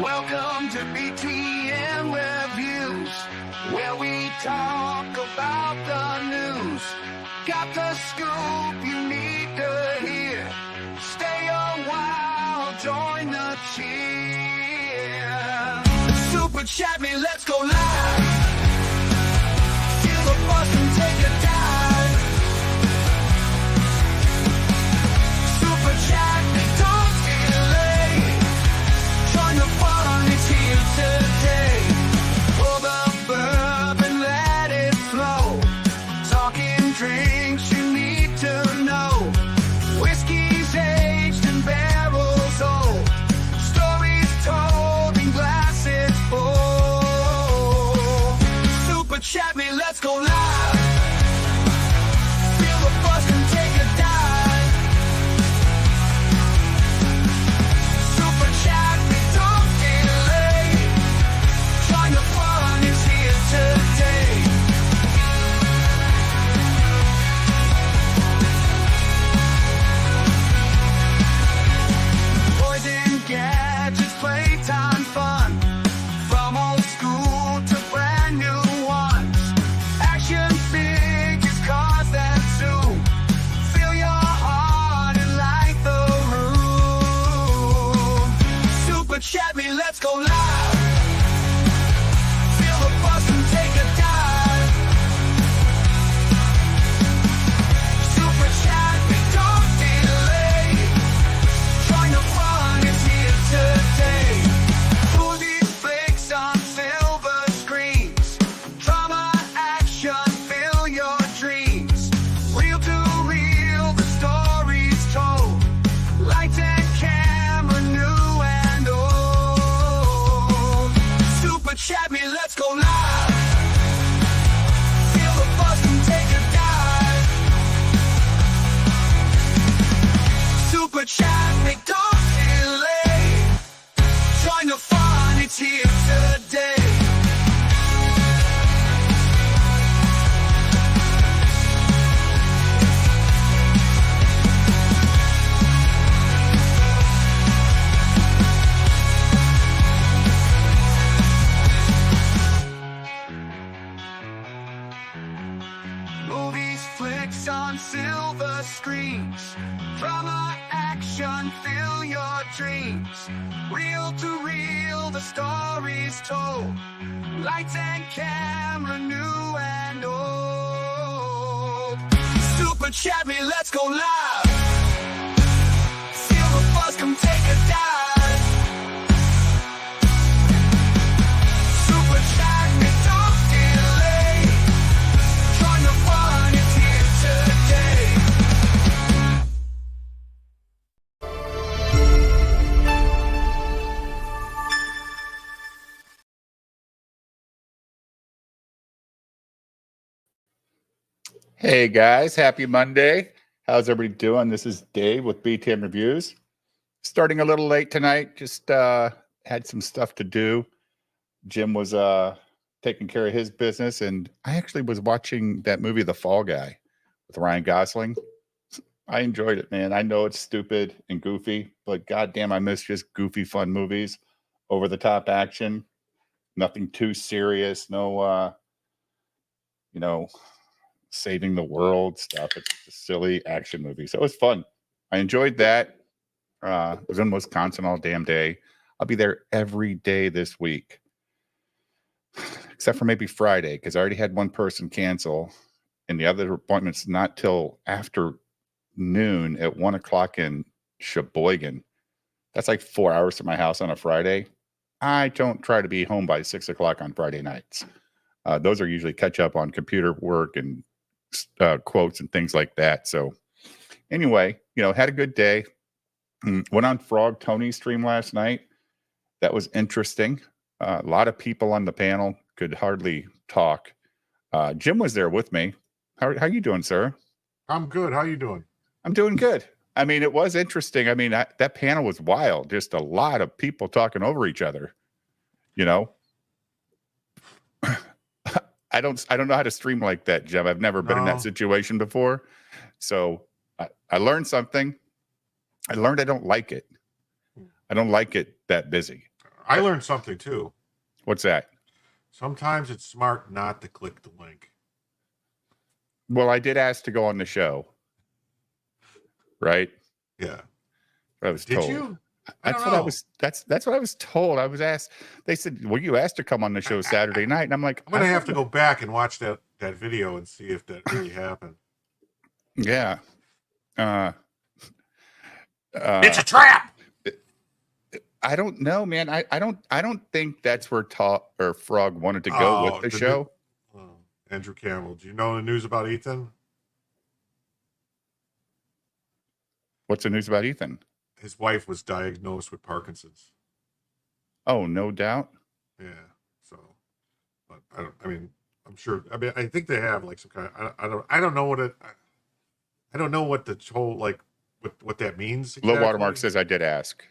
Welcome to BTN Reviews, where we talk about the news. Got the scoop you need to hear. Stay a while, join the cheer. Super Chat Me, let's go live. Feel the buzz and take a dive. Super Chat Me, don't delay. Join the fun, it's here today. Pour the bourbon, let it flow. Talking drinks you need to know. Whiskey's aged and barrels old. Stories told in glasses full. Super Chat Me, let's go live. Feel the buzz and take a dive. Super Chat Me, don't delay. Join the fun, it's here today. Boys and gadgets, playtime fun. From old school to brand new ones. Action figures, cars that zoom. Fill your heart and light the room. Super Chat Me, let's go live. Feel the buzz and take a dive. Super Chat Me, don't delay. Join the fun, it's here today. Movies, flicks on silver screens. Drama, action, fill your dreams. Real to real, the stories told. Lights and camera, new and old. Super Chat Me, let's go live. Feel the buzz and take a dive. Super Chat Me, don't delay. Join the fun, it's here today. Movies, flicks on silver screens. Drama, action, fill your dreams. Real to real, the stories told. Lights and camera, new and old. Super Chat Me, let's go live. Feel the buzz, come take a dive. Super Chat Me, don't delay. Join the fun, it's here today. Hey guys, happy Monday. How's everybody doing? This is Dave with BTM Reviews. Starting a little late tonight, just had some stuff to do. Jim was taking care of his business, and I actually was watching that movie, The Fall Guy, with Ryan Gosling. I enjoyed it, man. I know it's stupid and goofy, but goddamn, I miss just goofy, fun movies, over-the-top action, nothing too serious, no, saving the world stuff. It's just a silly action movie. So it was fun. I enjoyed that. I was in Wisconsin all damn day. I'll be there every day this week, except for maybe Friday, because I already had one person cancel, and the other appointment's not till after noon at 1 o'clock in Sheboygan. That's like 4 hours from my house on a Friday. I don't try to be home by 6 o'clock on Friday nights. Those are usually catch up on computer work and quotes and things like that. So anyway, had a good day. Went on Frog Tony's stream last night. That was interesting. A lot of people on the panel, could hardly talk. Jim was there with me. How you doing, sir? I'm good. How you doing? I'm doing good. I mean, it was interesting. I mean, that panel was wild. Just a lot of people talking over each other, I don't know how to stream like that, Jim. I've never been in that No. situation before. So I learned something. I learned I don't like it. I don't like it that busy. I learned something too. What's that? Sometimes it's smart not to click the link. Well, I did ask to go on the show. Right? Yeah. I was Did told. you? That's what I was. That's what I was told. I was asked. They said, "Well, you asked to come on the show Saturday night," and I'm like, I'm gonna have to go back and watch that video and see if that really happened. Yeah. It's a trap. I don't know, man. I don't think that's where Frog wanted to go with the show. Andrew Campbell. Do you know the news about Ethan? What's the news about Ethan? His wife was diagnosed with Parkinson's. Oh, no doubt. Yeah. So, but I'm sure. I mean, I think they have like some kind of. I don't know what it. I don't know what the whole like what that means. Exactly. Low Watermark says I did ask.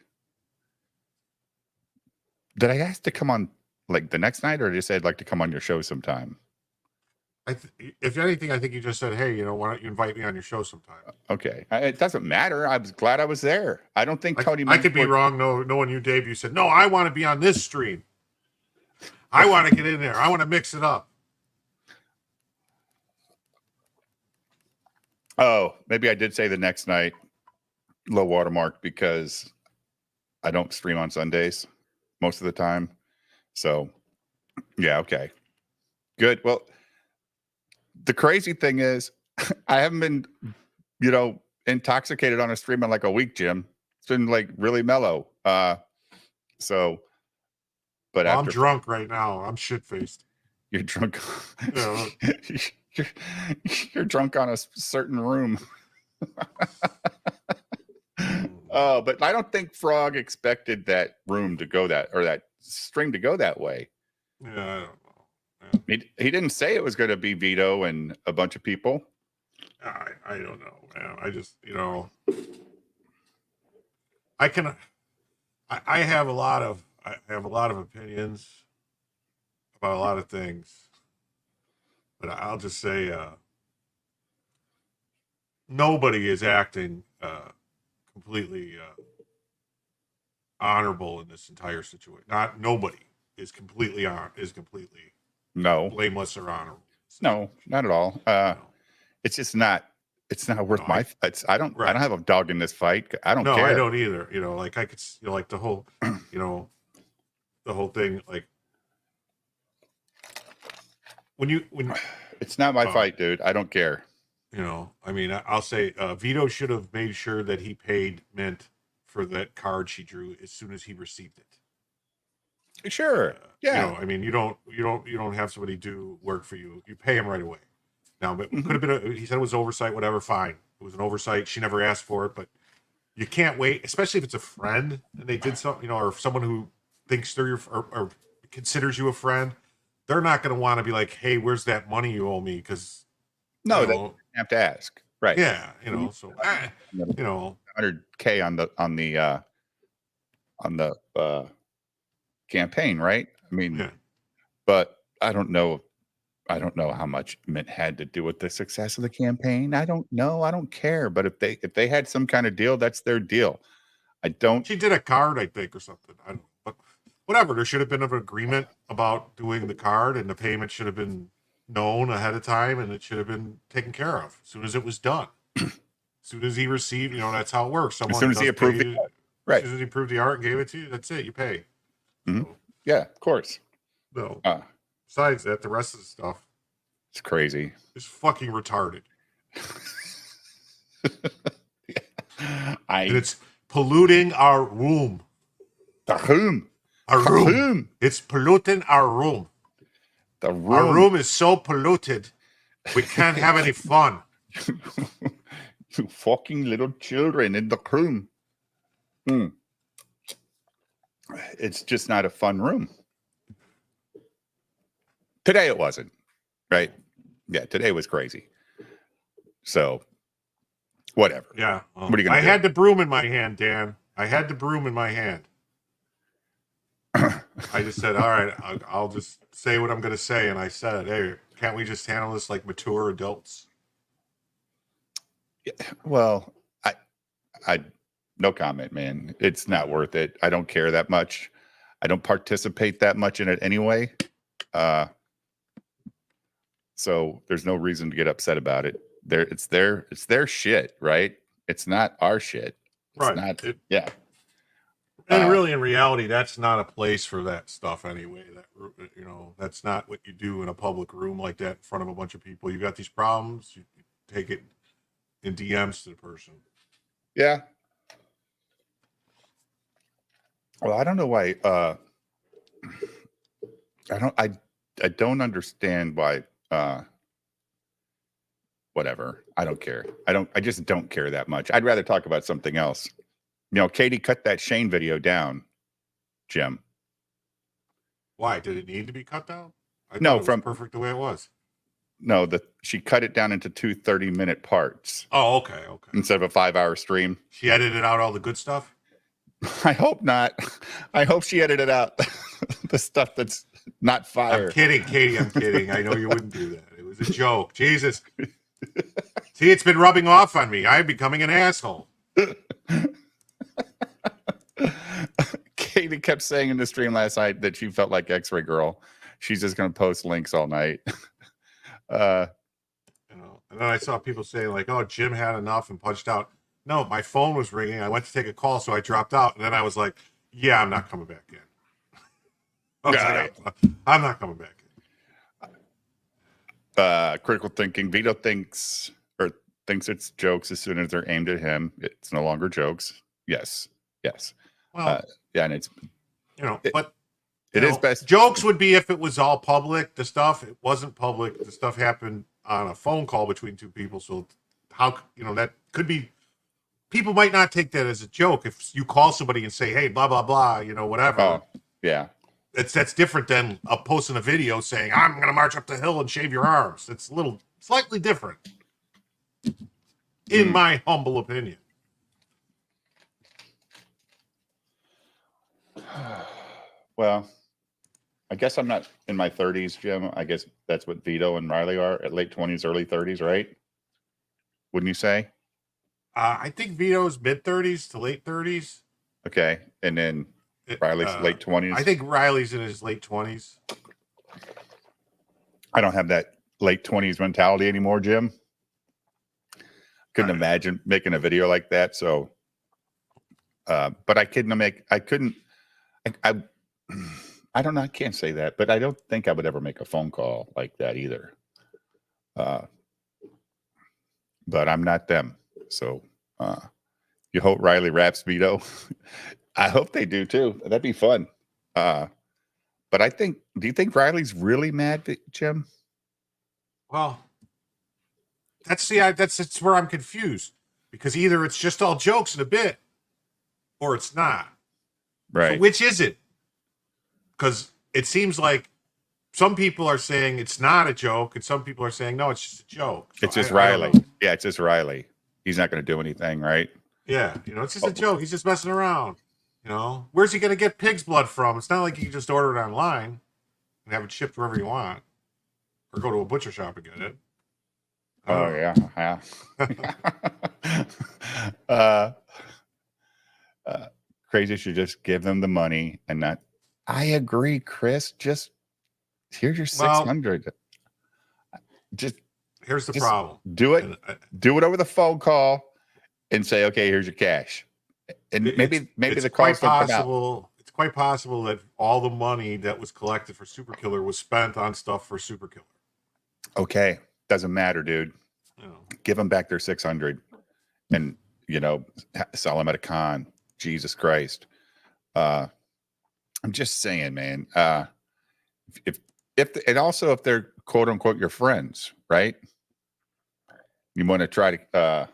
Did I ask to come on like the next night, or just said like to come on your show sometime? If anything, I think you just said, "Hey, why don't you invite me on your show sometime?" Okay, it doesn't matter. I was glad I was there. I don't think Tony. I could be wrong. No, knowing you, Dave, you said, "No, I want to be on this stream. I want to get in there. I want to mix it up." Oh, maybe I did say the next night, Low Watermark, because I don't stream on Sundays most of the time. So, yeah, okay, good. Well, the crazy thing is, I haven't been, intoxicated on a stream in like a week, Jim. It's been like really mellow. But I'm drunk right now. I'm shit faced. You're drunk. Yeah. You're drunk on a certain room. Oh, but I don't think Frog expected that room to go that stream to go that way. Yeah, I don't know. Yeah. He didn't say it was going to be Vito and a bunch of people. I don't know, man. I just, I have a lot of opinions about a lot of things, but I'll just say nobody is acting completely honorable in this entire situation. Nobody is completely blameless or honorable. No, not at all. It's just not. It's not worth my. I don't have a dog in this fight. I don't care. No, I don't either. Like I could, like the whole, the whole thing, like when it's not my fight, dude. I don't care. I'll say Vito should have made sure that he paid Mint for that card she drew as soon as he received it. Sure. Yeah. You don't have somebody do work for you. You pay him right away. Now, but could have been he said it was oversight, whatever, fine. It was an oversight. She never asked for it, but you can't wait, especially if it's a friend and they did something, or someone who thinks they're your or considers you a friend. They're not going to want to be like, "Hey, where's that money you owe me?" Because they have to ask, right? Yeah, so 100K on the campaign, right? I mean, but I don't know how much Mint had to do with the success of the campaign. I don't know. I don't care. But if they had some kind of deal, that's their deal. I don't. She did a card, I think, or something. I don't know. But whatever. There should have been an agreement about doing the card, and the payment should have been known ahead of time, and it should have been taken care of as soon as it was done. As soon as he received, that's how it works. As soon as he approved it, right? As soon as he approved the art and gave it to you, that's it. You pay. Mm-hmm. So, yeah, of course. No. Besides that, the rest of the stuff, it's crazy. It's fucking retarded. And it's polluting our room. The room. Our room. It's polluting our room. The room. Our room is so polluted, we can't have any fun. You fucking little children in the room. It's just not a fun room. Today it wasn't, right? Yeah, today was crazy. So, whatever. Yeah. What are you gonna do? I had the broom in my hand, Dan. I had the broom in my hand. I just said, all right, I'll just say what I'm going to say. And I said, hey, Can't we just handle this like mature adults? Well, I, no comment, man. It's not worth it. I don't care that much. I don't participate that much in it anyway. So there's no reason to get upset about it. It's their shit, right? It's not our shit. It's Right. not. Yeah. And really, in reality, that's not a place for that stuff anyway. That, you know, that's not what you do in a public room like that in front of a bunch of people. You got these problems, you take it in DMs to the person. Yeah. Well, I don't know why. I don't understand why. Whatever. I don't care. I just don't care that much. I'd rather talk about something else. You know, Katie cut that Shane video down, Jim. Why did it need to be cut down? I No, thought it was perfect the way it was. No, she cut it down into 2 30-minute parts. Oh, okay. Instead of a 5-hour stream. She edited out all the good stuff? I hope not. I hope she edited out the stuff that's not fire. I'm kidding, Katie. I'm kidding. I know you wouldn't do that. It was a joke. Jesus. See, it's been rubbing off on me. I'm becoming an asshole. Katie kept saying in the stream last night that she felt like X-Ray Girl. She's just going to post links all night. You know, and then I saw people saying like, "Oh, Jim had enough and punched out." No, my phone was ringing. I went to take a call, so I dropped out, and then I was like, "Yeah, I'm not coming back in." I'm not coming back in. Critical thinking. Vito thinks it's jokes as soon as they're aimed at him. It's no longer jokes. Yes. Well, yeah, and it's but it is best. Jokes would be if it was all public. The stuff, it wasn't public. The stuff happened on a phone call between two people. So how, that could be, people might not take that as a joke. If you call somebody and say, "Hey, blah, blah, blah," whatever. Oh, yeah. That's different than posting a video saying, "I'm going to march up the hill and shave your arms." It's a little slightly different in my humble opinion. Well, I guess I'm not in my 30s, Jim. I guess that's what Vito and Riley are, at late 20s, early 30s, right? Wouldn't you say? I think Vito's mid-30s to late 30s. Okay. And then Riley's late 20s. I think Riley's in his late 20s. I don't have that late 20s mentality anymore, Jim. Couldn't imagine making a video like that. So, but I don't know. I can't say that, but I don't think I would ever make a phone call like that either. But I'm not them. So, you hope Riley raps Vito. I hope they do too. That'd be fun. But do you think Riley's really mad, Jim? Well, that's where I'm confused, because either it's just all jokes in a bit or it's not. Right. So which is it? Because it seems like some people are saying it's not a joke, and some people are saying, no, it's just a joke. So it's just Riley. Yeah, it's just Riley. He's not going to do anything, right? Yeah, it's just a joke. He's just messing around. Where's he going to get pig's blood from? It's not like you can just order it online and have it shipped wherever you want, or go to a butcher shop and get it. Oh, yeah. Crazy should just give them the money and not. I agree, Chris. Just here's your 600. Here's the problem. Do it. Do it over the phone call and say, "Okay, here's your cash." And maybe the cost possible. It's quite possible that all the money that was collected for Super Killer was spent on stuff for Super Killer. Okay, doesn't matter, dude. Give them back their 600, and sell them at a con. Jesus Christ. I'm just saying, man. If they're quote unquote your friends, right? You want to try to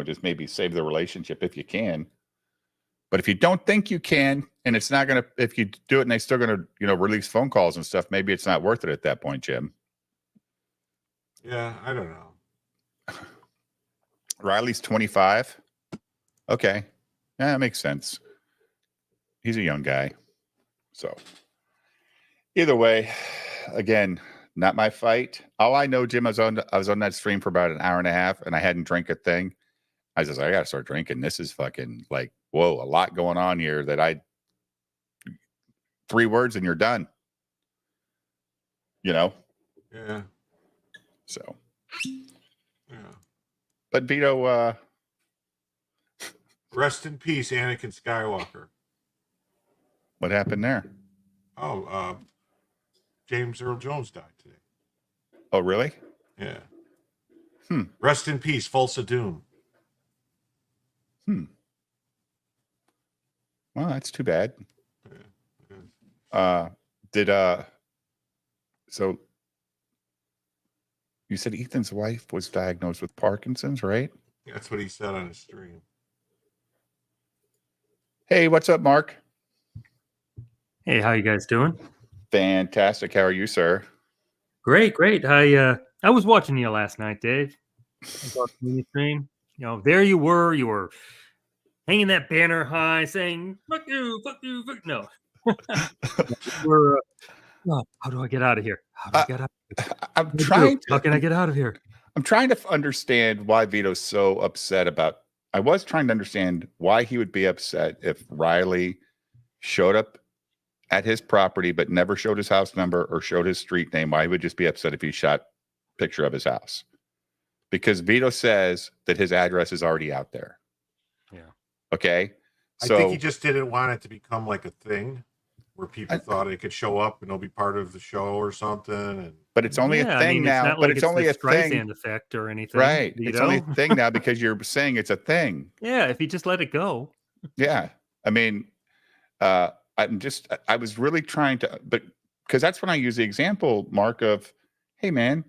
just maybe save the relationship if you can. But if you don't think you can, and it's not gonna, if you do it and they still gonna release phone calls and stuff, maybe it's not worth it at that point, Jim. Yeah, I don't know. Riley's 25. Okay. Yeah, that makes sense. He's a young guy. So either way, again, Not my fight. All I know, Jim, I was on that stream for about an hour and a half, and I hadn't drank a thing. I was just like, I gotta start drinking. This is fucking like, whoa, a lot going on here. 3 words and you're done. You know. Yeah. So. Yeah. But Vito, Rest in peace, Anakin Skywalker. what happened there? Oh, James Earl Jones died today. Oh, really? Yeah. Hmm. Rest in peace, Fulsa Doom. Well, that's too bad. Yeah. So you said Ethan's wife was diagnosed with Parkinson's, right? That's what he said on his stream. Hey, what's up, Mark? Hey, how you guys doing? Fantastic. How are you, sir? Great. I was watching you last night, Dave. I was watching your stream. You know, there you were hanging that banner high saying, fuck you, fuck you, fuck no. How do I get out of here? How do I get out of here? How can I get out of here? I'm trying to understand why Vito's so upset about. I was trying to understand why he would be upset if Riley showed up at his property but never showed his house number or showed his street name. Why he would just be upset if he shot a picture of his house? Because Vito says that his address is already out there. Yeah. Okay. I think he just didn't want it to become like a thing where people thought it could show up and it'll be part of the show or something. And but it's only a thing now. It's not but like it's only a thing. Streisand effect or anything, right? It's only a thing now because you're saying it's a thing. Yeah, if you just let it go. Yeah, I mean, I was really trying to, but because that's when I use the example, Mark, of, hey man,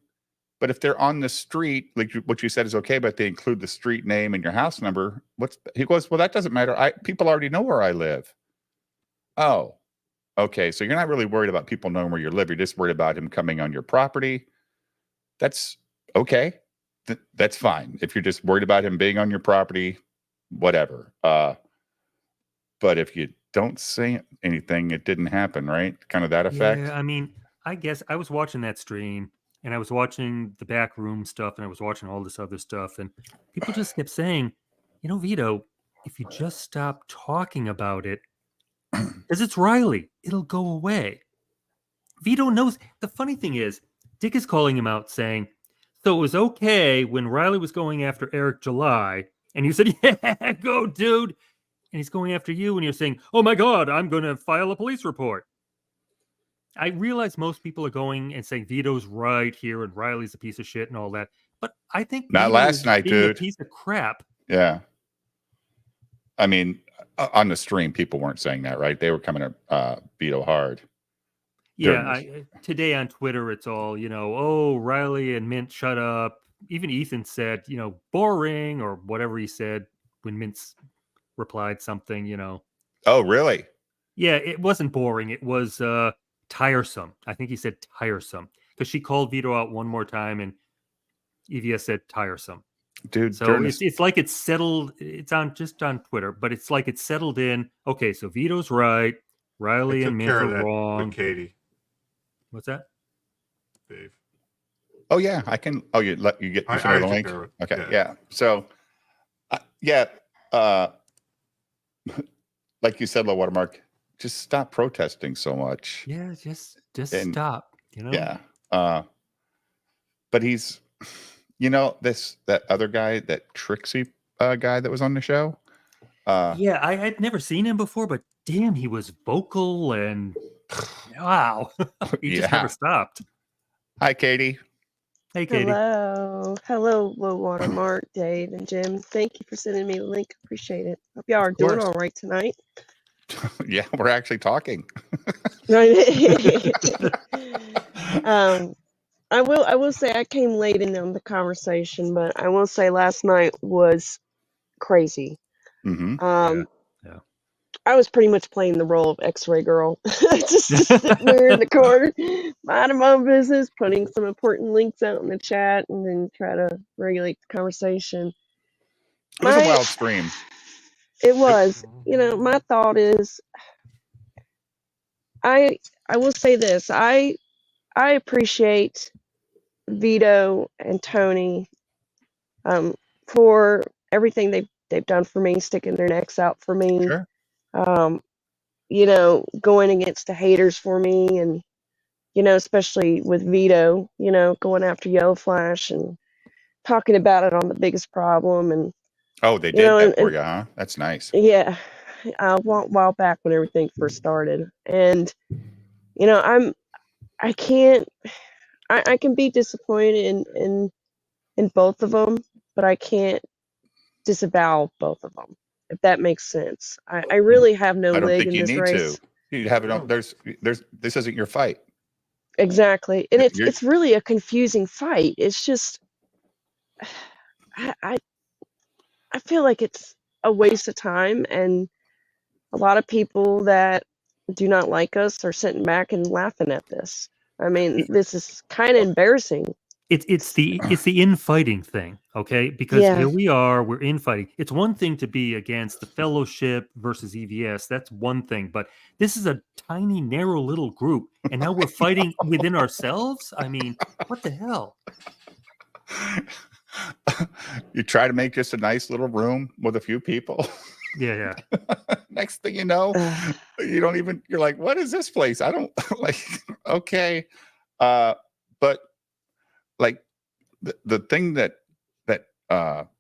but if they're on the street, like what you said is okay, but they include the street name and your house number. He goes, well, that doesn't matter. People already know where I live. Oh, okay. So you're not really worried about people knowing where you live. You're just worried about him coming on your property. That's okay. That's fine. If you're just worried about him being on your property, whatever. But if you don't say anything, it didn't happen, right? Kind of that effect. Yeah, I mean, I guess I was watching that stream and I was watching the back room stuff and I was watching all this other stuff. And people just kept saying, you know, Vito, if you just stop talking about it, because it's Riley, it'll go away. Vito knows. The funny thing is, Dick is calling him out saying, so it was okay when Riley was going after Eric July and you said, yeah, go, dude. And he's going after you and you're saying, oh my God, I'm going to file a police report. I realize most people are going and saying Vito's right here and Riley's a piece of shit and all that. But I think not Vito last night, dude. A piece of crap. Yeah. I mean, on the stream, people weren't saying that, right? They were coming at Vito hard. Yeah. Today on Twitter, it's all, you know, oh, Riley and Mint, shut up. Even Ethan said, you know, boring or whatever he said when Mint's replied something, you know. Oh, really? Yeah, it wasn't boring. It was tiresome. I think he said tiresome because she called Vito out one more time and EVS said tiresome. Dude, so it's like it's settled. It's just on Twitter, but it's like it's settled in. Okay, so Vito's right. Riley and Mint are wrong. Katie. What's that? Dave. Oh yeah, I can. Oh, you get the link. Okay, yeah. So, like you said, low watermark. Just stop protesting so much. Yeah, just stop. You know. Yeah. But he's, you know, that other guy, that Trixie guy that was on the show. Yeah, I had never seen him before, but damn, he was vocal and wow, he just never stopped. Hi, Katie. Hey, Katie. Hello, low watermark, Dave and Jim. Thank you for sending me the link. Appreciate it. Hope y'all are doing all right tonight. Yeah, we're actually talking. I will say I came late in on the conversation, but I will say last night was crazy. Mm-hmm. Yeah. I was pretty much playing the role of X-ray girl, just sitting there in the corner, minding my own business, putting some important links out in the chat, and then try to regulate the conversation. It was a wild stream. It was. You know, my thought is, I will say this. I I appreciate Vito and Tony for everything they've done for me, sticking their necks out for me. Sure. Going against the haters for me, and especially with Vito, going after Yellow Flash and talking about it on The Biggest Problem, and Oh, they you did know, that and, for and you, huh? That's nice. yeah, a while back when everything first started, and I can't, I can be disappointed in both of them, but I can't disavow both of them, if that makes sense. I really have no I don't leg think in you this need to. race. You have it. No. There's. This isn't your fight. Exactly, and You're, it's really a confusing fight. It's just I I I feel like it's a waste of time, and a lot of people that do not like us are sitting back and laughing at this. I mean, this is kind of embarrassing. It's the infighting thing, okay? Because Yeah. here we are, we're infighting. It's one thing to be against the Fellowship versus EVS. That's one thing, but this is a tiny, narrow little group, and now we're fighting within ourselves. I mean, what the hell? you try to make just a nice little room with a few people. Yeah. Next thing you know, Ugh. you don't even. You're like, what is this place? I don't like. Okay, but like the thing that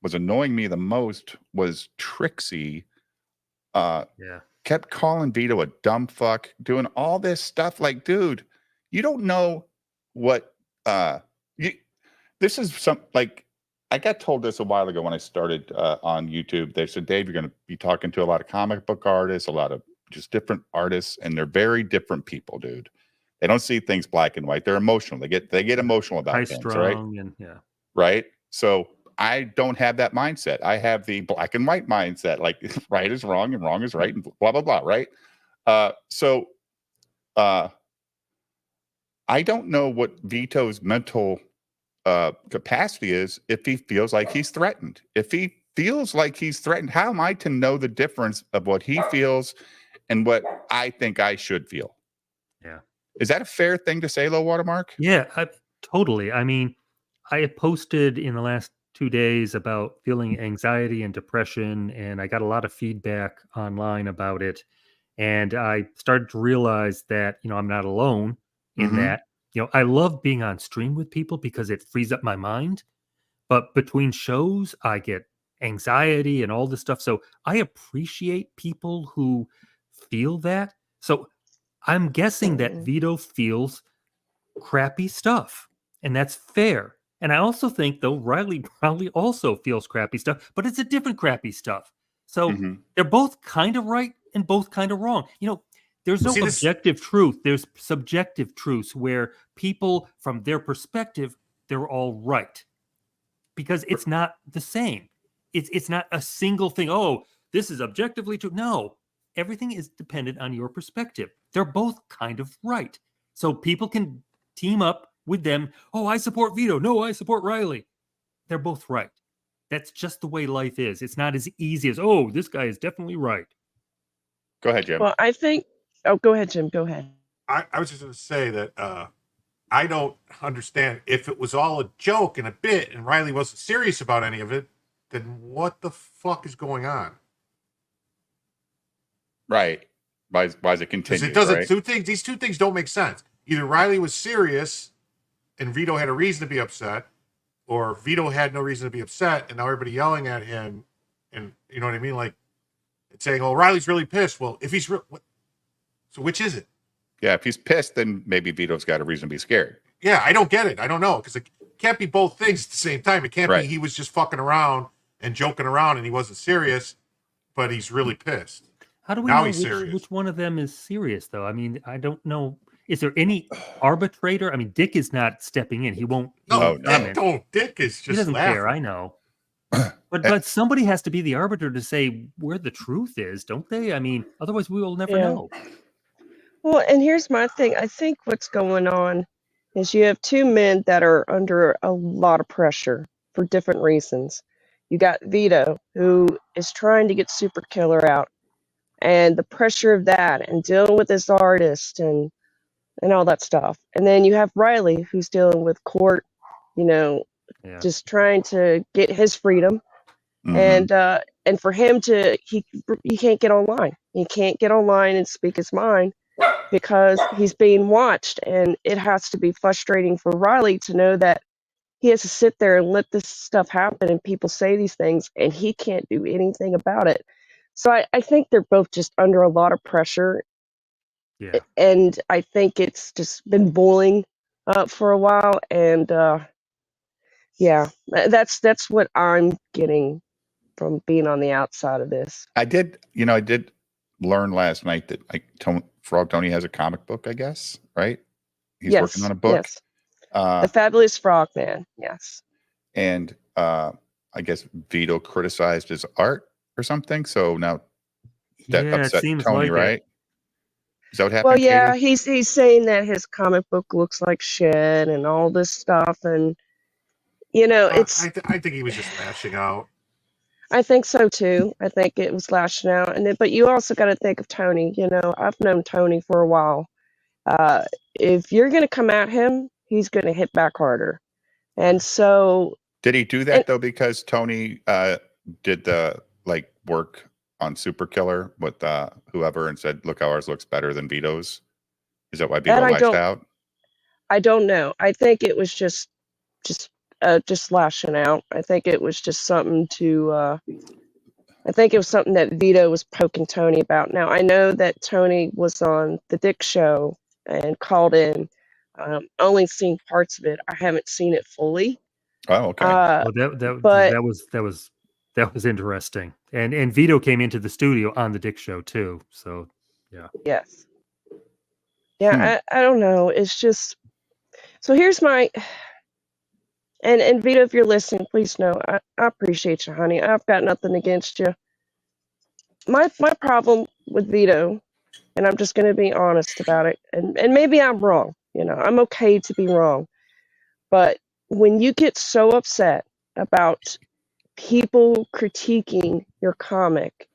was annoying me the most was Trixie. Yeah. Kept calling Vito a dumb fuck, doing all this stuff. Like, dude, you don't know what you. This is some like I got told this a while ago when I started on YouTube. They said, Dave, you're going to be talking to a lot of comic book artists, a lot of just different artists, and they're very different people, dude. They don't see things black and white. They're emotional. They get emotional about High things, right? strung and yeah. Right. So I don't have that mindset. I have the black and white mindset, like right is wrong and wrong is right, and blah blah blah. Right. So I don't know what Vito's mental capacity is if he feels like he's threatened. If he feels like he's threatened, how am I to know the difference of what he feels and what I think I should feel? Yeah. Is that a fair thing to say, Low Watermark? Yeah, totally. I mean, I had posted in the last 2 days about feeling anxiety and depression, and I got a lot of feedback online about it. And I started to realize that, I'm not alone in Mm-hmm. that. I love being on stream with people because it frees up my mind. But between shows, I get anxiety and all this stuff. So I appreciate people who feel that. So I'm guessing that Mm. Vito feels crappy stuff, and that's fair. And I also think though Riley probably also feels crappy stuff, but it's a different crappy stuff. So Mm-hmm. they're both kind of right and both kind of wrong. There's no See, this objective truth. There's subjective truths where people from their perspective, they're all right because it's not the same. It's not a single thing. Oh, this is objectively true. No, everything is dependent on your perspective. They're both kind of right. So people can team up with them. Oh, I support Vito. No, I support Riley. They're both right. That's just the way life is. It's not as easy as, oh, this guy is definitely right. Go ahead, Jim. Well, I think. Oh, go ahead, Jim. Go ahead. I was just going to say that I don't understand if it was all a joke and a bit and Riley wasn't serious about any of it, then what the fuck is going on? Right. Why is it Because continued? it doesn't. Right? These two things don't make sense. Either Riley was serious and Vito had a reason to be upset, or Vito had no reason to be upset, and now everybody yelling at him, and you know what I mean, like saying, "Oh, Riley's really pissed." Well, if he's real, so which is it? Yeah, if he's pissed, then maybe Vito's got a reason to be scared. Yeah, I don't get it. I don't know because it can't be both things at the same time. It can't Right. be he was just fucking around and joking around and he wasn't serious, but he's really pissed. How do we Now know he's serious. which one of them is serious, though? I mean, I don't know. Is there any arbitrator? I mean, Dick is not stepping in. He won't. He No, won't comment. Dick is just He doesn't laughing. care. I know. But somebody has to be the arbiter to say where the truth is, don't they? I mean, otherwise we will never Yeah. know. Well, and here's my thing. I think what's going on is you have two men that are under a lot of pressure for different reasons. You got Vito, who is trying to get Super Killer out, and the pressure of that, and dealing with this artist, and and all that stuff. And then you have Riley, who's dealing with court, you know, Yeah. just trying to get his freedom. Mhm. And for him to he can't get online. He can't get online and speak his mind because he's being watched, and it has to be frustrating for Riley to know that he has to sit there and let this stuff happen and people say these things and he can't do anything about it. So I think they're both just under a lot of pressure, Yeah. and I think it's just been boiling for a while, and yeah, that's what I'm getting from being on the outside of this. I did learn last night that Frog Tony has a comic book, I guess, right? He's working Yes, on a book. yes. The Fabulous Frogman, yes. And I guess Vito criticized his art or something. So now that Yeah, it upset seems Tony, like it. right? Is that what Well, happened, yeah, Katie? he's saying that his comic book looks like shit and all this stuff, and it's. I think he was just lashing out. I think so too. I think it was lashing out, and but you also got to think of Tony. I've known Tony for a while. Uh, if you're gonna come at him, he's gonna hit back harder, and so. Did he do And that though because Tony did the work on Super Killer with whoever and said, "Look how ours looks better than Vito's"? Is that why Vito that lashed out? I don't know. I think it was just lashing out. I think it was just something to. I think it was something that Vito was poking Tony about. Now, I know that Tony was on the Dick Show and called in. Only seen parts of it. I haven't seen it fully. Oh, okay. Well, But that was interesting. And Vito came into the studio on the Dick Show too. So yeah. yes, yeah, I don't know. It's just so. Here's my and Vito, if you're listening, please know I appreciate you, honey. I've got nothing against you. My problem with Vito, and I'm just going to be honest about it, and maybe I'm wrong. I'm okay to be wrong. But when you get so upset about people critiquing your comic,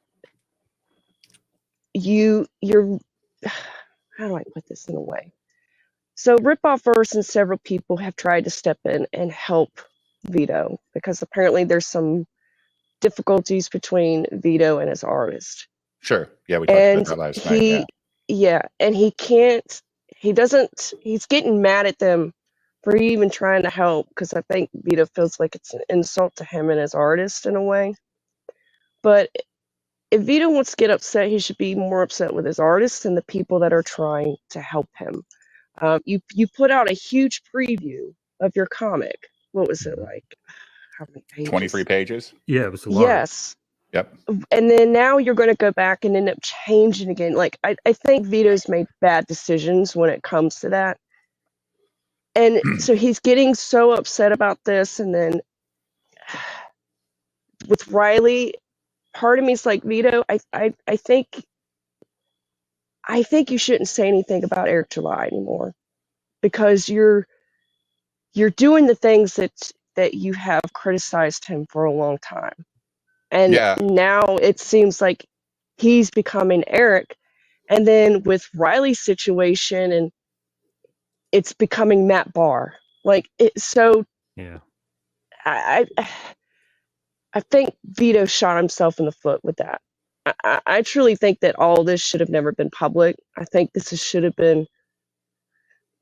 you're how do I put this in a way? So Ripoffverse and several people have tried to step in and help Vito because apparently there's some difficulties between Vito and his artist. Sure. Yeah, we talked And about that last night. and he's getting mad at them for even trying to help because I think Vito feels like it's an insult to him and his artist in a way. But if Vito wants to get upset, he should be more upset with his artists and the people that are trying to help him. You put out a huge preview of your comic. What was it like? How many pages? 23 pages. Yeah, it was large. Yes. Yep. And then now you're going to go back and end up changing again. Like I think Vito's made bad decisions when it comes to that. And so he's getting so upset about this. And then with Riley, part of me is like, Vito, I think you shouldn't say anything about Eric July anymore because you're doing the things that you have criticized him for a long time. And now it seems like he's becoming Eric. And then with Riley's situation, and it's becoming Matt Barr. Yeah. I think Vito shot himself in the foot with that. I truly think that all this should have never been public. I think should have been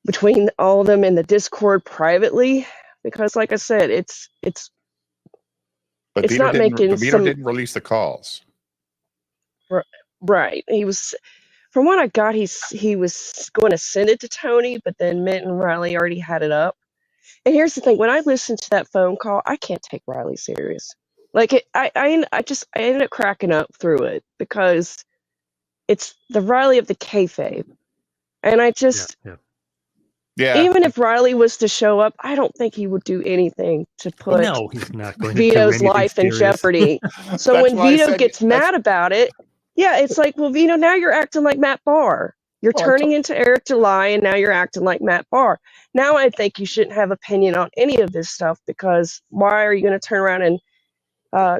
between all of them in the Discord privately, because like I said, But it's Vito not making didn't release the calls. Right. He was, from what I got, he was going to send it to Tony, but then Mint and Riley already had it up. And here's the thing: when I listened to that phone call, I can't take Riley serious. I ended up cracking up through it because it's the Riley of the kayfabe, and I just even if Riley was to show up, I don't think he would do anything to put no, he's not going Vito's to do life in serious. jeopardy. So when Vito gets mad about it, yeah, it's like, well, Vito, now you're acting like Matt Barr. You're turning into Eric July, and now you're acting like Matt Barr. Now I think you shouldn't have opinion on any of this stuff, because why are you going to turn around and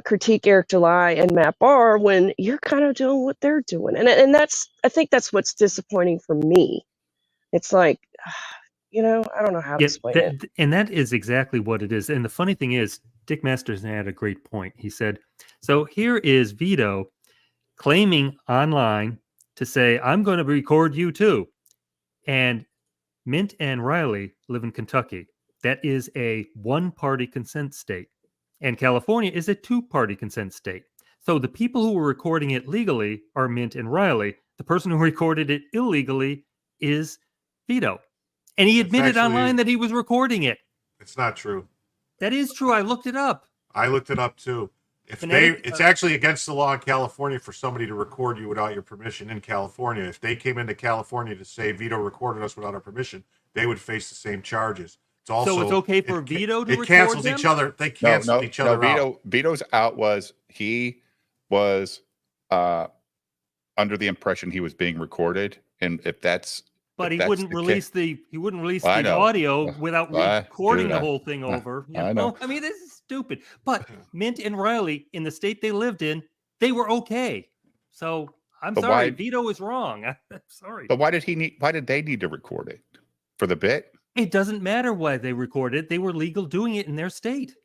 critique Eric July and Matt Barr when you're kind of doing what they're doing? And I think that's what's disappointing for me, It's like, I don't know how to Yeah, explain it. and that is exactly what it is. And the funny thing is, Dick Masterson had a great point. He said, so here is Vito claiming online to say, I'm going to record you too. And Mint and Riley live in Kentucky. That is a one-party consent state. And California is a two-party consent state. So the people who were recording it legally are Mint and Riley. The person who recorded it illegally is Vito. And he admitted online that he was recording it. It's not true. That is true. I looked it up. I looked it up too. It's actually against the law in California for somebody to record you without your permission in California. If they came into California to say Vito recorded us without our permission, they would face the same charges. It's also, so it's okay for Vito to record cancels them? each other. They canceled each other out. Vito's out was he was under the impression he was being recorded, and if that's but he wouldn't release the audio without recording the whole thing over. I know. I mean, this is stupid. But Mint and Riley, in the state they lived in, they were okay. So I'm sorry, Vito is wrong. I'm sorry. But why did they need to record it? For the bit? It doesn't matter why they recorded. They were legal doing it in their state.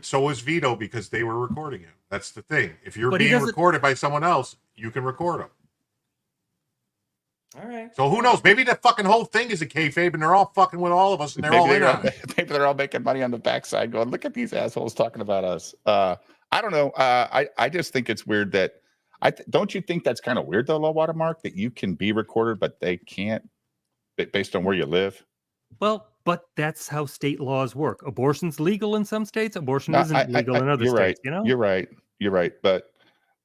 So was Vito because they were recording him. That's the thing. If you're being recorded by someone else, you can record them. All right. So who knows? Maybe the fucking whole thing is a kayfabe, and they're all fucking with all of us, and they're all in on it. Maybe they're all making money on the backside, going, "Look at these assholes talking about us." I don't know. I just think it's weird that don't you think that's kind of weird though, low water mark, that you can be recorded, but they can't, based on where you live. Well, but that's how state laws work. Abortion's legal in some states. Abortion isn't legal in other states. Right. You're right. But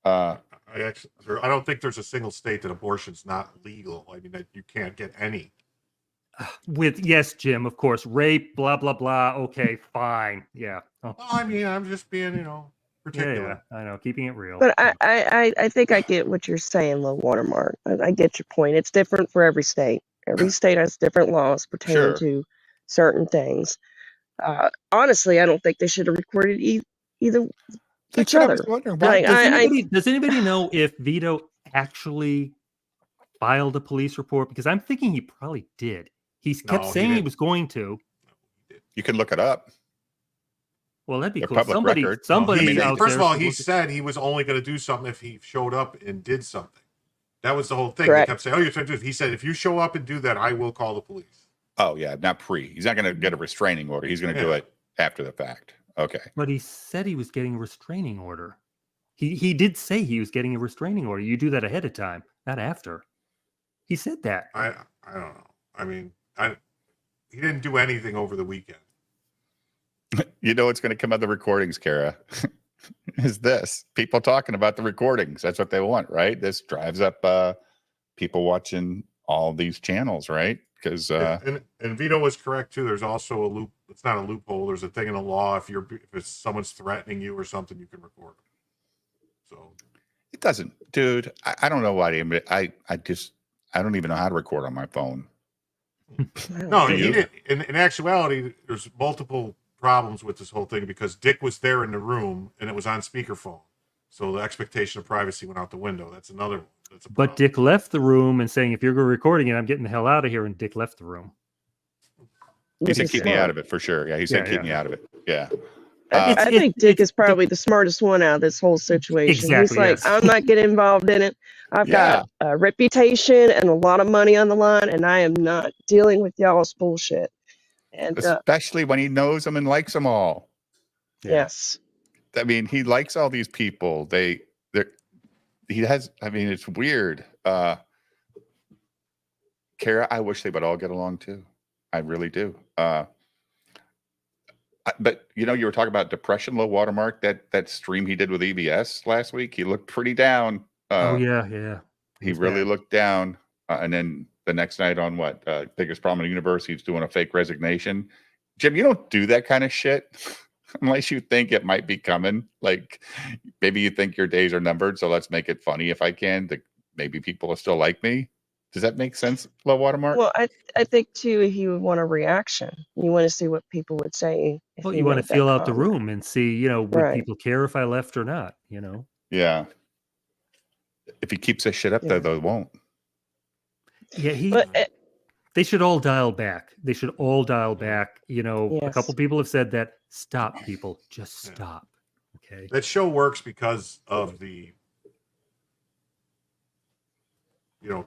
I don't think there's a single state that abortion's not legal. I mean, that you can't get any. Yes, Jim, of course, rape, blah blah blah. Okay, fine, yeah. Well, I mean, I'm just being, particular. Yeah, I know, keeping it real. But I think I get what you're saying, low watermark. I get your point. It's different for every state. Every state has different laws pertaining to certain things. Honestly, I don't think they should have recorded either each other. Does anybody know if Vito actually filed a police report? Because I'm thinking he probably did. He kept saying he was going to. You can look it up. Well, that'd be cool. Somebody first of all, he said he was only going to do something if he showed up and did something. That was the whole thing. Correct. They kept saying, "Oh, you're trying to do it." He said, "If you show up and do that, I will call the police." Oh yeah, not pre. He's not going to get a restraining order. He's going to do it after the fact. Okay. But he said he was getting a restraining order. He did say he was getting a restraining order. You do that ahead of time, not after. He said that. I don't know. I mean, he didn't do anything over the weekend. You know what's going to come out of the recordings, Kara? Is this people talking about the recordings? That's what they want, right? This drives up people watching all these channels, right? Because and Vito was correct too. There's also a loop. It's not a loophole. There's a thing in the law. If it's someone's threatening you or something, you can record them. So it doesn't, dude. I don't know why. I don't even know how to record on my phone. No, he did. In actuality, there's multiple problems with this whole thing because Dick was there in the room and it was on speakerphone. So the expectation of privacy went out the window. That's another one. But Dick left the room and saying, if you're recording it, I'm getting the hell out of here. And Dick left the room. He said, keep me out of it for sure. Yeah, he said, keep me out of it. Yeah. I think Dick is probably the smartest one out of this whole situation. Exactly, He's like, I'm not getting involved in it. I've got a reputation and a lot of money on the line, and I am not dealing with y'all's bullshit. And especially when he knows them and likes them all. Yes. I mean, he likes all these people. He has, I mean, it's weird. Kara, I wish they would all get along too. I really do. But you were talking about depression, low watermark, that stream he did with EBS last week. He looked pretty down. He really looked down. And then the next night on biggest problem in the universe, he's doing a fake resignation. Jim, you don't do that kind of shit unless you think it might be coming. Like maybe you think your days are numbered, so let's make it funny if I can. Maybe people will still like me. Does that make sense, low watermark? Well, I think too he would want a reaction. You want to see what people would say. Well, you want to feel out the room and see, would people care if I left or not? Yeah. If he keeps this shit up, though, they won't. Yeah, They should all dial back. They should all dial back. You know, a Yes. couple people have said that. Stop, people. Just Yeah. stop. Okay. That show works because of the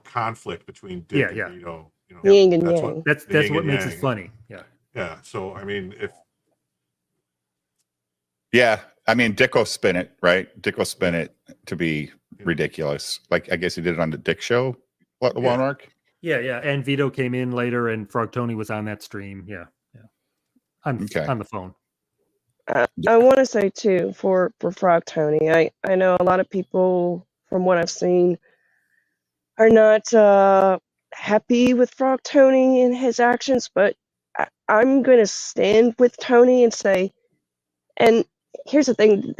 conflict between Dick Yeah. and Vito. Yin and that's yang. what That's the yin what and makes it yang. funny. Yeah. Yeah. So I mean, Yeah, I mean, Dick will spin it, right? Dick will spin it to be ridiculous. Like, I guess he did it on the Dick show. What, Yeah. Mark? Yeah. And Vito came in later, and Frog Tony was on that stream. Yeah. On the phone. I want to say too for Frog Tony, I know a lot of people from what I've seen are not happy with Frog Tony and his actions, but I'm gonna stand with Tony and say, and here's the thing,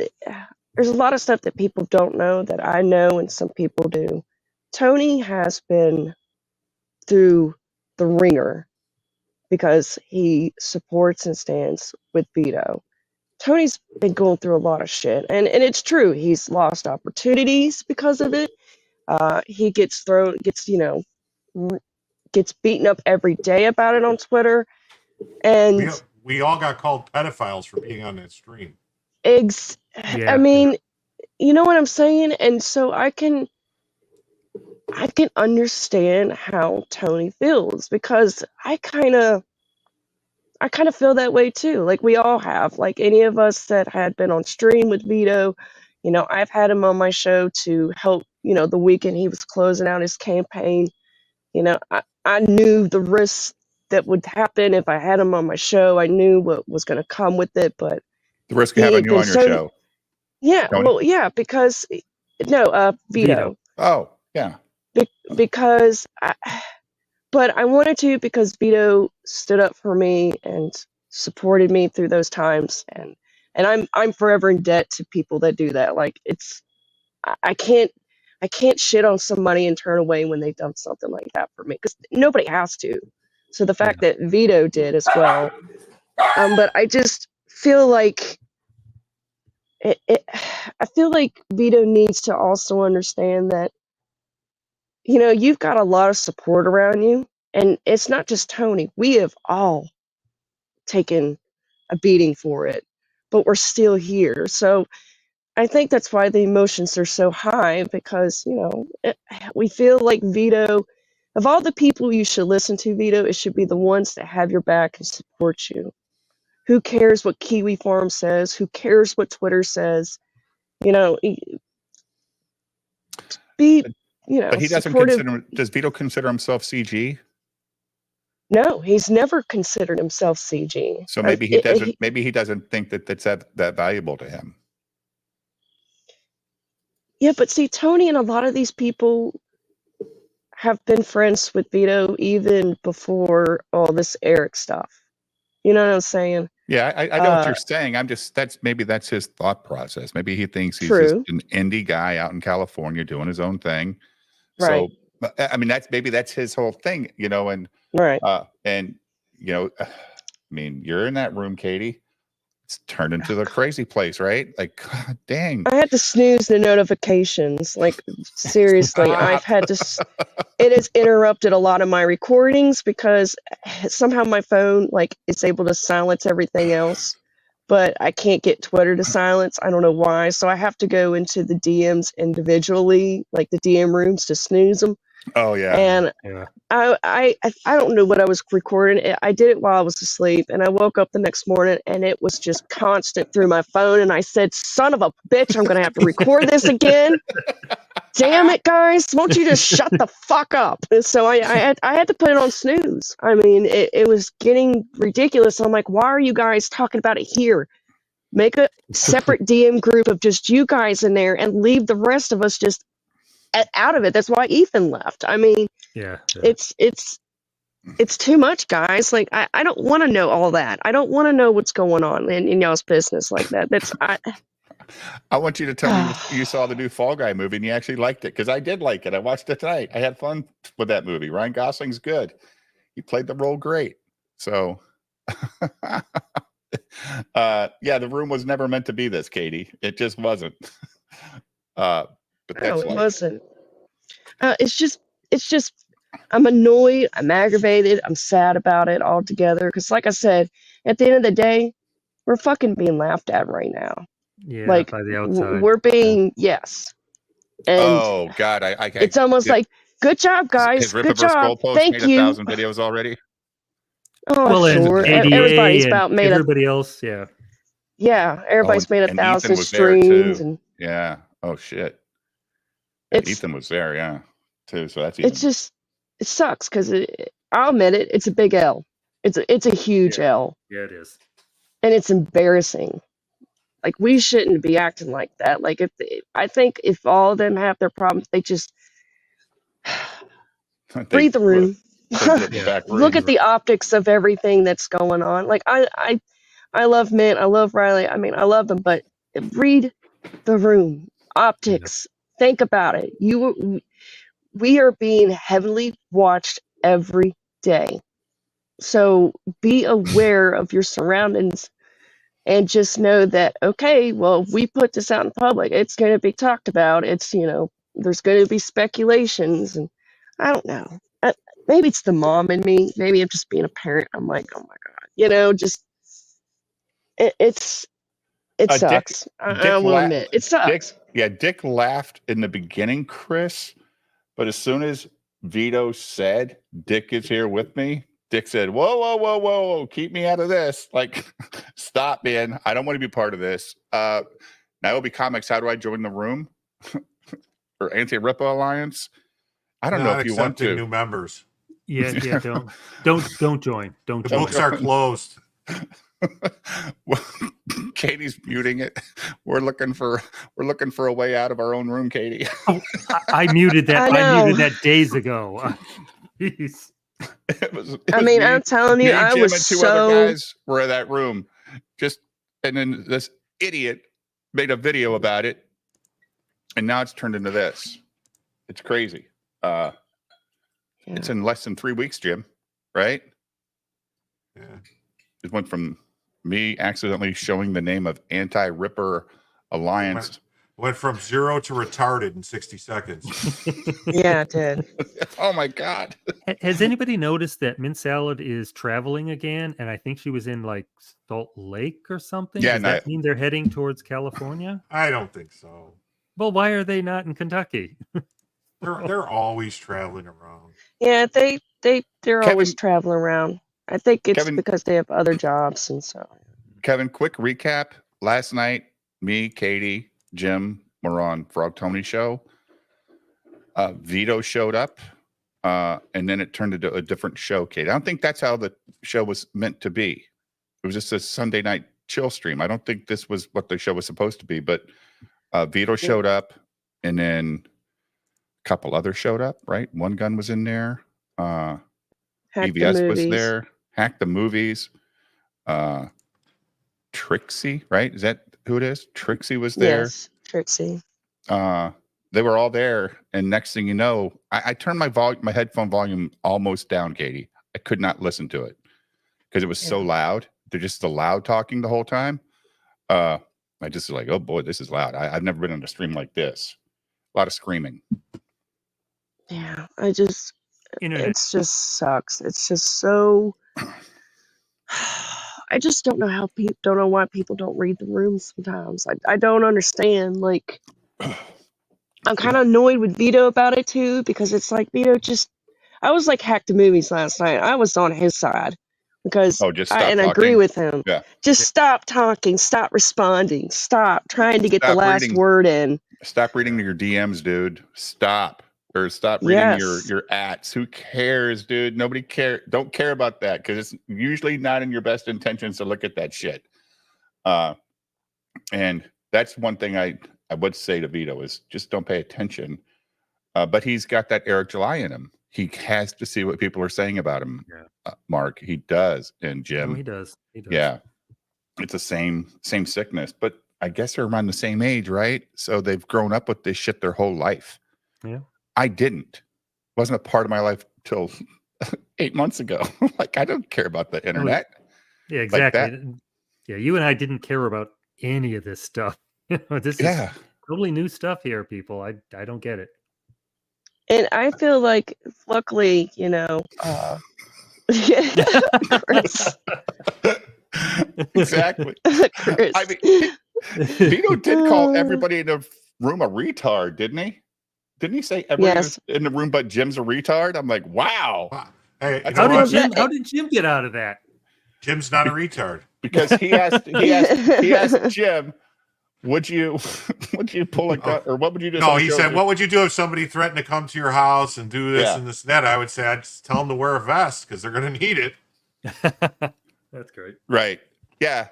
there's a lot of stuff that people don't know that I know and some people do. Tony has been through the ringer because he supports and stands with Vito. Tony's been going through a lot of shit, and it's true. He's lost opportunities because of it. He gets beaten up every day about it on Twitter, and we all got called pedophiles for being on that stream. I mean, you know what I'm saying, and so I can understand how Tony feels because I kind of feel that way too. Like we all have. Like any of us that had been on stream with Vito, I've had him on my show to help, the weekend he was closing out his campaign. I knew the risks that would happen if I had him on my show. I knew what was going to come with it, but The risk of having you on your show. Yeah, Tony? well, yeah, because Vito. Oh, yeah. Because but I wanted to because Vito stood up for me and supported me through those times, and I'm forever in debt to people that do that. Like I can't shit on somebody and turn away when they've done something like that for me because nobody has to. So the fact that Vito did as well, but I just feel like I feel like Vito needs to also understand that you've got a lot of support around you, and it's not just Tony. We have all taken a beating for it, but we're still here. So I think that's why the emotions are so high because, we feel like Vito, of all the people you should listen to, Vito, it should be the ones that have your back and support you. Who cares what Kiwi Farm says? Who cares what Twitter says? Be, But he doesn't supportive. does Vito consider himself CG? No, he's never considered himself CG. So maybe he doesn't. Maybe he doesn't think that that's that valuable to him. Yeah, but see, Tony and a lot of these people have been friends with Vito even before all this Eric stuff. You know what I'm saying? Yeah, I know what you're saying. Maybe that's his thought process. Maybe he thinks he's True. just an indie guy out in California doing his own thing. Right. So, I mean, that's his whole thing, and right. I mean, you're in that room, Katie. It's turned into the crazy place, right? Like, God dang. I had to snooze the notifications. Like, seriously, I've had to. It has interrupted a lot of my recordings because somehow my phone, is able to silence everything else, but I can't get Twitter to silence. I don't know why. So I have to go into the DMs individually, like the DM rooms, to snooze them. Oh, yeah. And Yeah. I don't know what I was recording. I did it while I was asleep, and I woke up the next morning, and it was just constant through my phone. And I said, "Son of a bitch, I'm going to have to record this again. Damn it, guys! Won't you just shut the fuck up?" And so I had to put it on snooze. I mean, it was getting ridiculous. I'm like, why are you guys talking about it here? Make a separate DM group of just you guys in there, and leave the rest of us just out of it. That's why Ethan left. I mean, yeah. It's too much, guys. Like I don't want to know all that. I don't want to know what's going on in y'all's business like that. I want you to tell me you saw the new Fall Guy movie and you actually liked it, because I did like it. I watched it tonight. I had fun with that movie. Ryan Gosling's good. He played the role great. So the room was never meant to be this, Katie. It just wasn't. But that's no, it wasn't. It's just I'm annoyed. I'm aggravated. I'm sad about it altogether. Because, like I said, at the end of the day, we're fucking being laughed at right now. Yeah, Like by the outside. we're being yes, and Oh God, I it's almost like, good job, guys. his Good Rippaverse job. goalpost Thank made you. 1,000 videos already. Oh, Well, and sure. ADA Everybody's and about made a everybody else. Yeah. yeah. Oh, Everybody's made and Ethan 1,000 was there streams, too. and Yeah. Oh shit. Yeah, it's Ethan was there. Yeah, too. So that's it's even. just it sucks because I'll admit it. It's a big L. It's a huge Yeah. L, Yeah, it is. and it's embarrassing. Like we shouldn't be acting like that. Like I think if all of them have their problems, they just They read the room. closed up the Yeah. back Look room. at the optics of everything that's going on. Like I love Mint. I love Riley. I mean, I love them, but read the room. Optics. Think about it. We are being heavily watched every day. So be aware of your surroundings and just know that, okay, well, if we put this out in public, it's going to be talked about. It's, there's going to be speculations. And I don't know. Maybe it's the mom in me. Maybe I'm just being a parent. I'm like, oh my God, just it Dick sucks. I Dick will admit it sucks. Dick laughed in the beginning, Chris, but as soon as Vito said Dick is here with me, Dick said, whoa, whoa, whoa, whoa, keep me out of this. Like, stop, man. I don't want to be part of this. Niobe Comics, how do I join the room? Or Anti-Rippa Alliance? I don't know Not if you want accepting to. new members. Yeah, yeah. Don't join. Don't The join. books are closed. Well, Katie's muting it. We're looking for a way out of our own room, Katie. I muted that. I I muted know. that days ago. Jeez. It was I mean, I'm telling you, me, I Jim, was and two so other guys were in that room. And then this idiot made a video about it, and now it's turned into this. It's crazy. It's in less than 3 weeks, Jim. Right? Yeah. It went from me accidentally showing the name of Anti-Ripper Alliance. Went from 0 to retarded in 60 seconds. yeah, it did. Oh my God. Has anybody noticed that Mint Salad is traveling again? And I think she was in like Salt Lake or something. Yeah, Does that mean they're heading towards California? I don't think so. Well, why are they not in Kentucky? They're always traveling around. Yeah, they're always Kevin- traveling around. I think it's Kevin- because they have other jobs and so. Kevin, quick recap. Last night, me, Katie, Jim were on Frog Tony's show. Vito showed up, and then it turned into a different show, Katie. I don't think that's how the show was meant to be. It was just a Sunday night chill stream. I don't think this was what the show was supposed to be, but Vito showed up, and then a couple others showed up, right? One Gun was in there. Hack the EVS was movies. there. Hack the Movies. Trixie, right? Is that who it is? Trixie was there. Yes, Trixie. They were all there, and next thing you know, I turned my headphone volume almost down, Katie. I could not listen to it because it was so loud. They're just the loud talking the whole time. I just was like, oh boy, this is loud. I've never been on a stream like this. A lot of screaming. Yeah, Internet. it just sucks. It's just so. I just don't know don't know why people don't read the room sometimes. I don't understand. Like, I'm kind of annoyed with Vito about it too, because it's like Vito I was like Hack the Movies last night. I was on his side because Just stop I agree talking. with him. Yeah. Just stop talking, stop responding, stop trying to get the Stop last reading. word in. Stop reading your DMs, dude. Stop. Or stop reading Yes. your ads. Who cares, dude? Nobody care. Don't care about that because it's usually not in your best intentions to look at that shit. And that's one thing I would say to Vito is just don't pay attention. But he's got that Eric July in him. He has to see what people are saying about him. Yeah. Mark, he does. And Jim, Oh, he does. He does. yeah, it's the same sickness. But I guess they're around the same age, right? So they've grown up with this shit their whole life. Yeah. I didn't. Wasn't a part of my life till 8 months ago. Like, I don't care about the internet. Yeah, Like exactly. that. Yeah, you and I didn't care about any of this stuff. This is totally new stuff here, people. I don't get it. And I feel like, luckily, Chris, Exactly. Chris. I mean, Vito did call everybody in the room a retard, didn't he? Didn't he say everybody Yes. in the room but Jim's a retard? I'm like, wow. Wow. Hey, you That's know How what? did Jim get out of that? Jim's not a retard. Because he asked Jim, would you pull a gun or what would you do? if No, somebody he showed said, you- "What would you do if somebody threatened to come to your house and do this Yeah. and this and that?" I would say, "I'd just tell them to wear a vest because they're going to need it." That's great. Right. Yeah.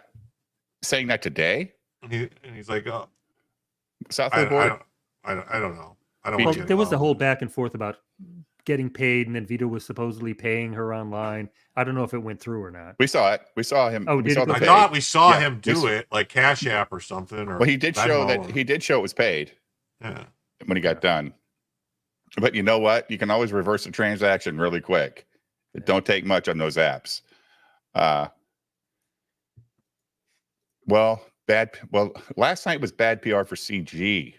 Saying that today? And he's like, "Oh, South I of the border? don't know. I don't Well, want to Well, get there was the involved." whole back and forth about getting paid, and then Vito was supposedly paying her online. I don't know if it went through or not. We saw it. We saw him. Oh, we did saw it the go I pay. thought we saw Yeah, him do it like Cash App or something. Or Well, he did show Venmo that or- he did show it was paid Yeah. when he got done. But you know what? You can always reverse a transaction really quick. It don't take much on those apps. Well, last night was bad PR for CG.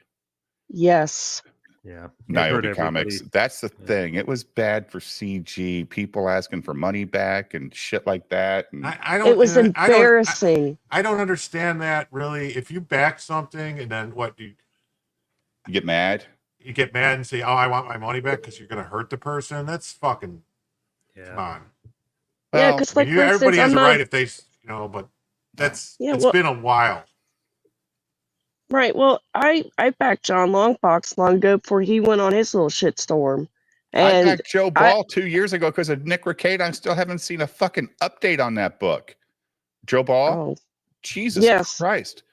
Yes. Yeah. Niobe Comics. That's the Yeah. thing. It was bad for CG. People asking for money back and shit like that. And I don't. It was and I don't- embarrassing. I don't understand that really. If you back something and then what do you get mad. you get mad and say, "Oh, I want my money back" because you're going to hurt the person? That's fucking. Come Yeah. on. Yeah, Well, because I like mean, for everybody instance, has I'm a not right if they, but it's been a while. right. Well, I backed John Longbox long ago before he went on his little shitstorm, I and backed Joe Ball 2 years ago because of Nick Ricade. I still haven't seen a fucking update on that book. Joe Ball? oh Jesus yes, Christ.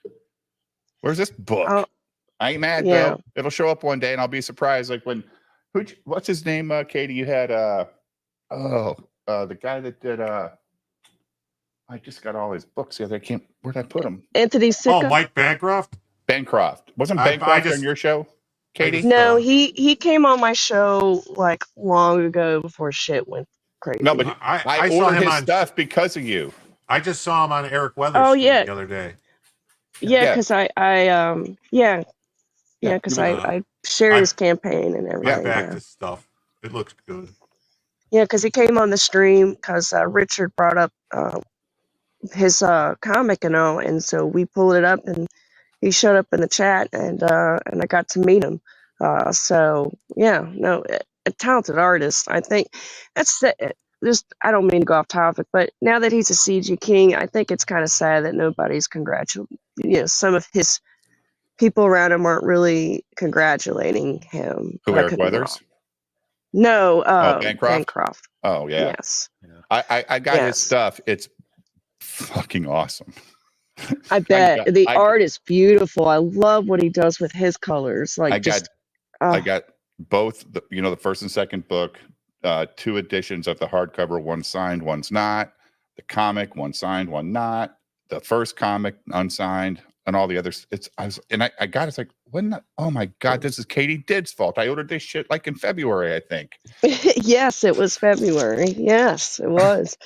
Where's this book? oh I ain't mad, yeah. though. It'll show up one day and I'll be surprised. Like when, what's his name, Katie? You had, the guy that did, I just got all his books the other day. Where'd I put them? Anthony Sicca. Oh, Mike Bancroft. Bancroft. Wasn't I Bancroft just- on your show, Katie? No, he came on my show like long ago before shit went crazy. No, but I I saw ordered him his on stuff because of you. I just saw him on Eric Weathers' Oh, stream yeah. the other day. Yeah, because Yeah, because he was, I shared I- his campaign and I everything. backed Yeah, his stuff. It looks good. yeah, because he came on the stream because Richard brought up his comic and all, and so we pulled it up, and he showed up in the chat, and I got to meet him. So yeah, no, a talented artist. I think that's just I don't mean to go off topic, but now that he's a CG king, I think it's kind of sad that nobody's congratulating. Some of his people around him aren't really congratulating him. Who, but I Eric could be wrong. Weathers? No, Bancroft? Bancroft. Oh, yeah. Yes. I got his Yes. stuff. It's fucking awesome. I bet got- the I- art is beautiful. I love what he does with his colors. Like I got both the first and second book, 2 editions of the hardcover, one signed, one's not. The comic, one signed, one not. The first comic unsigned, and all the others. I got it's like, oh my God, this is Katie Didd's fault. I ordered this shit like in February, I think. yes, it was February. Yes, it was.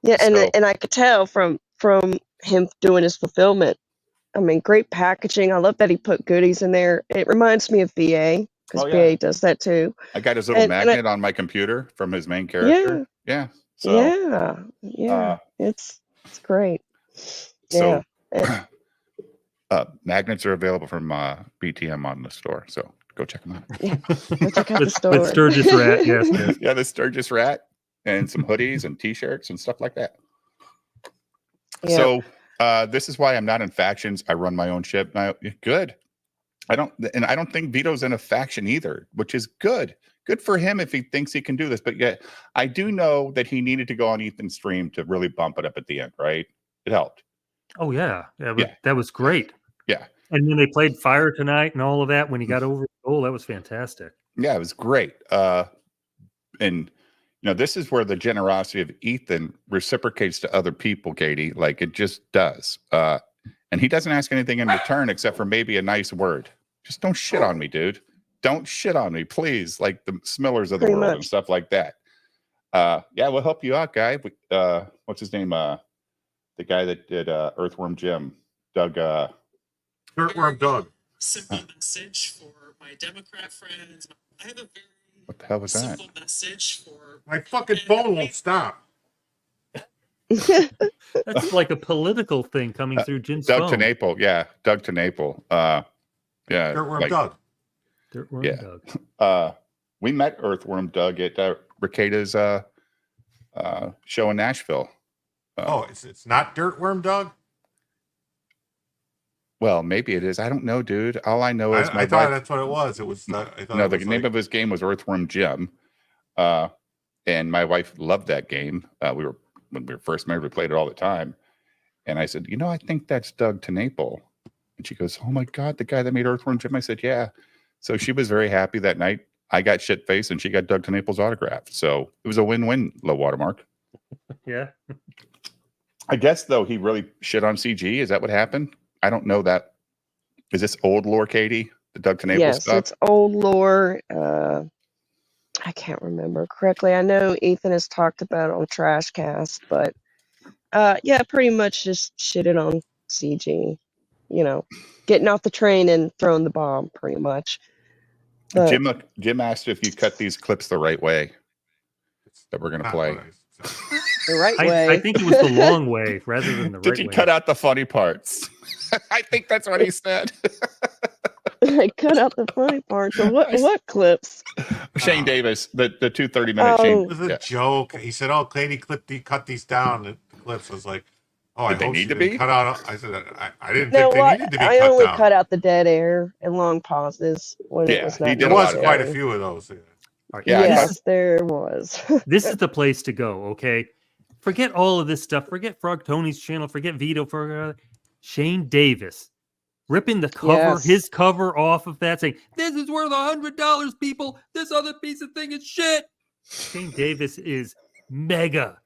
Yeah, So- and I could tell from him doing his fulfillment. I mean, great packaging. I love that he put goodies in there. It reminds me of VA because Oh, yeah. VA does that too. I got his little And I- magnet on my computer from his main character. Yeah. So yeah, it's great. so Yeah. magnets are available from BTM on the store. So go check them out. Go check out the With store. Sturgis Rat, yes. Yeah, the Sturgis Rat and some hoodies and t-shirts and stuff like that. Yeah. So this is why I'm not in factions. I run my own ship now. Good. I don't think Vito's in a faction either, which is good. Good for him if he thinks he can do this. But yet I do know that he needed to go on Ethan's stream to really bump it up at the end, right? It helped. Oh yeah. Yeah. That was great. Yeah. And then they played Fire Tonight and all of that when he got over the goal. That was fantastic. Yeah, it was great. And this is where the generosity of Ethan reciprocates to other people, Katie. Like it just does. And he doesn't ask anything in return except for maybe a nice word. Just don't shit on me, dude. Don't shit on me, please. Like the Smillers of the Pretty world and much. stuff like that. Yeah, we'll help you out, guy. What's his name? The guy that did Earthworm Jim, Doug. Earthworm Doug. Simple message for my Democrat friends. I have a very What the hell was that? Simple message for My fucking phone won't stop. That's like a political thing coming through Jim's Doug phone. TeNapel. Yeah, Doug TeNapel. Yeah, Dirtworm like, Doug. Dirtworm Yeah. Doug. We met Earthworm Doug at Ricado's show in Nashville. Oh, it's not Dirtworm Doug? Well, maybe it is. I don't know, dude. All I know is I thought that's what it was. It was. I thought no, it the was name like, of his game was Earthworm Jim. And my wife loved that game. When we were first married, we played it all the time. And I said, I think that's Doug TeNapel. And she goes, oh my God, the guy that made Earthworm Jim. I said, yeah. So she was very happy that night. I got shit faced and she got Doug TeNapel's autograph. So it was a win-win, low watermark. Yeah. I guess though he really shit on CG. Is that what happened? I don't know that. Is this old lore, Katie? The Doug TeNapel Yes, stuff? it's old lore. I can't remember correctly. I know Ethan has talked about it on Trashcast, but yeah, pretty much just shitted on CG. Getting off the train and throwing the bomb, pretty much. But Jim asked if you cut these clips the right way that we're going to not play. what I said. the right way. I think it was the long way rather than the Did right you way. cut out the funny parts? I think that's what he said. I cut out the funny parts. So what clips? Shane Davis, the 2 30-minute Oh. Shane. It was a Yeah. joke. He said, "Oh, Clady, cut these down." The clips. I was like, "Oh, Did I they hope need she to didn't be? cut out." I said, "I didn't No, think they needed to be I cut only down." cut out the dead air and long pauses when it Yeah, was he not did There a lot was of quite a necessary. few of those. Yeah. All right, Yeah, I Yes, there was. this is the place to go, okay? Forget all of this stuff. Forget Frog Tony's channel. Forget Vito. For Shane Davis ripping the cover, Yes. his cover off of that, saying, "This is worth $100, people. This other piece of thing is shit." Shane Davis is mega.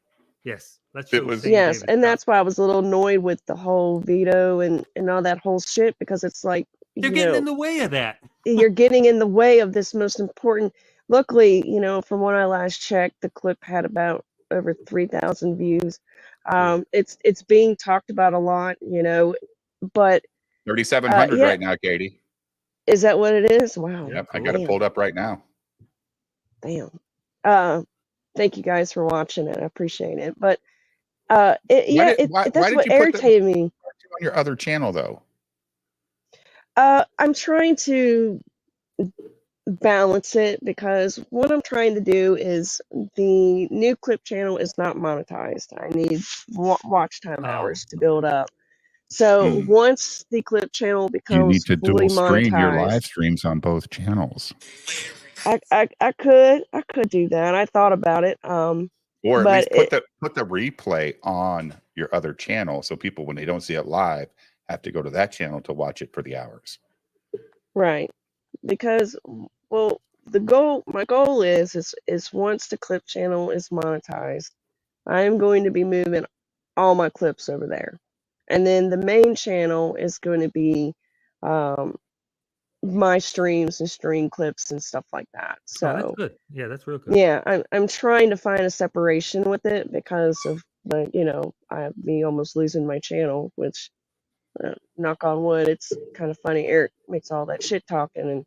Yes, let's It show was- Shane Yes, Davis and stuff. that's why I was a little annoyed with the whole veto and all that whole shit, because it's like, They're getting in the way of that. you're getting in the way of this most important. Luckily, from when I last checked, the clip had about over 3,000 views. It's being talked about a lot, but 3,700 yeah. right now, Katie. is that what it is? Wow. Yeah, Yep, I cool. got it pulled up right now. Damn. Thank you guys for watching it. I appreciate it. But Why that's did what you put irritated me. on your other channel though? I'm trying to balance it, because what I'm trying to do is the new clip channel is not monetized. I need watch time hours to build up. So once the clip channel You becomes need to fully dual screen your live monetized, streams on both channels, I could do that. I thought about it. or at But least put the replay on your other channel, so people, when they don't see it live, have to go to that channel to watch it for the hours. Right. Because, well, my goal is once the clip channel is monetized, I am going to be moving all my clips over there. And then the main channel is going to be my streams and stream clips and stuff like that. Oh, that's So, good. Yeah, that's real good. yeah, I'm trying to find a separation with it, because of me almost losing my channel, which, knock on wood, it's kind of funny. Eric makes all that shit talking, and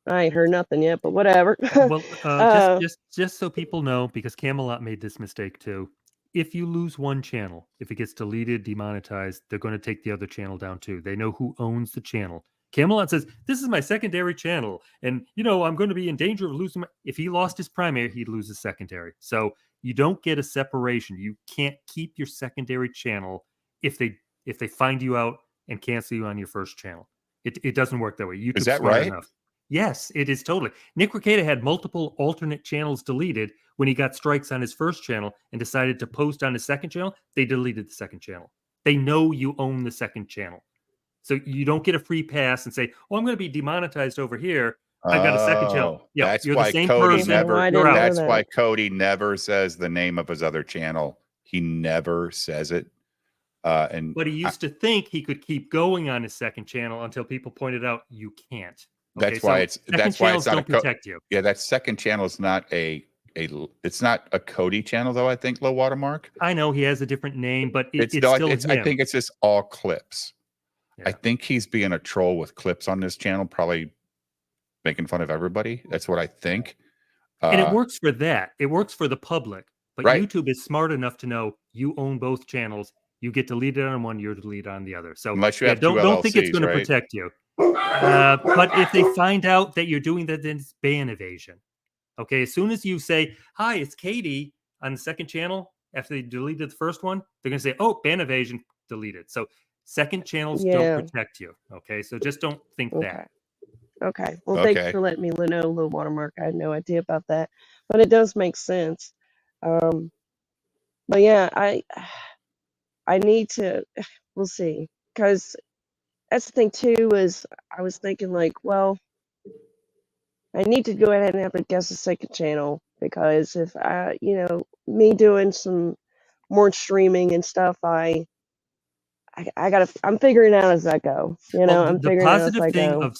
I ain't heard nothing yet, but whatever. Well, just so people know, because Camelot made this mistake too. If you lose one channel, if it gets deleted, demonetized, they're going to take the other channel down too. They know who owns the channel. Camelot says, "This is my secondary channel, and I'm going to be in danger of losing my." If he lost his primary, he'd lose his secondary. So you don't get a separation. You can't keep your secondary channel if they find you out and cancel you on your first channel. It doesn't work that way. Is that right? Enough. Yes, it is totally. Nick Rekieta had multiple alternate channels deleted when he got strikes on his first channel and decided to post on his second channel. They deleted the second channel. They know you own the second channel. So you don't get a free pass and say, "Oh, I'm going to be demonetized over here. I got a second channel." Yeah, that's you're why the same Cody person. never. I didn't know That's that. why Cody never says the name of his other channel. He never says it. But he used to think he could keep going on his second channel until people pointed out you can't. Okay, That's why so it's second that's why channels it's not don't protect you. Yeah, that second channel is not it's not a Cody channel though. I think low watermark. I know he has a different name, but it's no, still it's him. I think it's just all clips. Yeah. I think he's being a troll with clips on this channel, probably making fun of everybody. That's what I think. And it works for that. It works for the public. But Right. YouTube is smart enough to know you own both channels. You get deleted on one, you're deleted on the other. So Unless you have two don't think it's LLCs, going to right? protect you. But if they find out that you're doing that, then it's ban evasion. Okay, as soon as you say, "Hi, it's Katie" on the second channel, after they deleted the first one, they're going to say, "Oh, ban evasion, deleted." So second channels don't Yeah. protect you. Okay, so just don't think Okay. that. Okay. Well, thanks Okay. for letting me know, Little Watermark. I had no idea about that, but it does make sense. But yeah, I need to. We'll see, because that's the thing too. Is I was thinking like, well, I need to go ahead and have a guess a second channel, because if me doing some more streaming and stuff, I gotta. I'm figuring out as I go. Well, I'm the figuring out as positive I thing go. of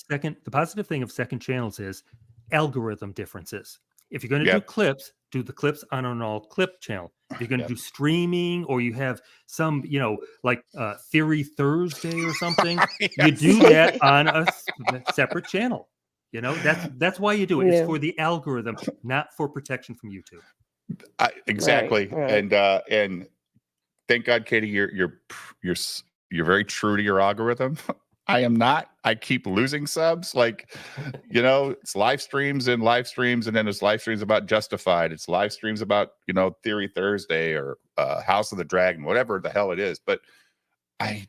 second channels is algorithm differences. If you're going to do Yep. clips, do the clips on an all clip channel. If you're going to Yep. do streaming, or you have some, like Theory Thursday or something, you do that on a separate channel. That's why you do it. It's Yeah. for the algorithm, not for protection from YouTube. Exactly. Right. And thank God, Katie, you're very true to your algorithm. I am not. I keep losing subs. Like, it's live streams, and then there's live streams about Justified. It's live streams about, Theory Thursday or House of the Dragon, whatever the hell it is. But I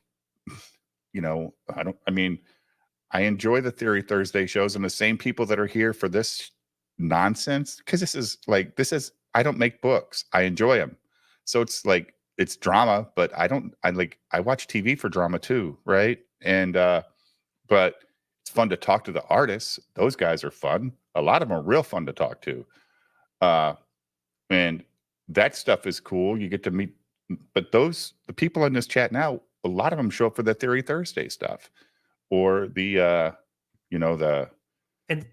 enjoy the Theory Thursday shows, and the same people that are here for this nonsense, because I don't make books. I enjoy them. So it's like, it's drama, but I watch TV for drama too, right? And but it's fun to talk to the artists. Those guys are fun. A lot of them are real fun to talk to. And that stuff is cool. You get to meet, but the people in this chat now, a lot of them show up for the Theory Thursday stuff, or the And But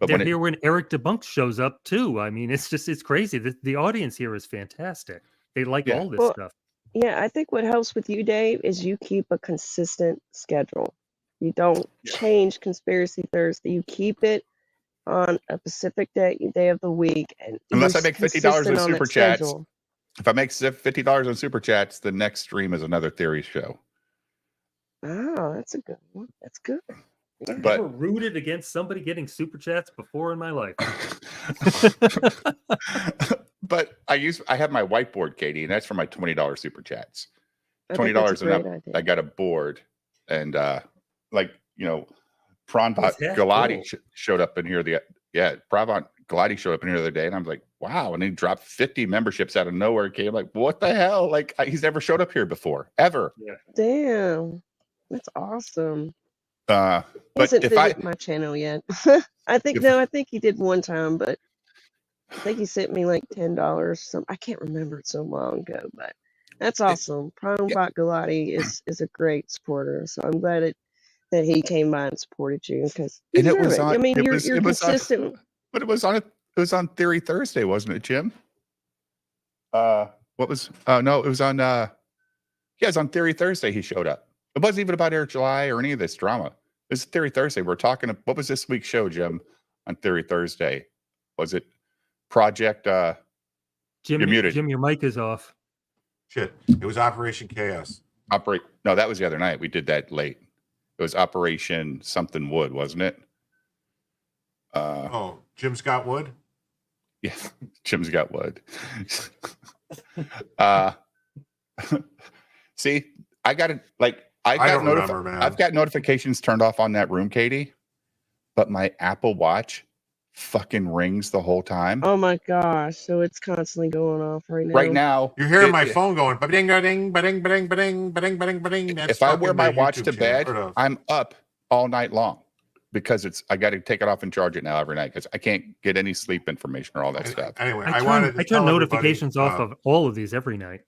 they're when it- here when Eric Debunk shows up too. I mean, it's crazy. The audience here is fantastic. They like Yeah. all this Well, stuff. yeah, I think what helps with you, Dave, is you keep a consistent schedule. You don't change Conspiracy Thursday. You keep it on a specific day of the week, and Unless I you're make $50 in consistent on that super chats. schedule. If I make $50 on super chats, the next stream is another Theory show. Oh, that's a good one. That's good. I've But- never rooted against somebody getting super chats before in my life. But I have my whiteboard, Katie, and that's for my $20 super chats. I think that's $20 a and up, great idea. I got a board, and Pranvat half Galati full. showed up in here. Pranvat Galati showed up in here the other day, and I was like, wow! And he dropped 50 memberships out of nowhere. Came like, what the hell? Like, he's never showed up here before, ever. Damn, that's awesome. He But hasn't if I visited my channel yet. I think he did one time, but I think he sent me like $10. I can't remember, it's so long ago, but that's awesome. Pranvat Galati is a great supporter, so I'm glad that he came by and supported you, because and it was on. I mean, it you're was, it was consistent. but it was on Theory Thursday, wasn't it, Jim? What was? No, it was on. Yeah, it was on Theory Thursday. He showed up. It wasn't even about Eric July or any of this drama. It was Theory Thursday. We're talking. What was this week's show, Jim? On Theory Thursday, was it Project? Jim, You're muted. Jim, your mic is off. Shit. It was Operation Chaos. No, that was the other night. We did that late. It was Operation something Wood, wasn't it? Oh, Jim Scott Wood? Yeah, Jim's got wood. See, I got it. don't remember, man. I've got notifications turned off on that room, Katie, but my Apple Watch fucking rings the whole time. Oh my gosh, so it's constantly going off right now. Right now, You're hearing my phone going ba-ding, ba-ding, ba-ding, ba-ding, ba-ding, ba-ding, ba-ding, ba-ding. That's if I wear fucking my the watch YouTube to bed, channel, or I'm up all night long because I got to take it off and charge it now every night because I can't get any sleep information or all that stuff. Anyway, I wanted to turn tell notifications everybody, off of all of these every night.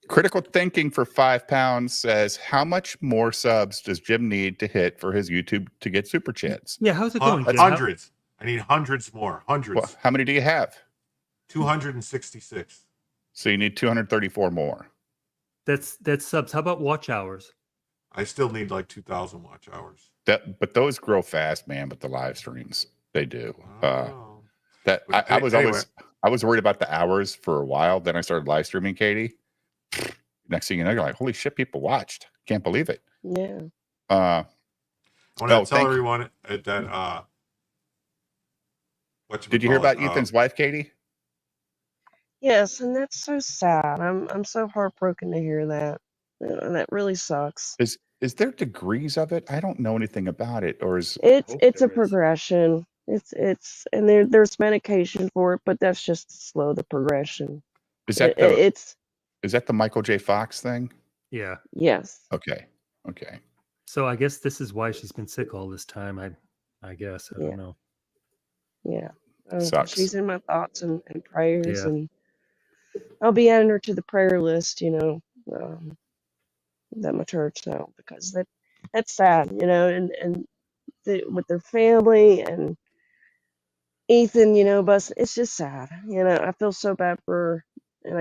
Critical Thinking for £5 says, how much more subs does Jim need to hit for his YouTube to get super chats? Yeah, how's it going, Jim? hundreds. I need hundreds more. Hundreds. Well, how many do you have? 266. So you need 234 more. That's subs. How about watch hours? I still need like 2,000 watch hours. But those grow fast, man. But the live streams, they do. Oh. That But I was anyway. always I was worried about the hours for a while. Then I started live streaming, Katie. Next thing you know, you're like, holy shit, people watched. Can't believe it. Yeah. Uh, I want Oh, to tell thank- everyone that did you hear about whatchamacallit, Ethan's wife, Katie? Yes, and that's so sad. I'm so heartbroken to hear that. That really sucks. Is there degrees of it? I don't know anything about it, or is It's a there is. progression. It's and there's medication for it, but that's just to slow the progression. is It, that the it's is that the Michael J. Fox thing? Yeah. yes. Okay. So I guess this is why she's been sick all this time. I guess. I Yeah. don't know. Yeah. Sucks. She's in my thoughts and prayers, Yeah. and I'll be adding her to the prayer list, that my church now, because that's sad, and with their family and Ethan, but it's just sad. I feel so bad for her, and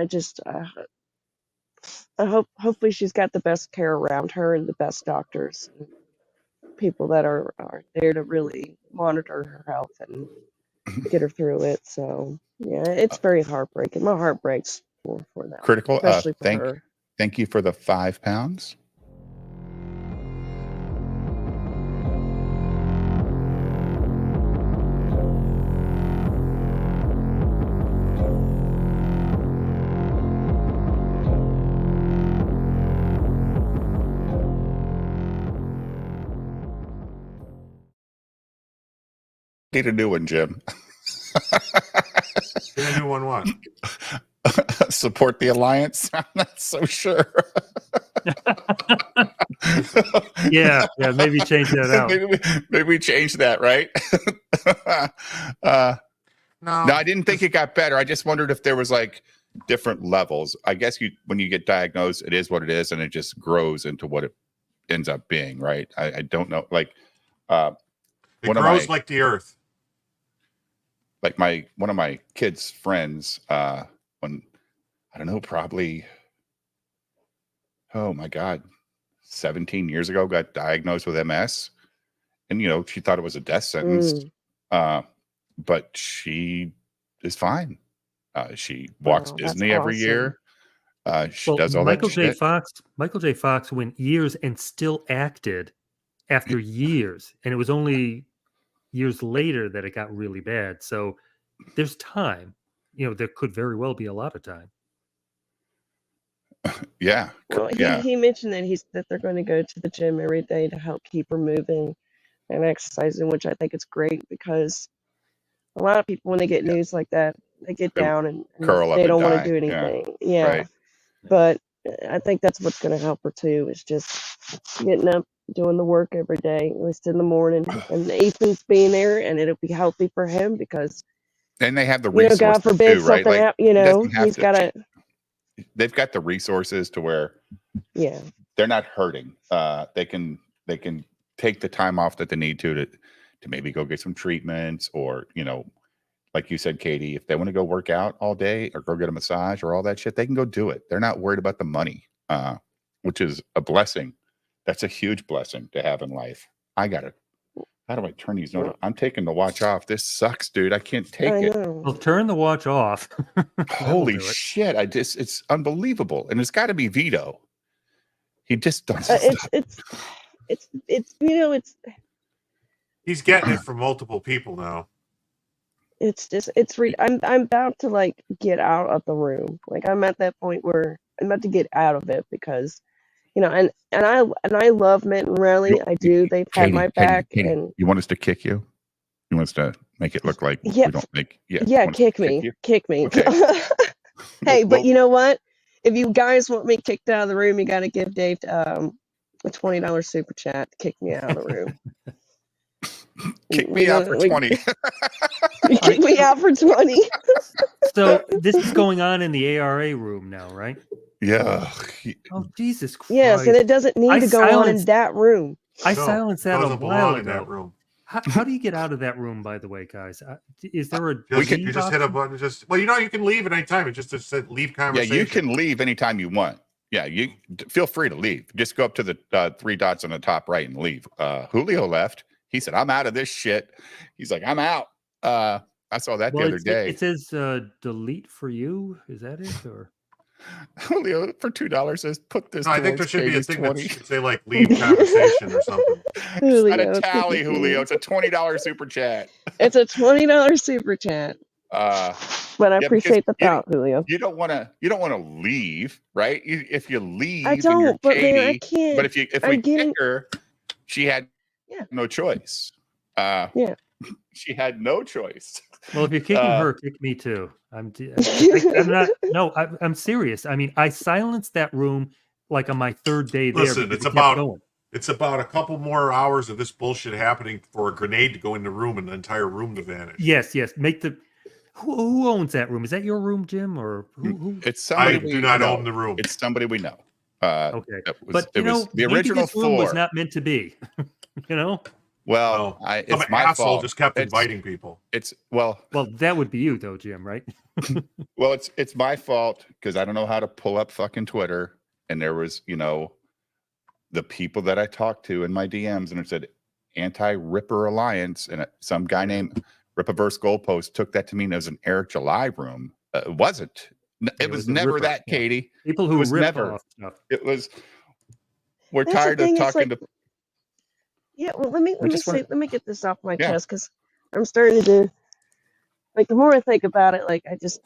I hopefully she's got the best care around her and the best doctors and people that are there to really monitor her health and get her through it. So yeah, it's very heartbreaking. My heart breaks for that, Critical. especially for her. Thank you for the £5. Need a new one, Jim. Get a new one. What? Support the alliance. I'm not so sure. Yeah. Maybe change that out. maybe we change that, right? No, No, I didn't think it got better. I just wondered if there was like different levels. I guess when you get diagnosed, it is what it is, and it just grows into what it ends up being, right? I don't know. Like it grows like the earth. like one of my kids' friends, when I don't know, probably, oh my God, 17 years ago, got diagnosed with MS, and she thought it was a death sentence, but she is fine. She walks Wow, that's Disney every awesome. year. She does all Michael that J. shit. Michael J. Fox went years and still acted after years, and it was only years later that it got really bad. So there's time. There could very well be a lot of time. Yeah, Well, yeah. he mentioned that they're going to go to the gym every day to help keep her moving and exercising, which I think is great, because a lot of people, when they get news like that, they get They down and curl up they and don't want die. to do Yeah, anything. Yeah. right. But I think that's what's going to help her too, is just getting up, doing the work every day, at least in the morning, and Ethan's being there, and it'll be healthy for him because, And they have the resources God forbid too, right? something Like happens, it doesn't have he's to. got to, They've got the resources to where yeah. they're not hurting. They can take the time off that they need to maybe go get some treatments, or like you said, Katie, if they want to go work out all day or go get a massage or all that shit, they can go do it. They're not worried about the money, which is a blessing. That's a huge blessing to have in life. How do I turn these notes? I'm taking the watch off. This sucks, dude. I can't take I it. know. Well, turn the watch off. Holy shit. It's unbelievable. And it's got to be Vito. He just doesn't stop. It's He's getting it from multiple people now. I'm about to like get out of the room. Like, I'm at that point where I'm about to get out of it, because and I love Mint and Rally. I do. They've had my back. Katie, And you want us to kick you? You want us to make it look like Yeah, we don't make yeah, kick me. you? Kick me. Okay. Hey, but Well, you know what? If you guys want me kicked out of the room, you got to give Dave a $20 super chat to kick me out of the room. kick me out for 20. You kick me out for 20. So this is going on in the ARA room now, right? Yeah. Oh, Jesus Christ. Yes, and it doesn't need to go on in silenced- that room. I No, silenced that a doesn't while belong in that ago. room. How do you get out of that room, by the way, guys? Is there a You leave just hit a option? button. You can leave at any time. It just said leave Yeah, conversation. you can leave anytime you want. Yeah, you feel free to leave. Just go up to the 3 dots on the top right and leave. Julio left. He said, "I'm out of this shit." He's like, "I'm out." I I saw that the Well, other day. it says delete for you. Is that it? Or Julio for $2 says put this No, I think there towards should be a Katie's thing that 20. should say like leave conversation or something. It's not a Julio, tally, thank you. Julio. It's a $20 super chat. It's a $20 super chat. Uh, But I yeah, because appreciate the thought, Julio. you don't want to leave, right? If you leave I and you're don't, but man, I Katie, can't. but if I'm we getting. kick her, she had Yeah. no choice. Yeah. She had no choice. well, if you're kicking her, kick me too. I'm not. No, I'm serious. I mean, I silenced that room like on my third day there. Listen, because it's it kept about going. it's about a couple more hours of this bullshit happening for a grenade to go in the room and the entire room to vanish. Yes. Make the. Who owns that room? Is that your room, Jim, or who? It's I somebody do we not know. own the room. It's somebody we know. Okay, but it was the maybe original this room was 4. not meant to be. You know. Well, Some it's my asshole fault. just kept inviting people. It's well, that would be you though, Jim, right? well, it's my fault because I don't know how to pull up fucking Twitter, and there was the people that I talked to in my DMs, and it said anti-Ripper Alliance, and some guy named Rippaverse Goalpost took that to mean it was an Eric July room. It wasn't. It was a never Ripper, that, yeah. Katie. People It who was rip never. off stuff. It was. We're That's the tired of thing, it's talking like- to. Yeah, well, let me just wanna- let me get this off my Yeah. chest because I'm starting to like the more I think about it, like I just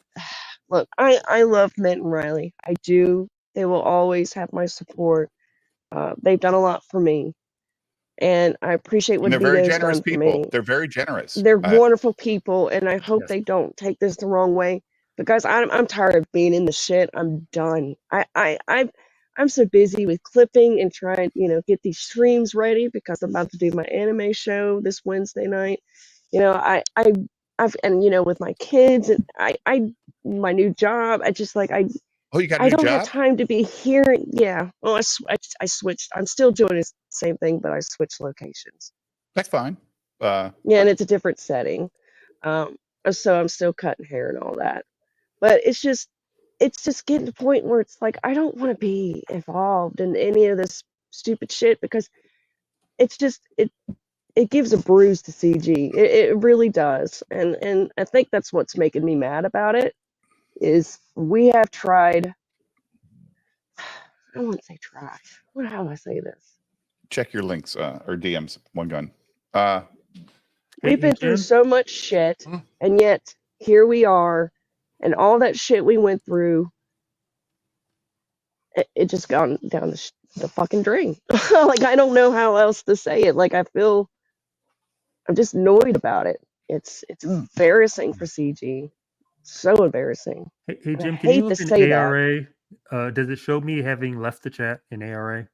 look, I love Mint and Riley. I do. They will always have my support. They've done a lot for me, and I appreciate what They're very Vito's generous done for people. me. They're very generous. They're wonderful people, and I hope Yes. they don't take this the wrong way. But guys, I'm tired of being in the shit. I'm done. I'm so busy with clipping and trying, get these streams ready because I'm about to do my anime show this Wednesday night. I've with my kids and my new job. I just like Oh, you got a I new don't have job? time to be here. Yeah. Oh, I switched. I'm still doing the same thing, but I switched locations. That's fine. Yeah, and it's a different setting. So I'm still cutting hair and all that. But it's just getting to the point where it's like I don't want to be involved in any of this stupid shit because it's just it gives a bruise to CG. It really does. And I think that's what's making me mad about it is we have tried. I don't want to say try. How do I say this? Check your links or DMs. One gun. We've been through Jim? so much shit, and yet here we are, and all that shit we went through, it just gone down the fucking drain. Like I don't know how else to say it. Like I'm just annoyed about it. It's embarrassing for CG. So embarrassing. Hey I Jim, can you hate look to in say that. ARA? Does it show me having left the chat in ARA?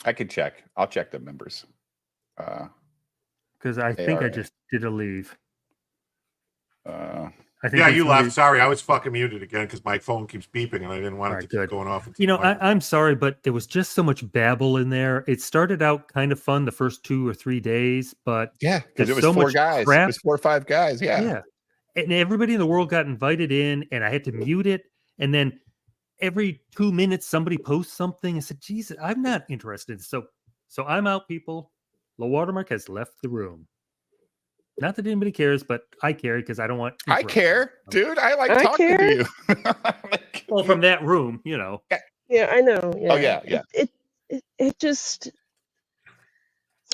I could check. I'll check the members. Because I think I ARA. just did a leave. I think Yeah, when you somebody- left. Sorry, I was fucking muted again because my phone keeps beeping and I didn't want it Alright, to keep good. going off. I'm sorry, but there was just so much babble in there. It started out kind of fun the first 2 or 3 days, but Yeah, because there's it was so 4 much guys. crap. It was 4 or 5 guys. Yeah. Yeah. And everybody in the world got invited in, and I had to mute it. And then every 2 minutes, somebody posts something. I said, Jesus, I'm not interested. So I'm out, people. Low Watermark has left the room. Not that anybody cares, but I care because I don't want. I care, dude. I like I talking care. to you. Well, from that room, Yeah, I know. Yeah. Oh, yeah, yeah. It just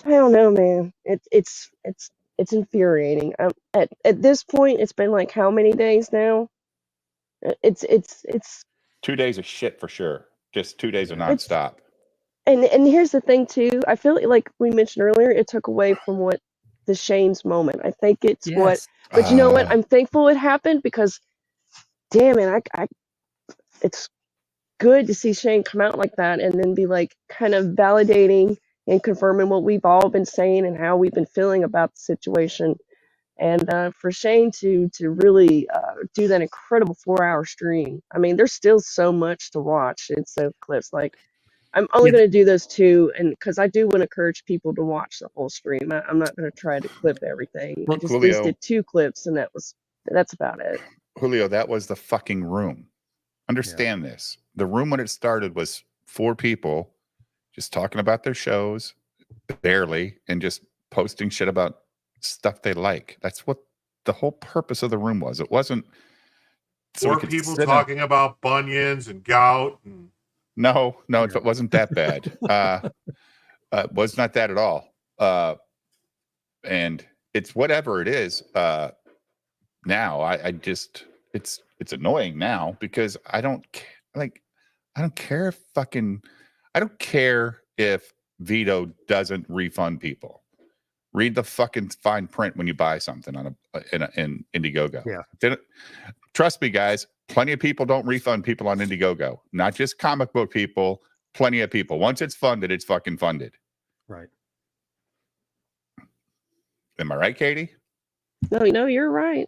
I don't know, man. It's infuriating. At this point, it's been like how many days now? It's 2 days of shit for sure. Just 2 days of It's- nonstop. and here's the thing too. I feel like we mentioned earlier, it took away from what the Shane's moment. I think it's what. yes. But you know what? I'm thankful it happened because, damn it, it's good to see Shane come out like that and then be like kind of validating and confirming what we've all been saying and how we've been feeling about the situation. And for Shane to really do that incredible 4-hour stream. I mean, there's still so much to watch in those clips. Like, I'm only Yeah. going to do those 2, and because I do want to encourage people to watch the whole stream. I'm not going to try to clip everything. Well, I just Julio. did 2 clips, and that's about it. Julio, that was the fucking room. Understand this. The room when it started was 4 people just talking about their shows, barely, and just posting shit about stuff they like. That's what the whole purpose of the room was. It wasn't so we Or could people sit talking about bunions and gout. And No, it wasn't that bad. It was not that at all. And it's whatever it is. Now I just it's annoying now because I don't care if Vito doesn't refund people. Read the fucking fine print when you buy something on in Indiegogo. Yeah. Trust me, guys. Plenty of people don't refund people on Indiegogo. Not just comic book people. Plenty of people. Once it's funded, it's fucking funded. Right. Am I right, Katie? No, you're right.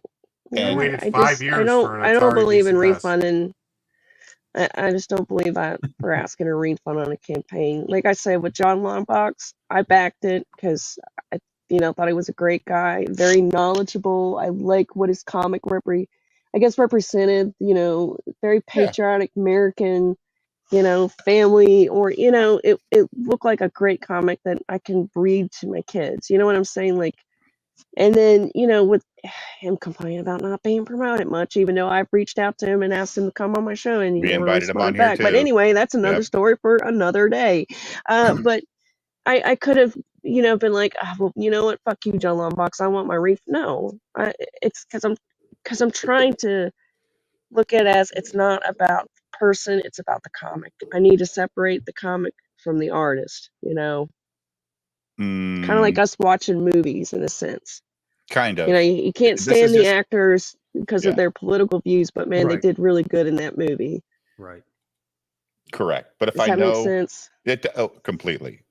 I Yeah, waited I 5 just years I for don't an I don't Atari believe in VCS. refunding. I just don't believe we're asking a refund on a campaign. Like I said with John Longbox, I backed it because I thought he was a great guy, very knowledgeable. I like what his comic represented. Very Yeah. patriotic American, family, or it looked like a great comic that I can read to my kids. You know what I'm saying? Like. And then, with him complaining about not being promoted much, even though I've reached out to him and asked him to come on my show and he We never invited him on responded here back. But too. anyway, that's another Yep. story for another day. But I could have, been like, well, you know what? Fuck you, John Longbox. I want my No, it's because I'm trying to look at it as it's not about the person, it's about the comic. I need to separate the comic from the artist, kind of like us watching movies in a sense. Kind of. You can't This is stand the just- actors because of their political views, but man, they Right. did really good in that movie. Right. Correct. But if Does I that make know sense? it, completely,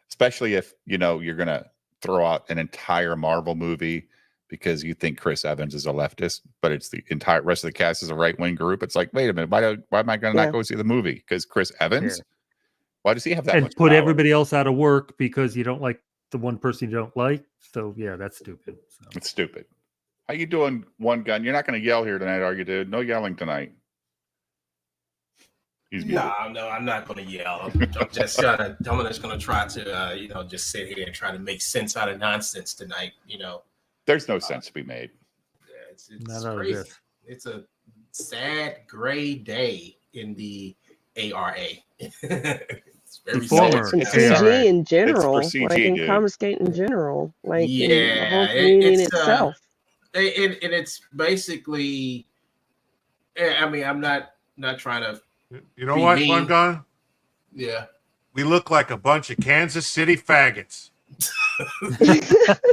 especially if you're gonna throw out an entire Marvel movie because you think Chris Evans is a leftist, but it's the entire rest of the cast is a right wing group. It's like, wait a minute, why am I gonna not go see the movie? Because Chris Evans? Yeah. Why does he have that And much put power? everybody else out of work because you don't like the one person you don't like. So yeah, that's stupid. So. It's stupid. How you doing, One Gun? You're not going to yell here tonight, are you, dude? No yelling tonight. He's muted. No, I'm not going to yell. I'm just going to try to, just sit here and try to make sense out of nonsense tonight. There's no sense to be made. It's None of crazy. this. It's a sad, gray day in the ARA. It's very Former sad. And ARA. CG in general, It's for CG, like in dude. Comicsgate in general, like in the Yeah, whole community in it's, itself. And it's basically, I mean, I'm not trying to. You know Be what, mean. Fun Gun? Yeah. We look like a bunch of Kansas City faggots.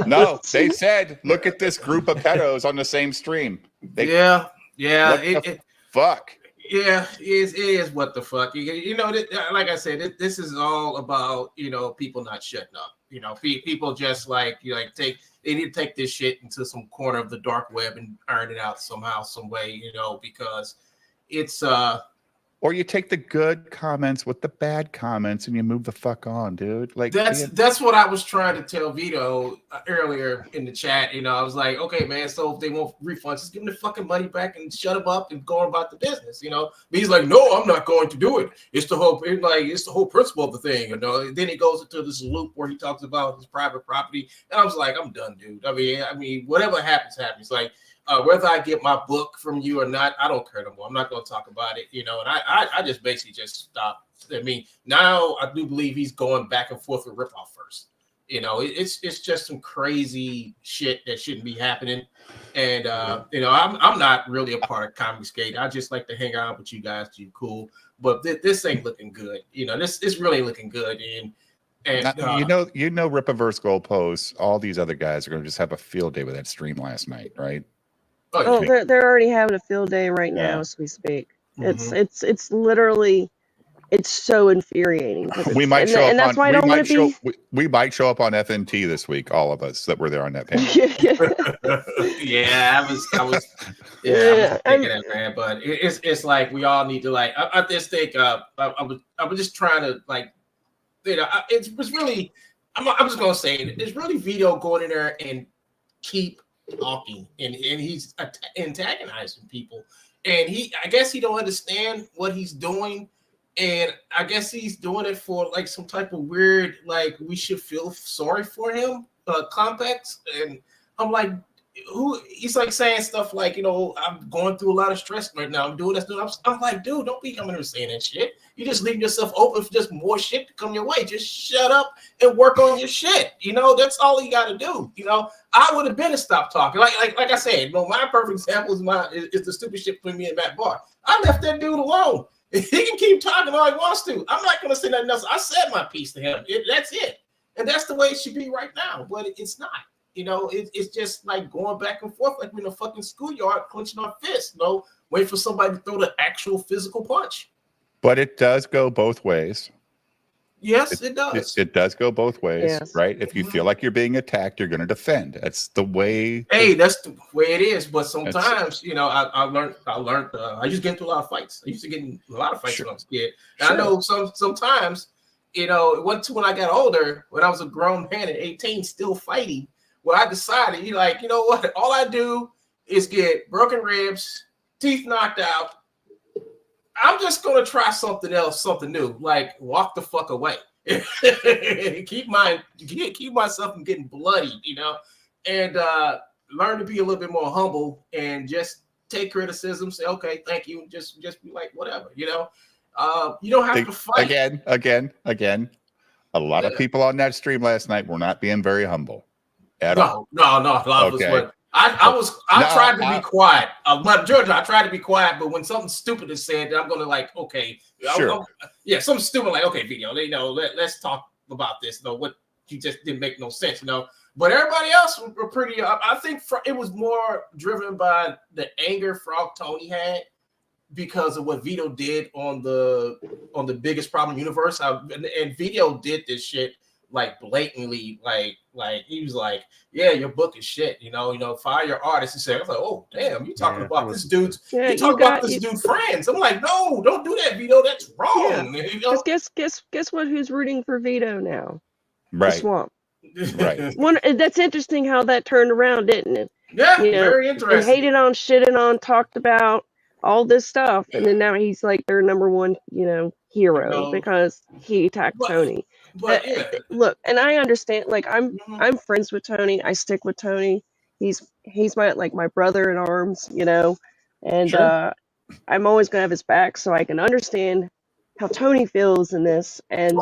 No, they said, look at this group of pedos on the same stream. Yeah. What the fuck? Yeah, it is what the fuck. Like I said, this is all about, people not shutting up. People just they need to take this shit into some corner of the dark web and iron it out somehow, some way, because it's Or you take the good comments with the bad comments and you move the fuck on, dude. Like that's what I was trying to tell Vito earlier in the chat. I was like, okay, man, so if they want refunds, just give them the fucking money back and shut them up and go about the business. But he's like, no, I'm not going to do it. It's the whole principle of the thing. Then he goes into this loop where he talks about his private property, and I was like, I'm done, dude. I mean, whatever happens. Like. Whether I get my book from you or not, I don't care no more. I'm not going to talk about it, and I just basically just stopped. I mean, now I do believe he's going back and forth with Ripoff first. It's just some crazy shit that shouldn't be happening, and I'm not really a part of Comicsgate. I just like to hang out with you guys. You cool, but this ain't looking good. This really looking good, and Ripaverse goalposts. All these other guys are going to just have a field day with that stream last night, right? Oh, they're already having a field day right now as we speak. Mhm. It's literally, it's so infuriating. We might show up that's on. why I don't want to be. We might show up on FNT this week. All of us that were there on that panel. Yeah, I was thinking that, man. But it's like we all need to I just think I was just trying to it's really I'm just gonna say it. It's really Vito going in there and keep talking and he's antagonizing people, and I guess he don't understand what he's doing, and I guess he's doing it for some type of weird we should feel sorry for him complex, and I'm like, who? He's like saying stuff like, you know, I'm going through a lot of stress right now. I'm doing this. I'm like, dude, don't be coming here saying that shit. You just leaving yourself open for just more shit to come your way. Just shut up and work on your shit. You know, that's all you got to do. You know, I would have been to stop talking. Like I said, you know, my perfect example is the stupid shit between me and Matt Barr. I left that dude alone. He can keep talking all he wants to. I'm not going to say nothing else. I said my piece to him. That's it. And that's the way it should be right now. But it's not. You know, it's just like going back and forth like we're in a fucking schoolyard clenching our fists, you know, waiting for somebody to throw the actual physical punch. But it does go both ways. Yes, it does. It does go both ways, Yes. right? If you feel like you're being attacked, you're going to defend. That's the way. Hey, that's the way it is. But sometimes, you know, I learned. I used to get into a lot of fights. I used to get in a lot of fights when I was a kid. And I know sometimes, you know, it wasn't when I got older, when I was a grown man at 18, still fighting. Well, I decided, you know what? All I do is get broken ribs, teeth knocked out. I'm just gonna try something else, something new, like walk the fuck away. keep myself from getting bloodied, you know, and learn to be a little bit more humble and just take criticism. Say, okay, thank you. Just be like, whatever, you know. You don't have to fight again. A lot of people on that stream last night were not being very humble. No. A lot of us were. I tried to be quiet. Georgia, I tried to be quiet, but when something stupid is said, I'm gonna like, okay, sure. Something stupid like, okay, video, you know, let's talk about this. You know, what you just didn't make no sense, you know. But everybody else were pretty. I think it was more driven by the anger Frog Tony had because of what Vito did on the biggest problem universe. And Vito did this shit like blatantly, like he was like, yeah, your book is shit, you know, fire your artist. He said, I was like, oh damn, you talking about this dude's you talking about this dude's friends. I'm like, no, don't do that, Vito. That's wrong. Yeah. You know? Guess what? Who's rooting for Vito now? Right. The Swamp. Right. That's interesting how that turned around, didn't it? Yeah, you know, very interesting. Hated on, shitted on, talked about all this stuff, and then now he's like their number one, you know, hero because he attacked Tony. But look, and I understand. Like I'm friends with Tony. I stick with Tony. He's my brother in arms, you know, and Sure. I'm always gonna have his back, so I can understand how Tony feels in this. And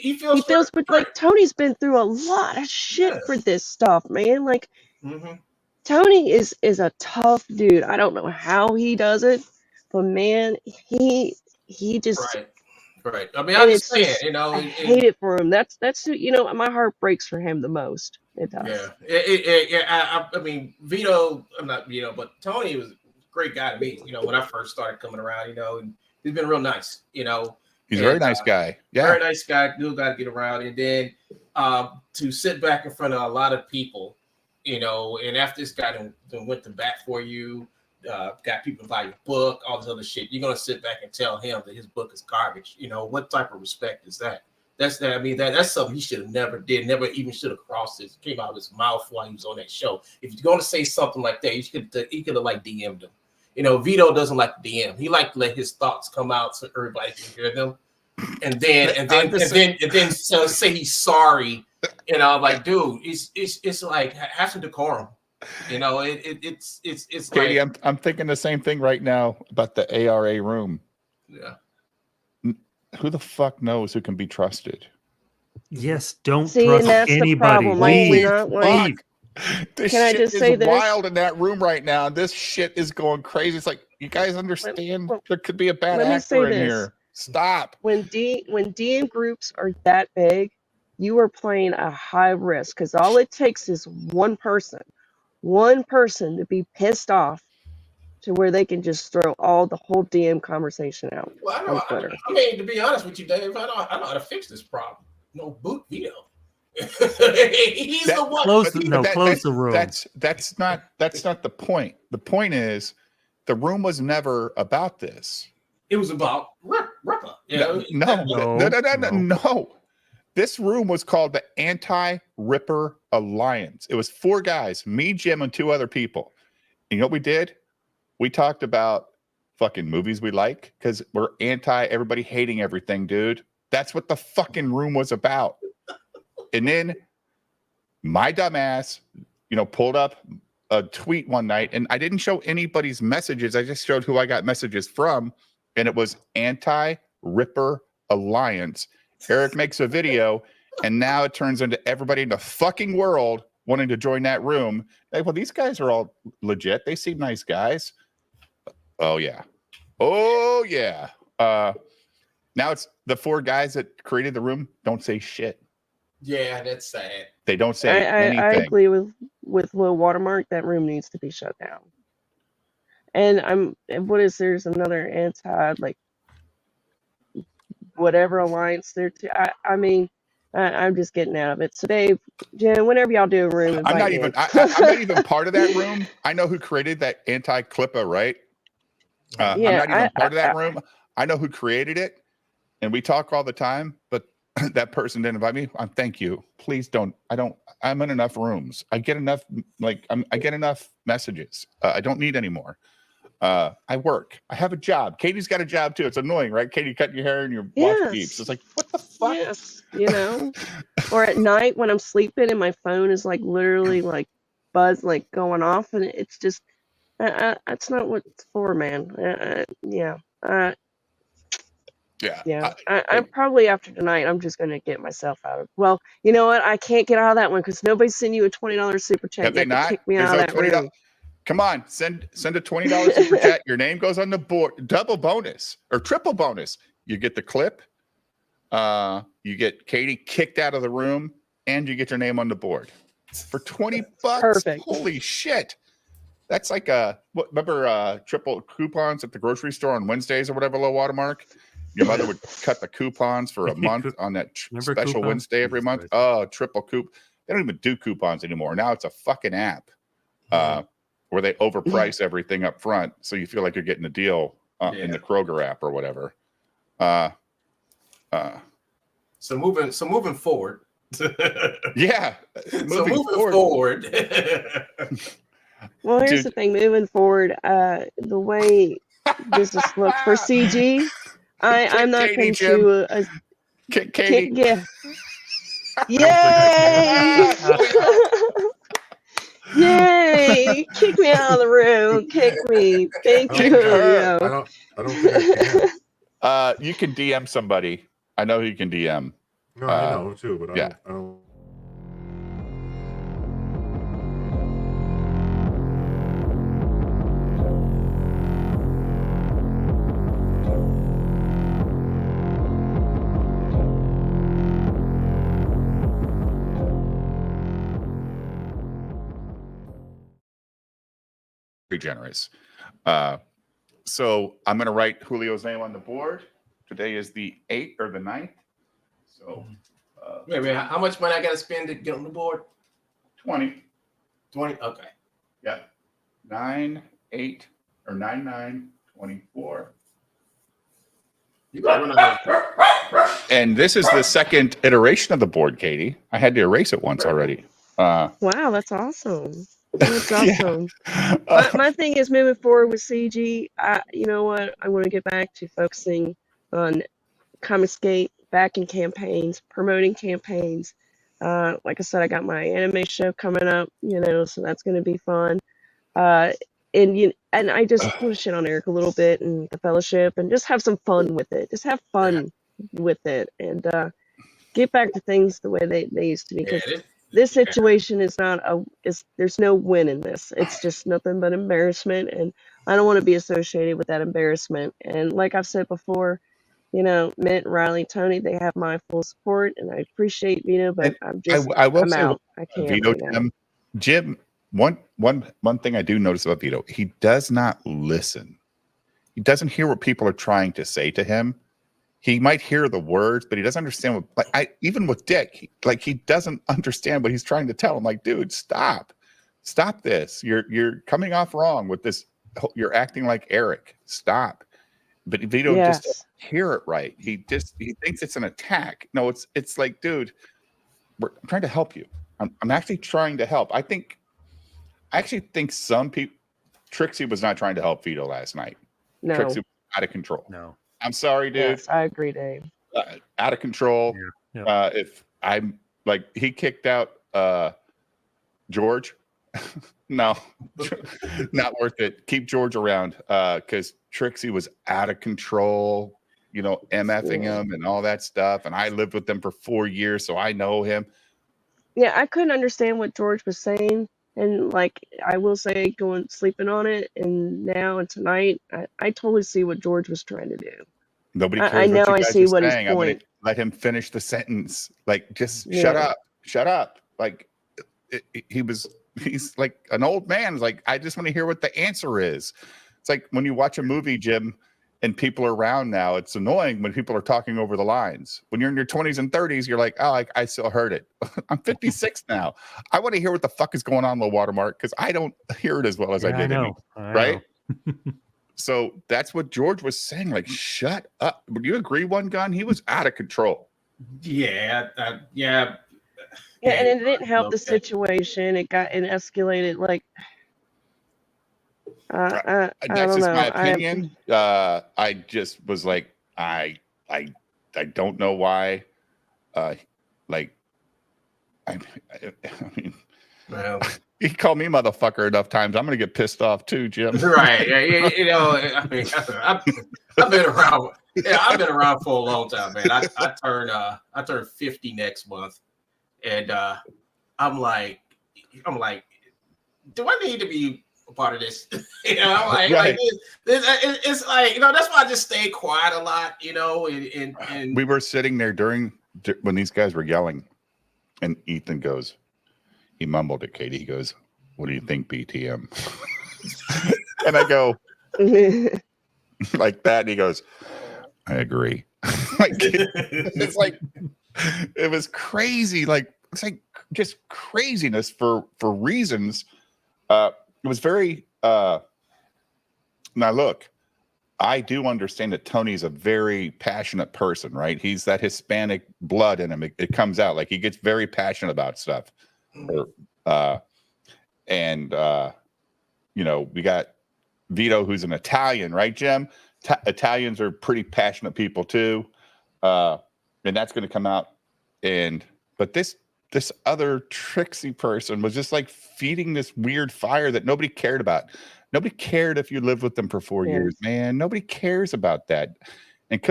he feels, but like Tony's been through a lot of shit for this stuff, man. Like Tony is a tough dude. I don't know how he does it, but man, he just. Right. I mean, I'm just saying, you know, I hate it for him. That's you know, my heart breaks for him the most. It does. Yeah. I mean, Vito, I'm not Vito, but Tony was a great guy to meet. You know, when I first started coming around, you know, and he's been real nice. You know, he's a very nice guy. Yeah, very nice guy. Good guy to get around, and then to sit back in front of a lot of people, you know, and after this guy then went to bat for you. Got people to buy your book, all this other shit. You're gonna sit back and tell him that his book is garbage. You know, what type of respect is that? That's something he should have never did, never even should have crossed it. Came out of his mouth while he was on that show. If you're gonna say something like that, he could have like DM'd him. You know, Vito doesn't like to DM. He like to let his thoughts come out so everybody can hear them, and then say he's sorry. You know, like, dude, it's like have some decorum. You know, it's Katie, like I'm thinking the same thing right now about the ARA room. Yeah. Who the fuck knows who can be trusted? Yes, don't See, trust and that's anybody. the problem. Leave. This Can I shit just is say this? wild in that room right now. This shit is going crazy. It's like, you guys understand there could be a bad actor in here. Stop. When DM groups are that big, you are playing a high risk because all it takes is one person to be pissed off to where they can just throw the whole DM conversation out on Twitter. I mean, to be honest with you, Dave, I know how to fix this problem. No, boot Vito. He's the one. Close the room. That's not the point. The point is, the room was never about this. It was about Ripper. Yeah. No. This room was called the Anti-Ripper Alliance. It was 4 guys, me, Jim, and 2 other people. And you know what we did? We talked about fucking movies we like because we're anti everybody hating everything, dude. That's what the fucking room was about. And then my dumbass, pulled up a tweet one night, and I didn't show anybody's messages. I just showed who I got messages from, and it was Anti-Ripper Alliance. Eric makes a video, and now it turns into everybody in the fucking world wanting to join that room. Like, well, these guys are all legit. They seem nice guys. Oh yeah. Now it's the 4 guys that created the room don't say shit. Yeah, that's sad. They don't say anything. I agree with Low Watermark. That room needs to be shut down. And there's another anti, like, whatever alliance there too. I mean, I'm just getting out of it. So Dave, Jen, whenever y'all do a room, I'm not invite even me. I'm not even part of that room. I know who created that anti-clippa, right? I'm not even part of that room. I know who created it, and we talk all the time, but that person didn't invite me. Thank you. Please don't. I'm in enough rooms. I get enough, I get enough messages. I don't need any more. I work. I have a job. Katie's got a job too. It's annoying, right? Katie cutting your hair and your watch beeps. It's like, what the fuck? Yes, or at night when I'm sleeping and my phone is like literally like buzz, like going off, and it's just that's not what it's for, man. Yeah. I'm probably after tonight. I'm just gonna get myself out of. Well, you know what? I can't get out of that one because nobody's sending you a $20 super chat. Have they not? Kick me There's out no of that $20. room. Come on, send a $20 super chat. Your name goes on the board. Double bonus or triple bonus. You get the clip. You get Katie kicked out of the room, and you get your name on the board for $20. Perfect. Holy shit! That's like remember triple coupons at the grocery store on Wednesdays or whatever, Low Watermark. Your mother would cut the coupons for a month on that special coupons? Wednesday every month. Oh, triple coup. They don't even do coupons anymore. Now it's a fucking app where they overprice everything up front, so you feel like you're getting a deal in the Kroger app or whatever. So moving forward. Yeah. Moving forward. Well, here's the thing. Moving forward, the way business looks for CG, I'm not going to Katie. Yeah. Yay! Yay! Kick me out of the room. Kick me. Thank you. I don't think I can. You can DM somebody. I know you can DM. No, I know too, but I don't. Generous. So I'm going to write Julio's name on the board. Today is the 8th or the 9th. So wait, how much money I got to spend to get on the board? 20. 20. Okay. Yeah. 9, 8, or 9, 9, 24. You got run out of. And this is the second iteration of the board, Katie. I had to erase it once already. Wow, that's awesome. That's awesome. My thing is moving forward with CG. You know what? I want to get back to focusing on Comicsgate, backing campaigns, promoting campaigns. Like I said, I got my anime show coming up, so that's going to be fun. And I just want to shit on Eric a little bit and the Fellowship, and just have some fun with it. Just have fun with it, and get back to things the way they used to be. Because this situation is there's no win in this. It's just nothing but embarrassment, and I don't want to be associated with that embarrassment. And like I've said before, Mint, Riley, Tony, they have my full support, and I appreciate Vito, but I'm out. I can't. Vito, right Jim, one thing I do notice about Vito, he does not listen. He doesn't hear what people are trying to say to him. He might hear the words, but he doesn't understand what. Even with Dick, he doesn't understand what he's trying to tell him. Like, dude, stop this. You're coming off wrong with this. You're acting like Eric. Stop. But Vito just doesn't hear it right. He thinks it's an attack. No, it's like, dude, I'm trying to help you. I'm actually trying to help. I actually think some people. Trixie was not trying to help Vito last night. No. Trixie was out of control. No. I'm sorry, dude. Yes, I agree, Dave. Out of control. Yeah. If I'm he kicked out George? No, not worth it. Keep George around because Trixie was out of control, you know, MFing him and all that stuff. And I lived with them for 4 years, so I know him. Yeah, I couldn't understand what George was saying. And like I will say, going sleeping on it, and now and tonight, I totally see what George was trying to do. Nobody I cares what now you I guys see are what his saying. I want point. to let him finish the sentence. Like, just shut Yeah. up, shut up. Like, he's like an old man. Like, I just want to hear what the answer is. It's like when you watch a movie, Jim, and people are around now, it's annoying when people are talking over the lines. When you're in your 20s and 30s, you're like, oh, I still heard it. I'm 56 now. I want to hear what the fuck is going on, low watermark, because I don't hear it as well as I did. I right? know. So that's what George was saying. Like, shut up. Would you agree, One Gun? He was out of control. Yeah, Yeah, and it didn't help the situation. It escalated. Like, I That's don't just know. my opinion. I just was like, I don't know why. Like, I mean, well, he called me motherfucker enough times. I'm gonna get pissed off too, Jim. right? Yeah, you know, I mean, I've been around. Yeah, I've been around for a long time, man. I turn 50 next month, and I'm like, do I need to be a part of this? You know, I'm like, Right. it's like, you know, that's why I just stay quiet a lot, you know, and We were sitting there when these guys were yelling, and Ethan goes, he mumbled at Katie. He goes, "What do you think, BTM?" And I go like that, and he goes, "I agree." Like, it's like, it was crazy. Like, it's like just craziness for reasons. It was very. Now look, I do understand that Tony's a very passionate person, right? He's that Hispanic blood in him. It comes out. Like, he gets very passionate about stuff. And you know, we got Vito, who's an Italian, right, Jim? Italians are pretty passionate people too, and that's going to come out. But this other Trixie person was just like feeding this weird fire that nobody cared about. Nobody cared if you lived with them for 4 years, man. Nobody cares about that. And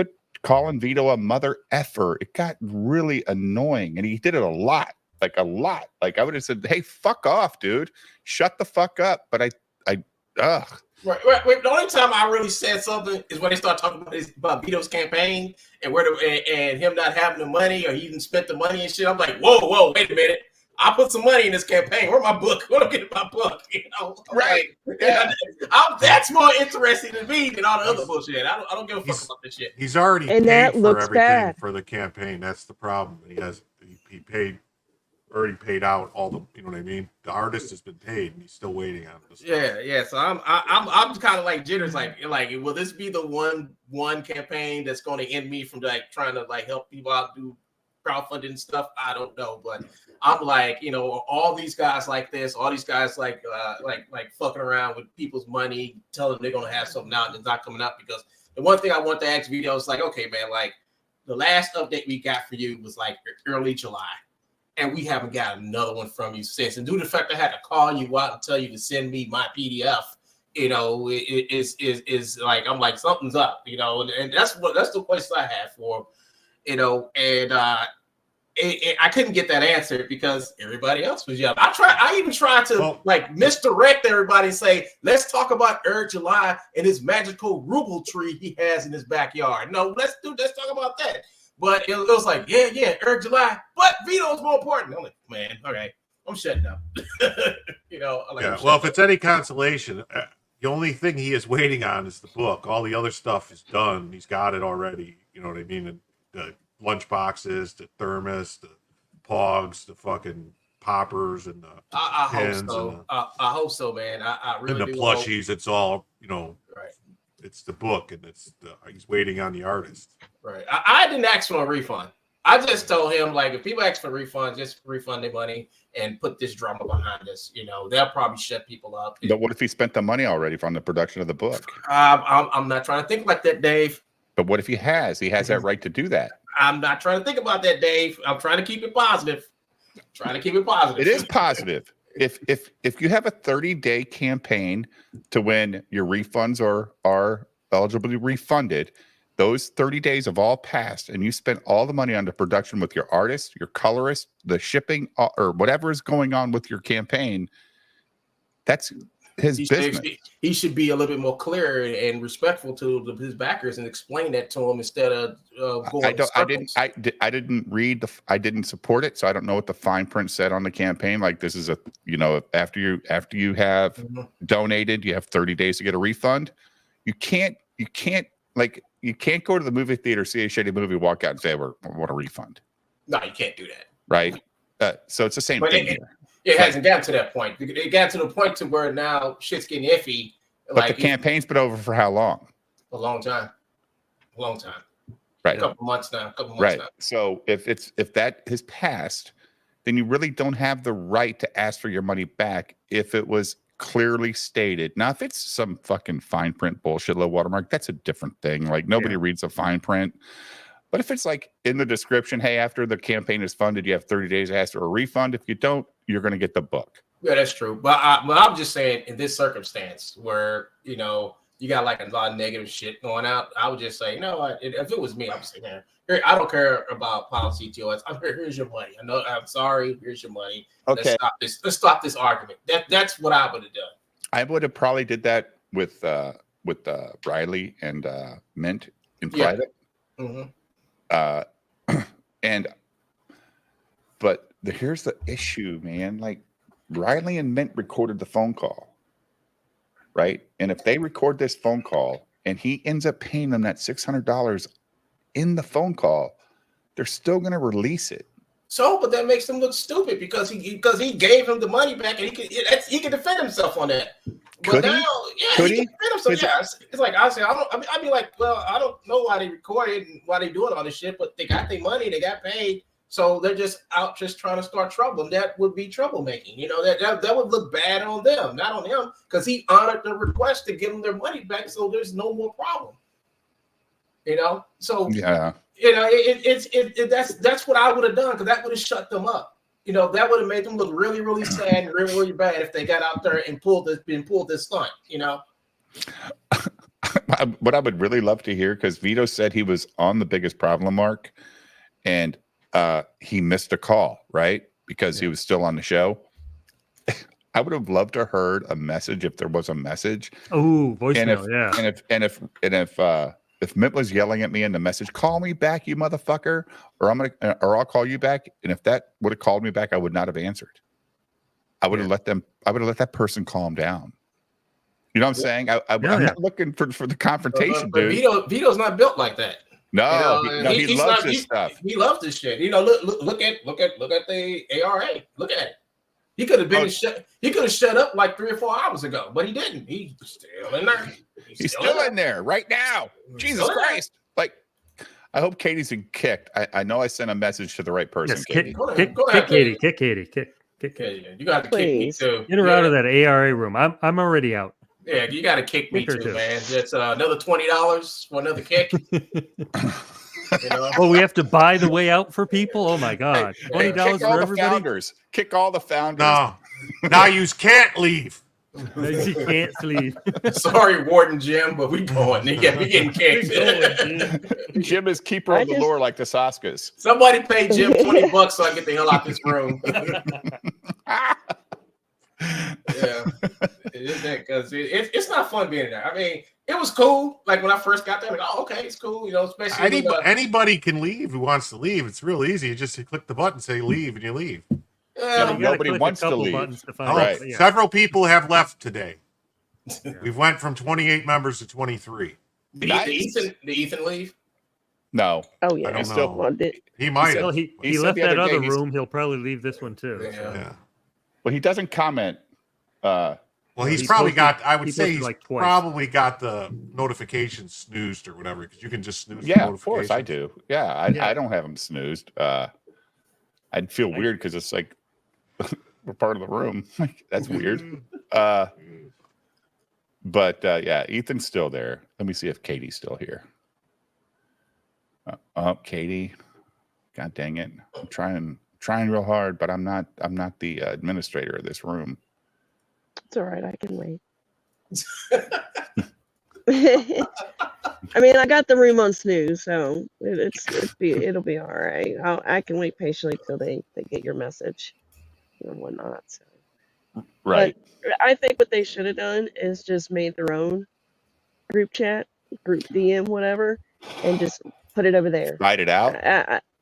calling Vito a mother effer, it got really annoying, and he did it a lot. Like, a lot. Like, I would have said, "Hey, fuck off, dude. Shut the fuck up." But ugh. Right. The only time I really said something is when they start talking about Vito's campaign and and him not having the money, or he even spent the money and shit. I'm like, whoa, wait a minute. I put some money in this campaign. Where's my book? Where do I get my book? You know, Right? Like, Yeah. that's more interesting to me than all the other bullshit. I don't give a fuck about this shit. He's already And paid that for looks everything bad. for the campaign. That's the problem. He already paid out all the, you know what I mean? The artist has been paid, and he's still waiting on this. Yeah. So I'm kind of like jitters. Like, will this be the one campaign that's going to end me from like trying to like help people out, do crowdfunding and stuff? I don't know, but I'm like, you know, all these guys like this, all these guys like fucking around with people's money, telling them they're going to have something out and it's not coming out. Because the one thing I want to ask Vito is like, okay, man, like the last update we got for you was like early July. And we haven't got another one from you since. And due to the fact I had to call you out and tell you to send me my PDF, you know, it is like, I'm like, something's up, you know, and that's the question I had for him, you know, and I couldn't get that answer because everybody else was yelling. I even tried to like misdirect everybody and say, let's talk about July and his magical ruble tree he has in his backyard. No, let's talk about that. But it was like, yeah, July. But Vito's more important. I'm like, man, okay, I'm shutting up. You know, I'm like, yeah. Well, if it's any consolation, the only thing he is waiting on is the book. All the other stuff is done. He's got it already. You know what I mean? The lunch boxes, the thermos, the pogs, the fucking poppers, and the I hope pins so. I hope so, man. I really and the do plushies. It's all, you know. Right. It's the book, and he's waiting on the artist. Right. I didn't ask for a refund. I just told him, like, if people ask for refunds, just refund their money and put this drama behind us. You know, they'll probably shut people up. But what if he spent the money already from the production of the book? I'm not trying to think like that, Dave. But what if he has? He has that right to do that. I'm not trying to think about that, Dave. I'm trying to keep it positive. It is positive. if you have a 30-day campaign to when your refunds are eligible to be refunded, those 30 days have all passed, and you spent all the money on the production with your artist, your colorist, the shipping, or whatever is going on with your campaign. That's his business. He should be a little bit more clear and respectful to his backers and explain that to them instead of going. I didn't read I didn't support it, so I don't know what the fine print said on the campaign. Like, this is after you have donated, you have 30 days to get a refund. You can't go to the movie theater, see a shitty movie, walk out and say, I want a refund. No, you can't do that. Right. So it's the same thing here. It hasn't gotten to that point. It got to the point to where now shit's getting iffy. But the campaign's been over for how long? A long time. Right. A couple months now. Right. So if that has passed, then you really don't have the right to ask for your money back if it was clearly stated. Now, if it's some fucking fine print bullshit, low watermark, that's a different thing. Like, nobody reads the fine print. But if it's like in the description, hey, after the campaign is funded, you have 30 days to ask for a refund. If you don't, you're going to get the book. Yeah, that's true. But I'm just saying, in this circumstance where, you got like a lot of negative shit going out, I would just say, if it was me, I would say, man, I don't care about policy TOS. Here's your money. I'm sorry. Here's your money. Okay. Let's stop this argument. That's what I would have done. I would have probably did that with Riley and Mint in private. Mm-hmm. But here's the issue, man. Like, Riley and Mint recorded the phone call, right? And if they record this phone call and he ends up paying them that $600 in the phone call, they're still going to release it. So, but that makes him look stupid because he gave him the money back and he can defend himself on that. Could but he? Now, yeah, Could he can defend himself. Yeah, it's like I said, I'd be like, well, I don't know why they recorded and why they doing all this shit, but they got their money, they got paid, so they're just out just trying to start trouble. And that would be troublemaking. That would look bad on them, not on him, because he honored the request to give them their money back, so there's no more problem. So yeah. That's what I would have done, because that would have shut them up. That would have made them look really, really sad and really, really bad if they got out there and pulled this stunt. What I would really love to hear, because Vito said he was on the biggest problem mark, and he missed a call, right? Because he was still on the show. I would have loved to have heard a message if there was a message. Oh, voicemail, If Mint was yelling at me in the message, call me back, you motherfucker, or I'll call you back. And if that would have called me back, I would not have answered. I would have let that person calm down. You know what I'm saying? I'm not looking for the confrontation, but dude. Vito's not built like that. No, he loves this stuff. He loves this shit. Look at the ARA. Look at it. He could have been he could have shut up like 3 or 4 hours ago, but he didn't. He's still in there. He's still in there right now. Jesus Christ. Like, I hope Katie's been kicked. I know I sent a message to the right person. Yes, Katie. Kick Katie. Kick Katie. You got to kick me too. Get her out of that ARA room. I'm already out. Yeah, you got to kick me too, man. That's another $20 for another kick. Oh, we have to buy the way out for people? Oh my God. $20 for everybody? Kick all the founders. No. Now you can't leave. You can't leave. Sorry, Warden Jim, but we going. We getting kicked. Jim is keeper of the lore like the Saskas. Somebody pay Jim $20 so I get the hell out this room. Yeah, because it's not fun being there. I mean, it was cool. Like when I first got there, like, oh, okay, it's cool. Especially anybody can leave who wants to leave. It's real easy. You just click the button, say leave, and you leave. Yeah, nobody wants to leave. Several people have left today. We've went from 28 members to 23. Did Ethan leave? No. Oh yeah, I don't know. He might have. He left that other room. He'll probably leave this one too. Yeah. Well, he doesn't comment. Well, he's probably got. I would say he's probably got the notifications snoozed or whatever, because you can just snooze. Yeah, of course I do. Yeah, I don't have them snoozed. I'd feel weird because it's like we're part of the room. That's weird. But yeah, Ethan's still there. Let me see if Katie's still here. Katie. God dang it! I'm trying trying real hard, but I'm not the administrator of this room. It's all right. I can wait. I mean, I got the room on snooze, so it'll be all right. I can wait patiently till they get your message and whatnot. So. Right. But I think what they should have done is just made their own group chat, group DM, whatever, and just put it over there. Fight it out.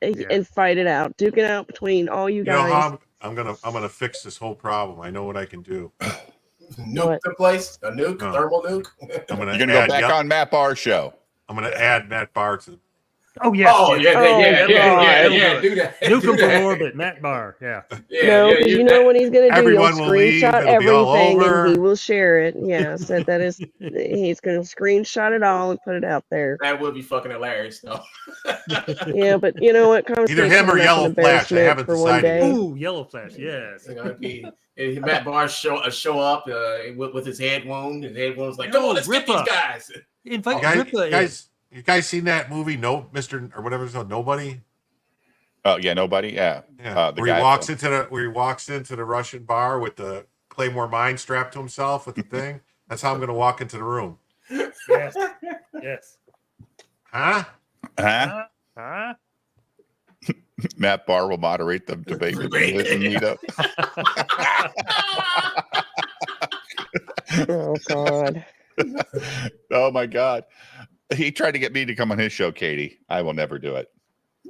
And fight it out, duke it out between all you You know guys. how I'm gonna fix this whole problem. I know what I can do. Nuke the place, a nuke, No. thermal nuke. I'm gonna You're gonna go back on Matt Barr's show. I'm gonna add Matt Barr to. Oh yeah. Oh yeah, do that. Nuke Do him that. from orbit, Matt Barr. Yeah. No, because you know what he's gonna do. Everyone He'll will leave, screenshot it'll be all everything over. and he will share it. Yeah, so that is he's gonna screenshot it all and put it out there. That would be fucking hilarious, though. Yeah, but you know what? Either him or Yellow Flash. I haven't for one decided. day. Ooh, Yellow Flash. Yes. It's gonna be Matt Barr show up with his head wound. His head wound's like, come on, let's get these guys. Invite You guys seen that movie? No, Mr. or whatever it's called, Nobody. Oh yeah, nobody. Yeah. Yeah. Where he walks into the Russian bar with the Claymore mine strapped to himself with the thing. That's how I'm gonna walk into the room. Yes. Yes. Huh? Huh? Matt Barr will moderate the debate with the meetup. Oh God. Oh my God. He tried to get me to come on his show, Katie. I will never do it.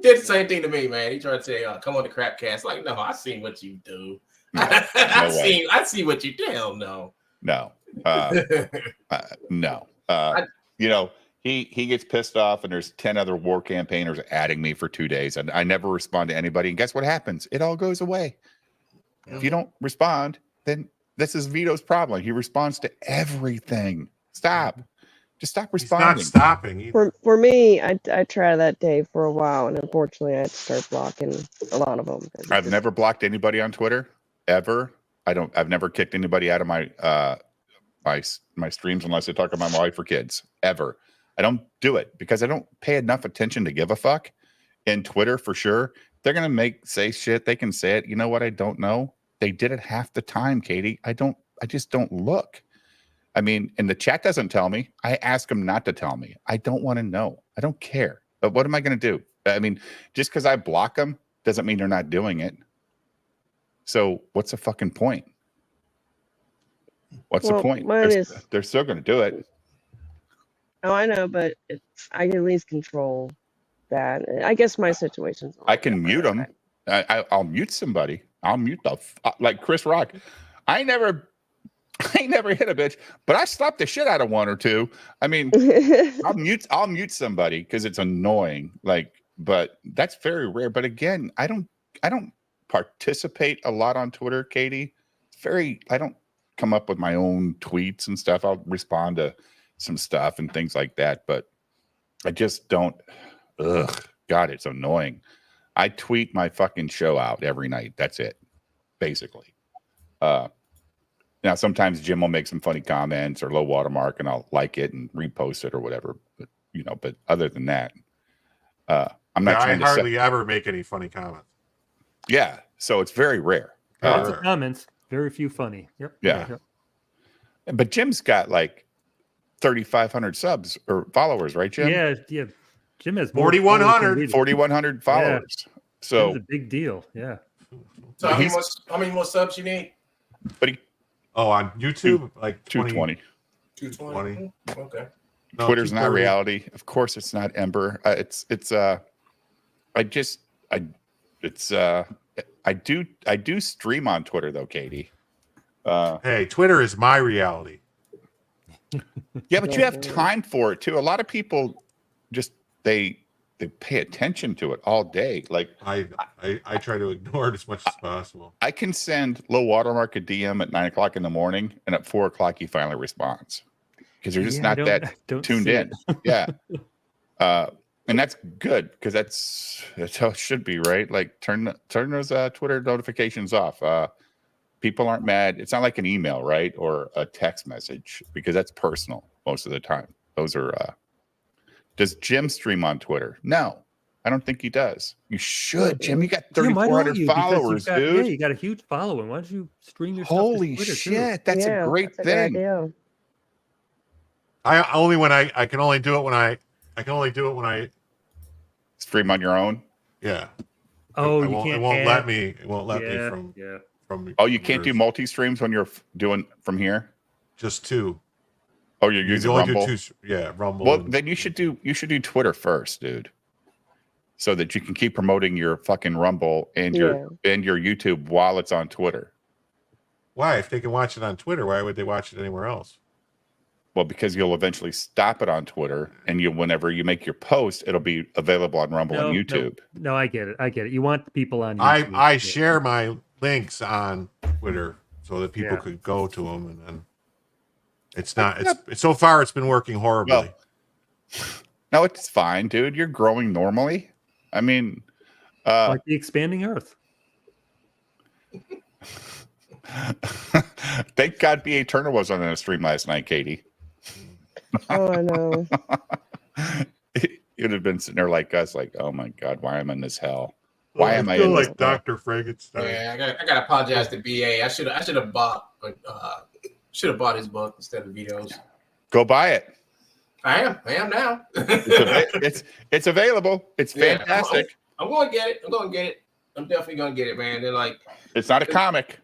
Did the same thing to me, man. He tried to say, come on the Crapcast. Like, no, I seen what you do. No, I see what you do. Hell no. No. No. You know, he gets pissed off and there's 10 other war campaigners adding me for 2 days and I never respond to anybody. And guess what happens? It all goes away. If you don't respond, then this is Vito's problem. He responds to everything. Stop. Just stop responding. He's not stopping either. For me, I tried that day for a while, and unfortunately, I had to start blocking a lot of them. I've never blocked anybody on Twitter ever. I've never kicked anybody out of my my streams unless they talk about my wife or kids ever. I don't do it because I don't pay enough attention to give a fuck. In Twitter, for sure, they're gonna say shit. They can say it. You know what? I don't know. They did it half the time, Katie. I just don't look. I mean, and the chat doesn't tell me. I ask them not to tell me. I don't want to know. I don't care. But what am I going to do? I mean, just because I block them doesn't mean they're not doing it. So what's the fucking point? What's the point? They're still going to do it. Oh, I know, but I can at least control that. I guess my situation's. I can mute them. I'll mute somebody. I'll mute like Chris Rock. I ain't never hit a bitch, but I slapped the shit out of one or two. I mean, I'll mute somebody because it's annoying. But that's very rare. But again, I don't participate a lot on Twitter, Katie. I don't come up with my own tweets and stuff. I'll respond to some stuff and things like that, but I just don't. Ugh, God, it's annoying. I tweet my fucking show out every night. That's it, basically. Now, sometimes Jim will make some funny comments or low watermark, and I'll like it and repost it or whatever. But other than that, I'm not trying to. I hardly ever make any funny comments. Yeah, so it's very rare. Lots of comments, very few funny. Yep. Yeah. Yep. But Jim's got like 3,500 subs or followers, right, Jim? Yeah. Jim has 4,100 followers. Yeah. So it's a big deal. Yeah. So how many more subs you need? But on YouTube, like 220. 220. Okay. No, Twitter's not 230. reality. Of course, it's not Ember. I do stream on Twitter though, Katie. Hey, Twitter is my reality. Yeah, but you have time for it too. A lot of people just they pay attention to it all day. Like I try to ignore it as much as possible. I can send low watermark a DM at 9 o'clock in the morning, and at 4 o'clock he finally responds because you're just not that tuned in. Yeah, and that's good because that's how it should be, right? Like turn those Twitter notifications off. People aren't mad. It's not like an email, right, or a text message because that's personal most of the time. Those are. Does Jim stream on Twitter? No. I don't think he does. You should, Jim. You got Jim, why don't 3,400 you? Because followers, you've got, dude. you got a huge following. Why don't you stream your stuff to Holy Twitter shit, that's a Yeah, great that's a good thing. idea. I can only do it when I Stream on your own. yeah. Oh, I you won't, can't. It won't add, let me. It won't let me yeah, from yeah. from. Oh, you from can't do yours. multi streams when you're doing from here. Just two. Oh, you're You using can only Rumble. do two. Yeah, Rumble. Well, and- then you should do Twitter first, dude, so that you can keep promoting your fucking Rumble and your YouTube while it's on Twitter. Why? If they can watch it on Twitter, why would they watch it anywhere else? Well, because you'll eventually stop it on Twitter, and whenever you make your post, it'll be available on Rumble and YouTube. No, I get it. I get it. You want the people on YouTube. I share my links on Twitter so that people could go to them, and then it's not. It's so far it's been working horribly. Well, no, it's fine, dude. You're growing normally. I mean, like the expanding Earth. Thank God BA Turner was on a stream last night, Katie. Oh, I know. You'd have been sitting there like us, like, oh my God, why am I in this hell? Why am I feel in like this Dr. Frankenstein? Yeah, I gotta apologize to BA. I should have bought his book instead of videos. Go buy it. I am now. It's available. It's fantastic. I'm going to get it. I'm definitely going to get it, man. They're like, it's not a comic.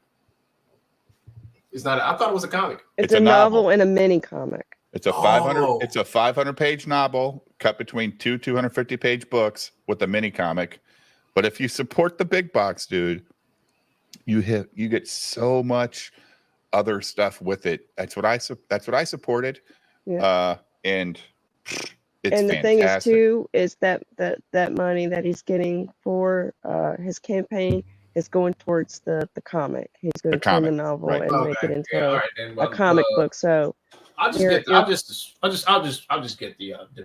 It's not. I thought it was a comic. It's a novel and a mini comic. It's a 500. It's a 500-page novel cut between two 250-page books with a mini comic. But if you support the big box, dude, you get so much other stuff with it. That's what I supported. Yeah. And it's and the fantastic. thing is too is that money that he's getting for his campaign is going towards the comic. He's going to turn the novel and make it into a comic book. So I'll just get the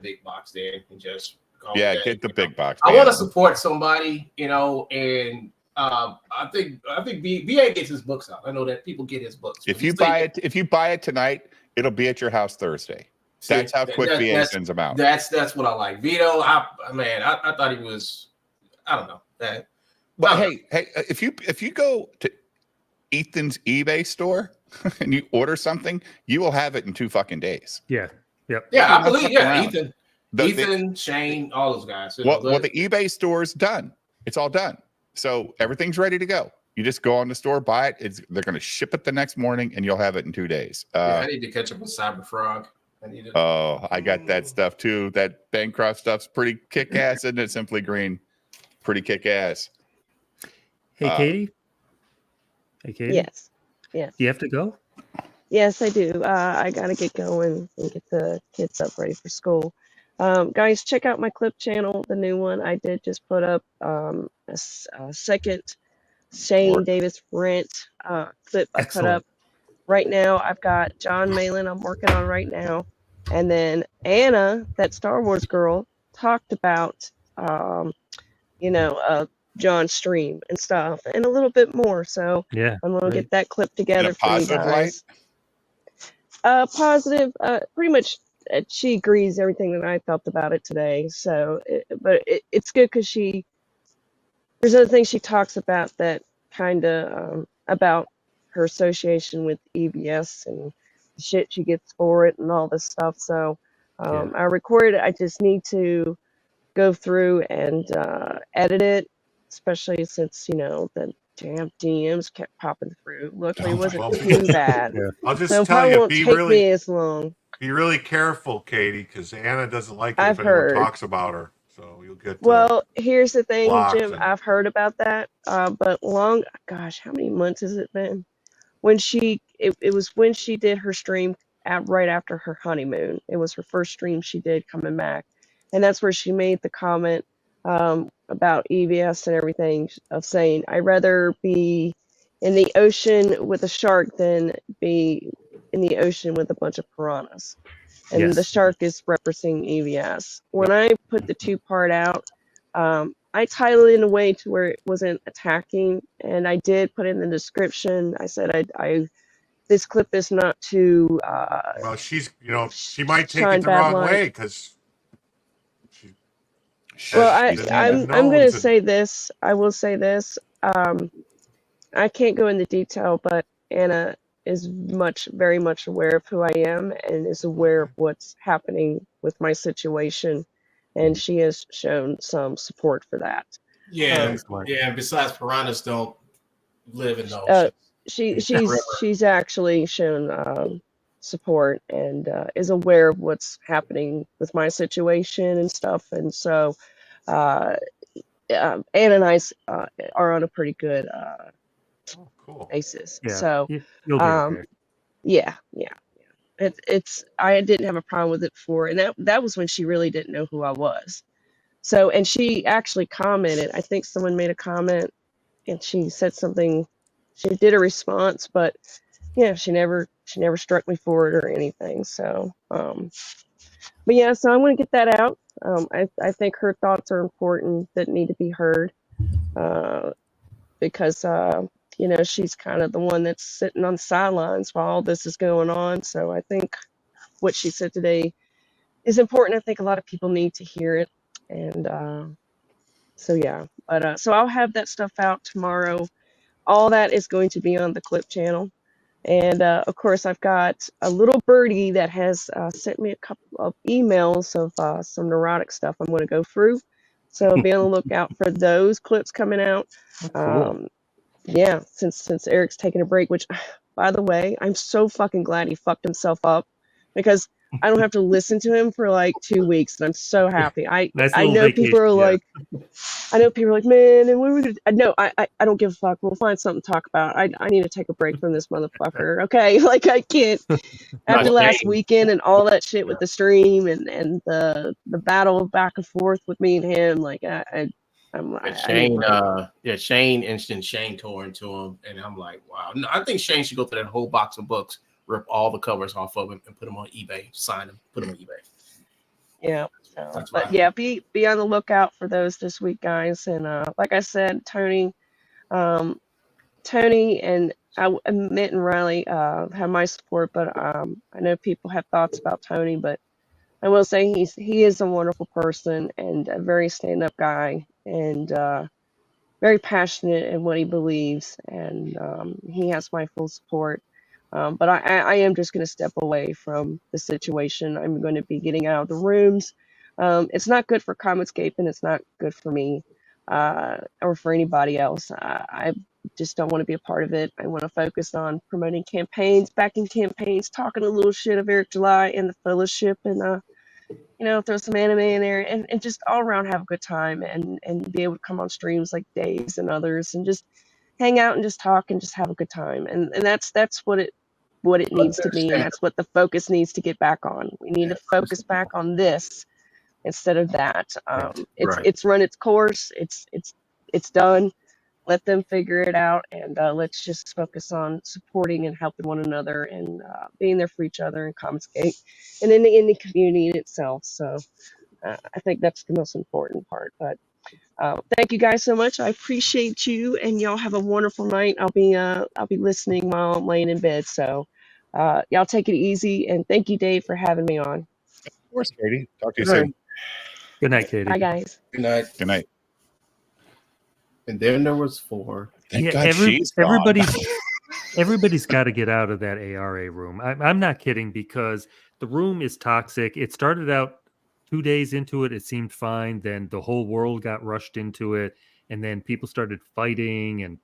big box there and just get the big box. I want to support somebody, and I think BA gets his books out. I know that people get his books. If you buy it tonight, it'll be at your house Thursday. That's how quick BA sends them out. That's what I like. Vito, I thought he was, I don't know that. But hey, if you go to Ethan's eBay store and you order something, you will have it in 2 fucking days. Yeah. Yep. Yeah, I believe. Yeah, Ethan, Shane, all those guys. Well, the eBay store's done. It's all done. So everything's ready to go. You just go on the store, buy it. They're going to ship it the next morning, and you'll have it in 2 days. I need to catch up with Cyberfrog. I got that stuff too. That Bancroft stuff's pretty kick-ass, isn't it? Simply Green, pretty kick-ass. Hey, Katie. Hey, Katie. Yes. Yes. Do you have to go? Yes, I do. I gotta get going and get the kids up ready for school. Guys, check out my clip channel, the new one. I did just put up a second Shane Davis rant clip I put up. Right now, I've got John Malin I'm working on right now. And then Anna, that Star Wars girl, talked about, John's stream and stuff and a little bit more. So yeah, I'm going to get that clip together for you guys. Positive light? Positive, pretty much she agrees everything that I felt about it today. So, it's good because there's other things she talks about that kind of about her association with EBS and the shit she gets for it and all this stuff. So I recorded it. I just need to go through and edit it, especially since, the damn DMs kept popping through. Luckily, it wasn't too bad. I'll just so tell it you, won't take me as long. Be really careful, Katie, because Anna doesn't like it I've if anyone heard. talks about her. So you'll get Well, here's the thing, Jim. and- I've heard about that, but gosh, how many months has it been? When it was when she did her stream right after her honeymoon. It was her first stream she did coming back, and that's where she made the comment about EVS and everything of saying, I'd rather be in the ocean with a shark than be in the ocean with a bunch of piranhas. And the shark is referencing EVS. When I put the 2-part out, I titled it in a way to where it wasn't attacking, and I did put in the description. I said this clip is not to well, she might take it the bad wrong light. way because Well, She's I'm Anna. I'm gonna knows it. say this. I will say this. I can't go into detail, but Anna is very much aware of who I am and is aware of what's happening with my situation, and she has shown some support for that. Yeah, Excellent. yeah. And besides, piranhas don't live in the Uh, ocean. she It's a she's river. she's actually shown support and is aware of what's happening with my situation and stuff, and so uh, Anna and I are on a pretty good Oh, cool. basis. Yeah, So you'll be um, okay. yeah. It's I didn't have a problem with it before, and that was when she really didn't know who I was. So, and she actually commented. I think someone made a comment, and she said something. She did a response, but yeah, she never struck me for it or anything. So, but yeah, so I want to get that out. I think her thoughts are important that need to be heard, uh, because she's kind of the one that's sitting on the sidelines while all this is going on. So I think what she said today is important. I think a lot of people need to hear it, and so yeah. But so I'll have that stuff out tomorrow. All that is going to be on the Clip channel. And of course, I've got a little birdie that has sent me a couple of emails of some neurotic stuff I'm going to go through. So be on the lookout for those clips coming out. Oh, cool. Yeah, since Eric's taking a break, which, by the way, I'm so fucking glad he fucked himself up because I don't have to listen to him for like 2 weeks, and I'm so happy. I Nice I little know people vacation. are Yeah. like, I know people are like, man, and what are we gonna? No, I don't give a fuck. We'll find something to talk about. I need to take a break from this motherfucker. Okay, like I can't after Not last Shane. weekend and all that shit with the stream and the battle back and forth with me and him. Like I need a Shane, break. Shane instant Shane tore into him, and I'm like, wow. No, I think Shane should go through that whole box of books, rip all the covers off of them, and put them on eBay, sign them, put them on eBay. Yeah. So, That's but why. yeah, be on the lookout for those this week, guys. And like I said, um, Tony and Mitt and Riley have my support, but I know people have thoughts about Tony, but I will say he is a wonderful person and a very stand up guy and very passionate in what he believes, and he has my full support. But I am just going to step away from the situation. I'm going to be getting out of the rooms. It's not good for Comicscape, and it's not good for me or for anybody else. I just don't want to be a part of it. I want to focus on promoting campaigns, backing campaigns, talking a little shit of Eric July and the Fellowship, and throw some anime in there and just all around have a good time and be able to come on streams like Dave's and others and just hang out and just talk and just have a good time. And that's what it needs to be, and that's what the focus needs to get back on. We need to focus back on this instead of that. Right. It's Right. it's run its course. It's done. Let them figure it out, and let's just focus on supporting and helping one another and being there for each other in Commonscape and in the indie community in itself. So I think that's the most important part. But thank you guys so much. I appreciate you, and y'all have a wonderful night. I'll be listening while I'm laying in bed. So y'all take it easy, and thank you, Dave, for having me on. Of course, Katie. Talk to you Good night. soon. Good night, Katie. Bye, guys. Good night. Good night. And then there was 4. Thank Yeah, God she's gone. everybody's got to get out of that ARA room. I'm not kidding because the room is toxic. It started out 2 days into it, it seemed fine. Then the whole world got rushed into it, and then people started fighting and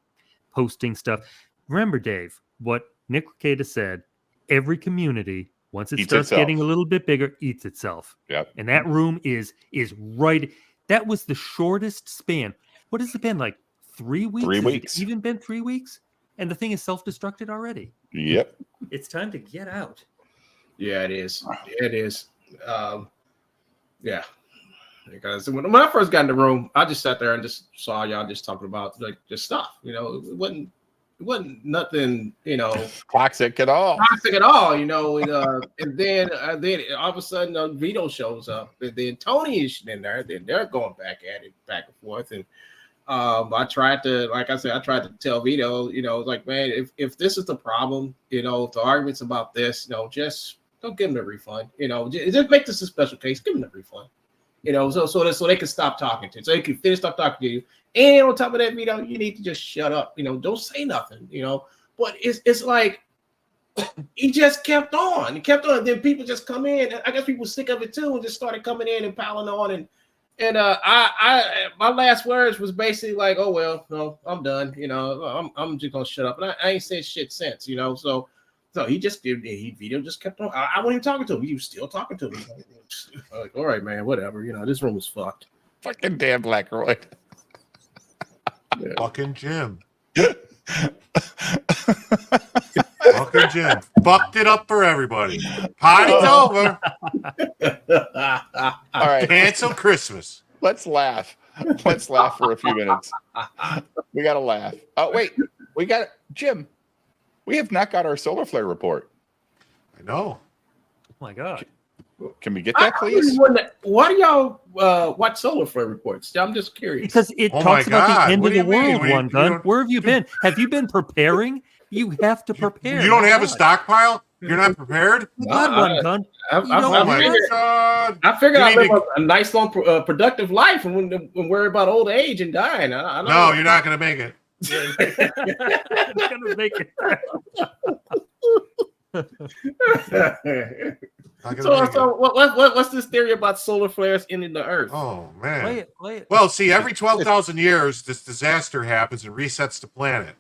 posting stuff. Remember, Dave, what Nick Ricada said: every community, once it Eats starts itself. getting a little bit bigger, eats itself. Yep. And that room is right. That was the shortest span. What has it been, like 3 weeks? 3 Has weeks. it even been 3 weeks? And the thing is self-destructed already. Yep. It's time to get out. Yeah, it is. Yeah, it is. Yeah. Because when I first got in the room, I just sat there and just saw y'all just talking about like just stuff. It wasn't nothing, Toxic at all. toxic at all. And then all of a sudden Vito shows up, and then Tony is in there. Then they're going back at it, back and forth. And I tried to, like I said, tell Vito, like, man, if this is the problem, if the argument's about this, just don't give him a refund. Just make this a special case. Give him a refund. You know, so they can stop talking to you, so they can stop talking to you. And on top of that, Vito, you need to just shut up. You know, don't say nothing. You know, but it's like he just kept on. He kept on. Then people just come in. And I guess people sick of it too, and just started coming in and piling on. And I my last words was basically like, oh well, no, I'm done. You know, I'm just gonna shut up. And I ain't said shit since. You know, so he Vito just kept on. I wasn't even talking to him. He was still talking to me. Like, all right, man, whatever. You know, this room was fucked. Fucking damn Blackroyd. Yeah. Fucking Jim. Fucking Jim. Fucked it up for everybody. Party's over. All right. Cancel Christmas. Let's laugh. Let's laugh for a few minutes. We got to laugh. Oh, wait. We got Jim. We have not got our solar flare report. I know. Oh my God. Can we get that, I please? really wonder, why do y'all watch solar flare reports? I'm just curious. Because it Oh talks my about God. the end What of do the you mean? world, What do you- One you Gun. don't- Where have you been? Have you been preparing? You have to prepare. You don't My have a God. stockpile? You're not prepared? My God, One Gun. I You don't Oh have my that? God. I figured You I'd need live a nice, long, productive life and wouldn't worry about old age and dying. I don't No, you're not going to make it. It's gonna make it. Not gonna make it. So what's this theory about solar flares ending the Earth? Oh, man. Play it. Well, see, every 12,000 years, this disaster happens and resets the planet.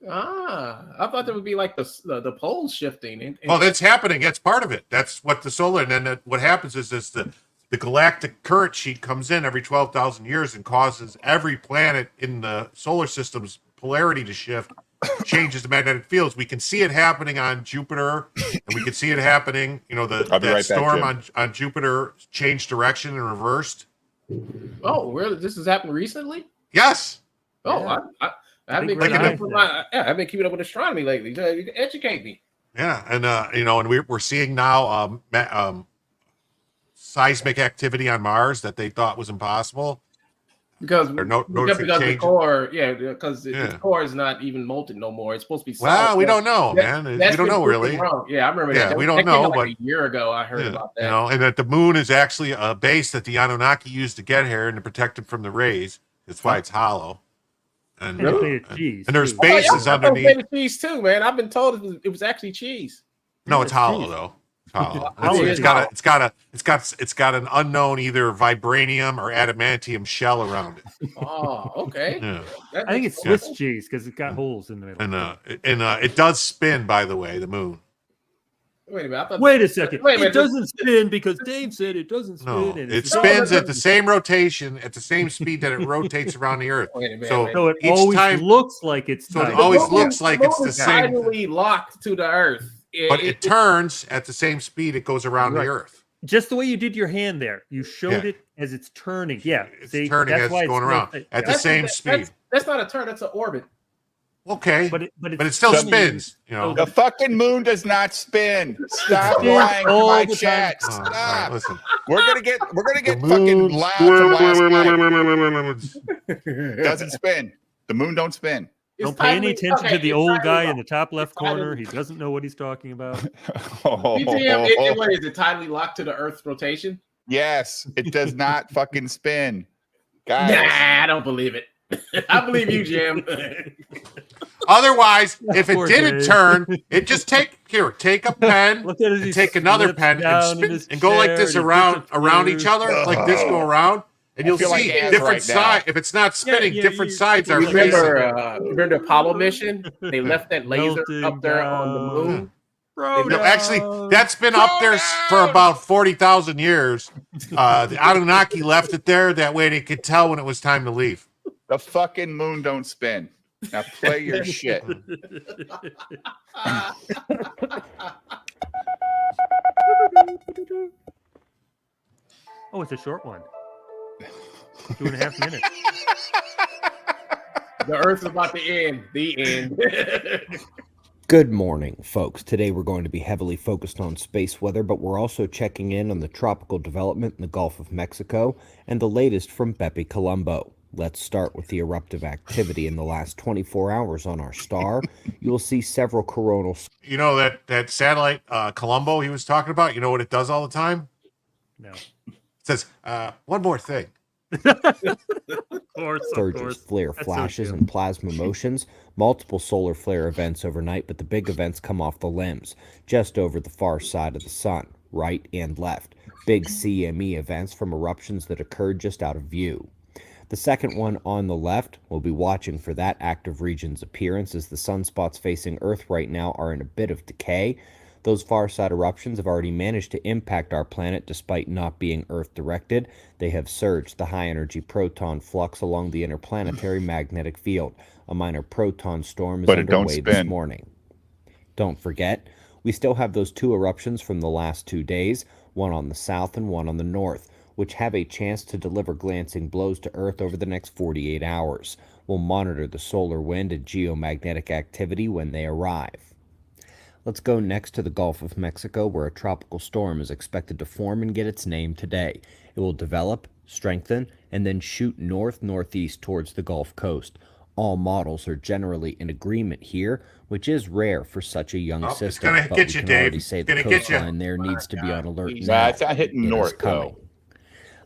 I thought there would be like the poles shifting. And Well, that's happening. That's part of it. That's what the solar, and then what happens is the galactic current sheet comes in every 12,000 years and causes every planet in the solar system's polarity to shift, changes the magnetic fields. We can see it happening on Jupiter, and we can see it happening. You know, I'll be that right back, storm Jim. on Jupiter changed direction and reversed. oh, really? This has happened recently? Yes. Oh, Yeah. I've been Big keeping red up with eye. I've been keeping up with astronomy lately. So you can educate me. Yeah, and you know, and we're seeing now seismic activity on Mars that they thought was impossible. Because Or because the change. core, because Yeah. the core is not even molten no more. It's supposed to be Well, solid. we don't know, That- man. that's We don't been know proven really. wrong. Yeah, I remember Yeah, that. we don't That came know, out like but- a year ago. I heard Yeah, about that. you know, and that the moon is actually a base that the Anunnaki used to get here and to protect it from the rays. That's why it's hollow. And, And it's made of and- cheese, and there's too. bases I thought underneath. it was cheese too, man. I've been told it was actually cheese. No, Yeah, it's it's hollow cheese. though. It's hollow. Hollow It's is got an unknown either vibranium or adamantium shell around it. Oh, okay. Yeah. That I think makes it's sense. Swiss cheese because it's got holes in the middle. And it does spin, by the way, the moon. Wait a minute. I thought, Wait a second. Wait a minute. It doesn't spin because Dave said it doesn't spin. No, and it it's- spins at the same rotation, at the same speed that it rotates around the Earth. Wait a minute. So wait a So it each always time- looks like it's So it tight. always moon- looks like it's moon the is same. tidally locked to the Earth. But it turns at the same speed it goes around Right. the Earth. Just the way you did your hand there. You showed Yeah. it as it's turning. Yeah. It's see, turning that's as why it's going so around tight. at the Yeah. same speed. That's not a turn. That's an orbit. Okay, But it still spinning. spins. You know. The fucking moon does not spin. Stop spins lying to all my the chat. Oh, all right, Stop. listen. We're gonna get The fucking moon loud from last night. Doesn't spin. The moon don't spin. Don't pay any attention to the old guy in the top left corner. He doesn't know what he's talking about. BTM, what is it? Tidally locked to the Earth's rotation? Yes, it does not fucking spin. Guys, Nah, I don't believe it. I believe you, Jim. Otherwise, if it Poor didn't Dave. turn, it just take a pen, Look at it. and he take another slips pen and down in spin his and go like chair this and it around each disappears. other, like this go around, and I you'll feel like see ants different right now. sides. If it's not spinning, yeah, different you- sides are you facing. Remember the Apollo mission? They left that laser Melting up there on the down. moon. Bro, No, actually, that's been up there for about 40,000 years. The Anunnaki left it there that way they could tell when it was time to leave. the fucking moon don't spin. Now play your shit. Oh, it's a short one. 2.5 minutes. The Earth's about to end. The end. Good morning, folks. Today we're going to be heavily focused on space weather, but we're also checking in on the tropical development in the Gulf of Mexico and the latest from Bepi Colombo. Let's start with the eruptive activity in the last 24 hours on our star. You'll see several coronal. You know that satellite Colombo he was talking about? You know what it does all the time? No. says, one more thing. Of course. Surges, flare That's so flashes, cute. and plasma motions, multiple solar flare events overnight, but the big events come off the limbs, just over the far side of the sun, right and left. Big CME events from eruptions that occurred just out of view. The second one on the left, we'll be watching for that active region's appearance, as the sunspots facing Earth right now are in a bit of decay. Those far side eruptions have already managed to impact our planet despite not being Earth-directed. They have surged the high-energy proton flux along the interplanetary magnetic field. A minor proton storm is But it don't underway this spin. morning. Don't forget, we still have those 2 eruptions from the last 2 days, one on the south and one on the north, which have a chance to deliver glancing blows to Earth over the next 48 hours. We'll monitor the solar wind and geomagnetic activity when they arrive. Let's go next to the Gulf of Mexico, where a tropical storm is expected to form and get its name today. It will develop, strengthen, and then shoot north-northeast towards the Gulf Coast. All models are generally in agreement here, which is rare for such a young It's system. gonna But get we you, can Dave. already say It's the gonna get you. coastline there needs to be on alert Nah, now. It's not hitting It is north, coming. though.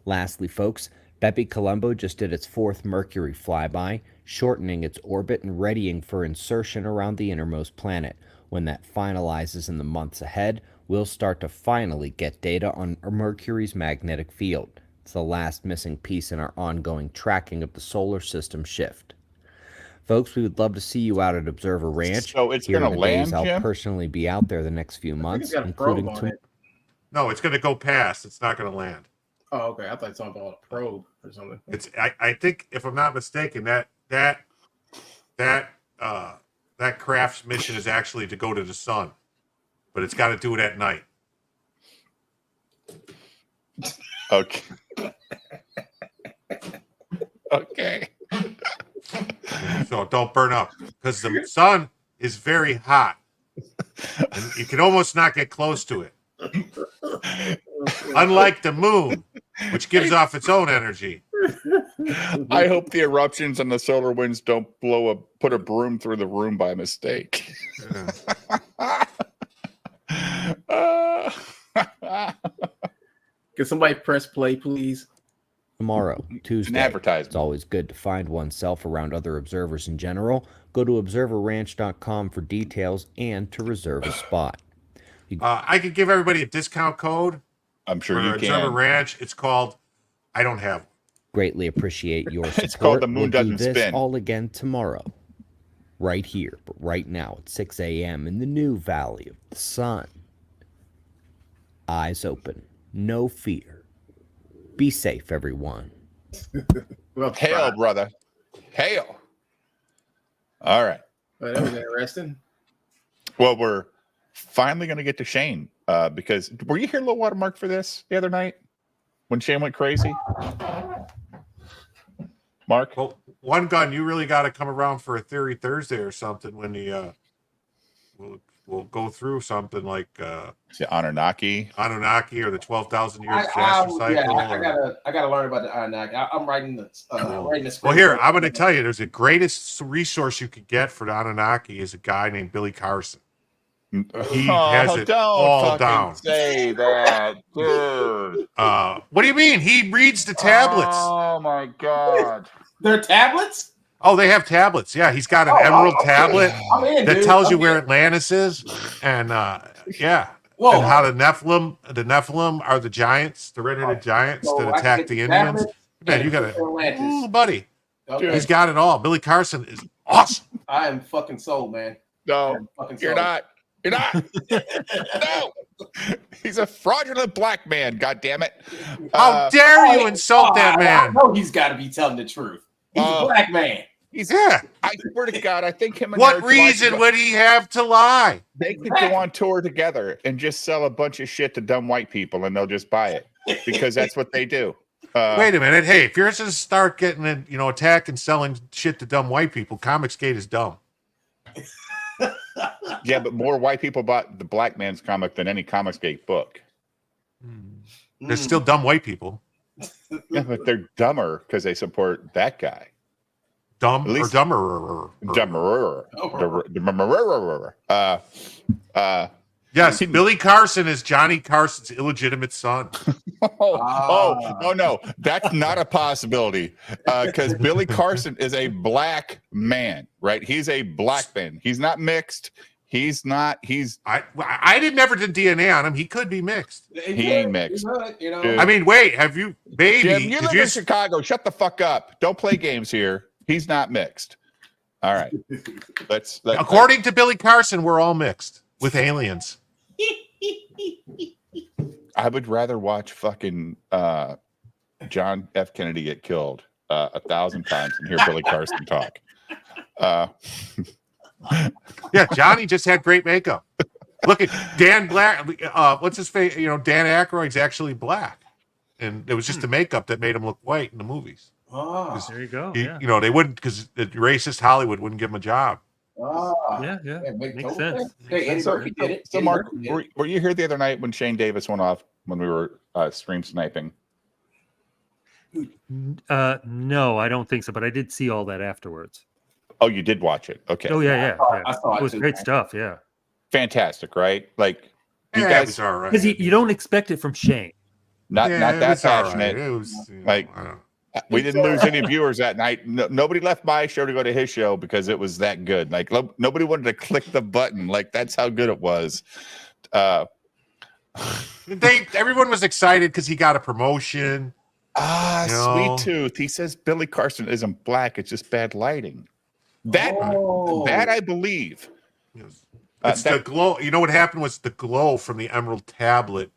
Lastly, folks, Bepi Colombo just did its 4th Mercury flyby, shortening its orbit and readying for insertion around the innermost planet. When that finalizes in the months ahead, we'll start to finally get data on Mercury's magnetic field. It's the last missing piece in our ongoing tracking of the solar system shift. Folks, we would love to see you out at Observer Ranch. So it's Here in gonna the days land, I'll Jim? personally be out there the next few I think months, it's got a probe including on it. No, it's going to go past. It's not going to land. Oh, okay. I thought you were talking about a probe or something. It's. I think, if I'm not mistaken, that craft's mission is actually to go to the sun, but it's got to do it at night. Okay. Okay. So don't burn up, because the sun is very hot, and you can almost not get close to it. Unlike the moon, which gives off its own energy. I hope the eruptions and the solar winds don't put a broom through the room by mistake. Can somebody press play, please? tomorrow, Tuesday. advertisement. It's always good to find oneself around other observers in general. Go to observerranch.com for details and to reserve a spot. I could give everybody a discount code I'm sure for you Observer can. Ranch. It's called I Don't Have One. Greatly appreciate your support. It's called The Moon We'll Doesn't do this Spin. all again tomorrow. Right here, but right now at 6 a.m. in the new Valley of the Sun. Eyes open. No fear. Be safe, everyone. Well, Hail, brother. Hail. All right. that was interesting. Well, we're finally going to get to Shane because were you here, low watermark, for this the other night when Shane went crazy? Mark? Well, One Gun, you really got to come around for a Theory Thursday or something when we'll go through something like Is it Anunnaki? Anunnaki or the 12,000 years disaster cycle. I gotta learn about the Anunnaki. I'm writing the script. Well, here, I'm going to tell you, there's the greatest resource you could get for the Anunnaki is a guy named Billy Carson. He has it don't all fucking down. say that, dude. What do you mean? He reads the tablets. Oh, my God. They're tablets. Oh, they have tablets. Yeah, he's got an emerald tablet I'm in, that dude. tells you I'm where in. Atlantis is, and yeah, Whoa. and how the Nephilim are the giants, the red-headed giants So that I can attacked get the the Indians. tablet Man, you got and to, Atlantis. buddy. Okay. He's got it all. Billy Carson is awesome. I am fucking sold, man. No, I'm fucking you're sold. not. You're not. No. He's a fraudulent black man, God damn it. How dare you insult that I man? know he's got to be telling the truth. He's a black man. Yeah. I swear to God, I think him and What Eric reason Demarco- would he have to lie? they could go on tour together and just sell a bunch of shit to dumb white people and they'll just buy it because that's what they do. Wait a minute. Hey, if you're going to start getting in, attack and selling shit to dumb white people, Comicsgate is dumb. Yeah, but more white people bought the Black Man's comic than any Comicsgate book. There's still dumb white people. Yeah, but they're dumber because they support that guy. Dumb At or least- dumber. Dumber. Yes, Billy Carson is Johnny Carson's illegitimate son. Oh no, that's not a possibility. Because Billy Carson is a black man, right? He's a black man. He's not mixed. He's not. I never did DNA on him. He could be mixed. He ain't mixed. You know, Dude. I mean, wait, have you, baby? Jim, you live in Chicago. Shut the fuck up. Don't play games here. He's not mixed. All right. According to Billy Carson, we're all mixed with aliens. I would rather watch fucking John F. Kennedy get killed 1,000 times than hear Billy Carson talk. Yeah, Johnny just had great makeup. Look at Dan Black. What's his face? You know, Dan Aykroyd's actually black, and it was just the makeup that made him look white in the movies. There you go. You know, they wouldn't, because the racist Hollywood wouldn't give him a job. Yeah. Makes sense. So Mark, were you here the other night when Shane Davis went off when we were stream sniping? No, I don't think so, but I did see all that afterwards. Oh, you did watch it. Okay. Oh yeah. I saw It was too, great man. stuff. Yeah. Fantastic, right? Like you Yeah, it guys, was all right. Because you don't expect it from Shane. not Yeah, that it was all passionate. right. It was, you know, Like, I don't know. We didn't lose any viewers that night. Nobody left my show to go to his show because it was that good. Like nobody wanted to click the button. Like that's how good it was. Everyone was excited because he got a promotion. You know? Sweet Tooth. He says Billy Carson isn't black. It's just bad lighting. That I believe. It's the glow. You know what happened was the glow from the emerald tablet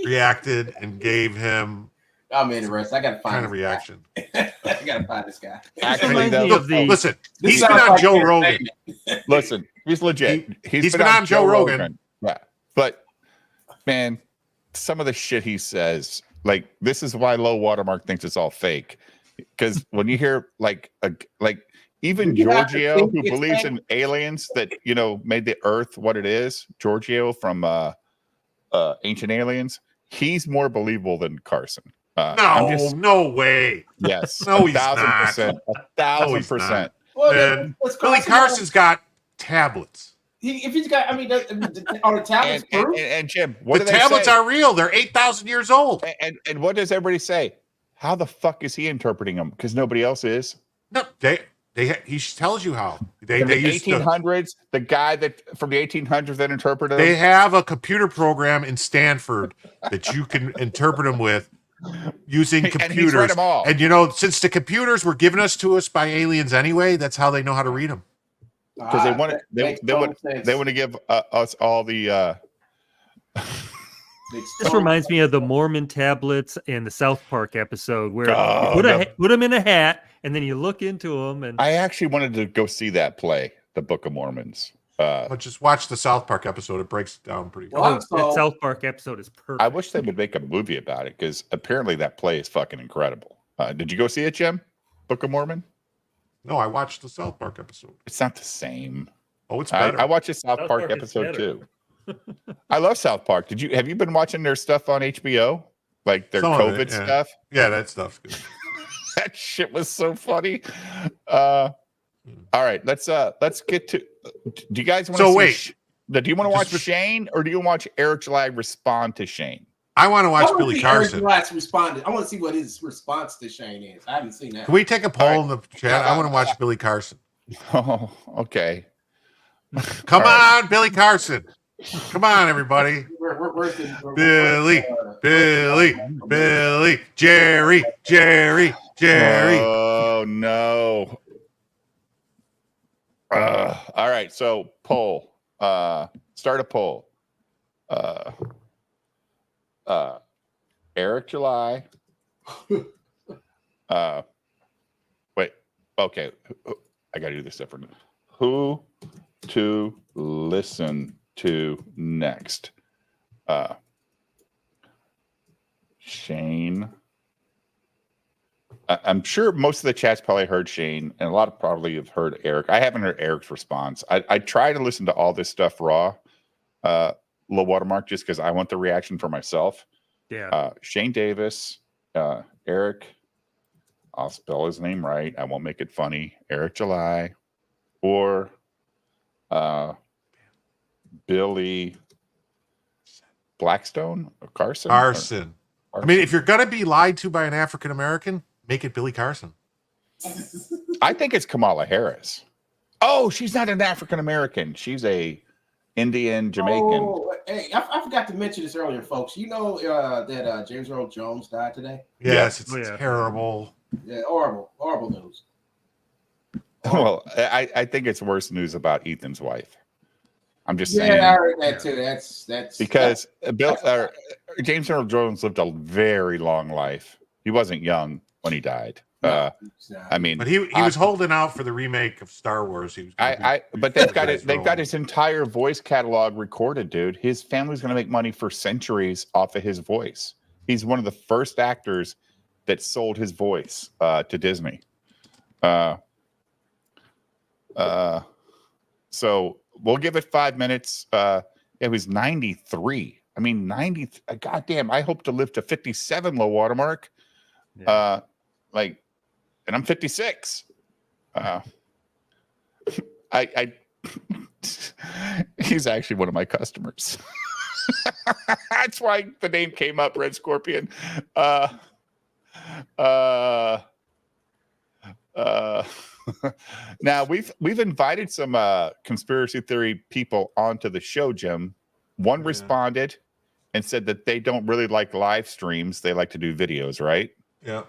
reacted and gave him I'm interested. I gotta find kind of this reaction. guy. I gotta find this guy. Actually, Reminds me though, of the- Listen, This he's sounds been on like Joe an Rogan. statement. listen, he's legit. He's been on Joe Rogan. Yeah, but man, some of the shit he says, like this is why Low Watermark thinks it's all fake. Because when you hear like even You have to Giorgio, think who it's believes fake. in aliens that made the Earth what it is, Giorgio from Ancient Aliens, he's more believable than Carson. No way. Yes, No, he's 1,000%, 1,000%. Well, And let's Billy Carson's got tablets. If he's got, are the tablets proof? And Jim, what The do they tablets say? are real. They're 8,000 years old. And what does everybody say? How the fuck is he interpreting them? Because nobody else is. No, he tells you how. They From the used to, 1800s, the guy that from the 1800s that interpreted they them. have a computer program in Stanford that you can interpret them with using And he's read computers. them all. And since the computers were given to us by aliens anyway, that's how they know how to read them. Because they want they want to give us all the. This reminds me of the Mormon tablets and the South Park episode where Oh, you put them in a hat and then you look into them. And I actually wanted to go see that play, the Book of Mormons. But just watch the South Park episode; it breaks it down pretty good. Well, that South Park episode is perfect. I wish they would make a movie about it because apparently that play is fucking incredible. Did you go see it, Jim? Book of Mormon? No, I watched the South Park episode. It's not the same. Oh, it's better. I watched a South Park Park is episode better. too. I love South Park. Have you been watching their stuff on HBO? Like their Some of COVID it, yeah. stuff? Yeah, that stuff's good. That shit was so funny. All right, let's get to. Do you guys want to? So see wait. Do you want to watch Just- Shane or do you want to watch Eric July respond to Shane? I want to I watch wanna Billy see Eric Carson. Black's responded. I want to see what his response to Shane is. I haven't seen that. Can we take a poll All right. in the chat? I want to watch Billy Carson. Oh, okay. Come All right. on, Billy Carson. Come on, everybody. Where's Billy, Billy, Jerry. Oh no. All right, so poll. Start a poll. Eric July. Wait. Okay. I gotta do this different. Who to listen to next? Shane. I'm sure most of the chat's probably heard Shane, and a lot of probably have heard Eric. I haven't heard Eric's response. I try to listen to all this stuff raw, low watermark, just because I want the reaction for myself. yeah. Shane Davis, Eric. I'll spell his name right. I won't make it funny. Eric July, or Billy Blackstone or Carson? Carson. I mean, if you're gonna be lied to by an African American, make it Billy Carson. I think it's Kamala Harris. Oh, she's not an African American. She's a Indian Jamaican. Oh, hey, I forgot to mention this earlier, folks. You know that James Earl Jones died today? Yes, Yeah. it's terrible. Yeah, horrible news. Well, I think it's worse news about Ethan's wife. I'm just Yeah, saying. I heard that too. That's Because James Earl Jones lived a very long life. He wasn't young when he died. I mean, But he was holding out for the remake of Star Wars. He was. But they've got his entire voice catalog recorded, dude. His family's going to make money for centuries off of his voice. He's one of the first actors that sold his voice to Disney. So we'll give it 5 minutes. It was 93. I mean, 90. Goddamn, I hope to live to 57, low watermark. Yeah. And I'm 56. He's actually one of my customers. That's why the name came up, Red Scorpion. Now we've invited some conspiracy theory people onto the show, Jim. One responded and said that they don't really like live streams. They like to do videos, right? Yeah.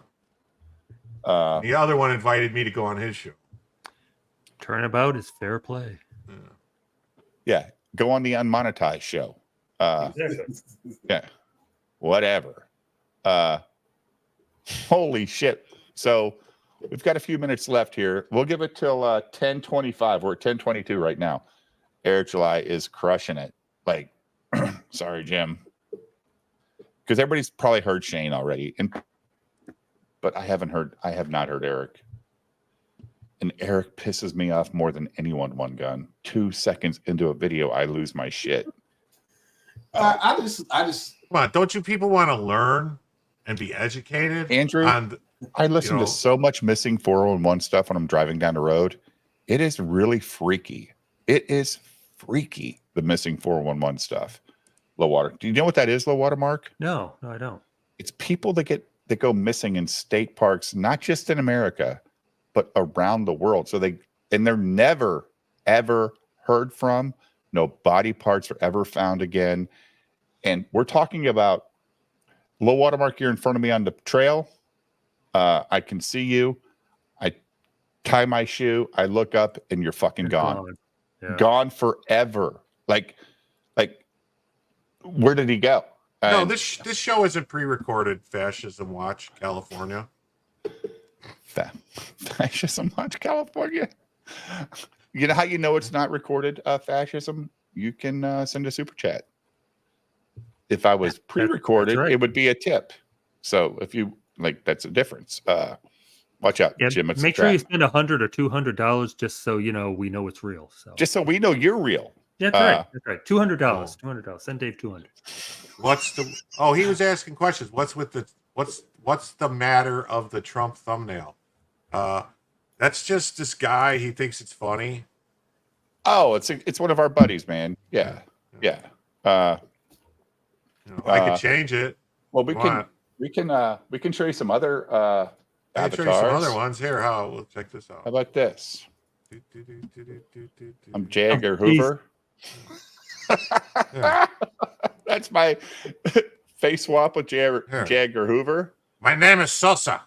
The other one invited me to go on his show. Turnabout is fair play. Yeah. Go on the unmonetized show. Yeah. Whatever. Holy shit. So we've got a few minutes left here. We'll give it till 10:25. We're at 10:22 right now. Eric July is crushing it. Like, sorry, Jim. Because everybody's probably heard Shane already. But I have not heard Eric. And Eric pisses me off more than anyone, one gun. 2 seconds into a video, I lose my shit. I just Come on, don't you people want to learn and be educated? Andrew, I listen to so much missing 411 stuff when I'm driving down the road. It is really freaky. It is freaky, the missing 411 stuff. Low water. Do you know what that is, low water, Mark? No, I don't. It's people that go missing in state parks, not just in America, but around the world. So they're never, ever heard from. No body parts are ever found again. And we're talking about low water mark. You're in front of me on the trail. I can see you. I tie my shoe. I look up and you're fucking gone. Yeah. Gone forever. Like, where did he go? No, this show isn't pre-recorded. Fascism Watch, California. Fascism Watch, California. You know how you know it's not recorded? Fascism. You can send a super chat. If I was pre-recorded, that's right. It would be a tip. So if you like, that's a difference. Watch out, Jim. It's make sure you spend $100 or $200 just so we know it's real. So just so we know you're real. Yeah, that's right. $200. $200. Send Dave 200. He was asking questions. What's the matter of the Trump thumbnail? That's just this guy. He thinks it's funny. Oh, it's one of our buddies, man. Yeah. I could change it. Well, we can show you some other I can show you avatars. some other ones here. We'll check this out. How about this? I'm Jagger Hoover. That's my face swap with Jagger Hoover. My name is Sosa.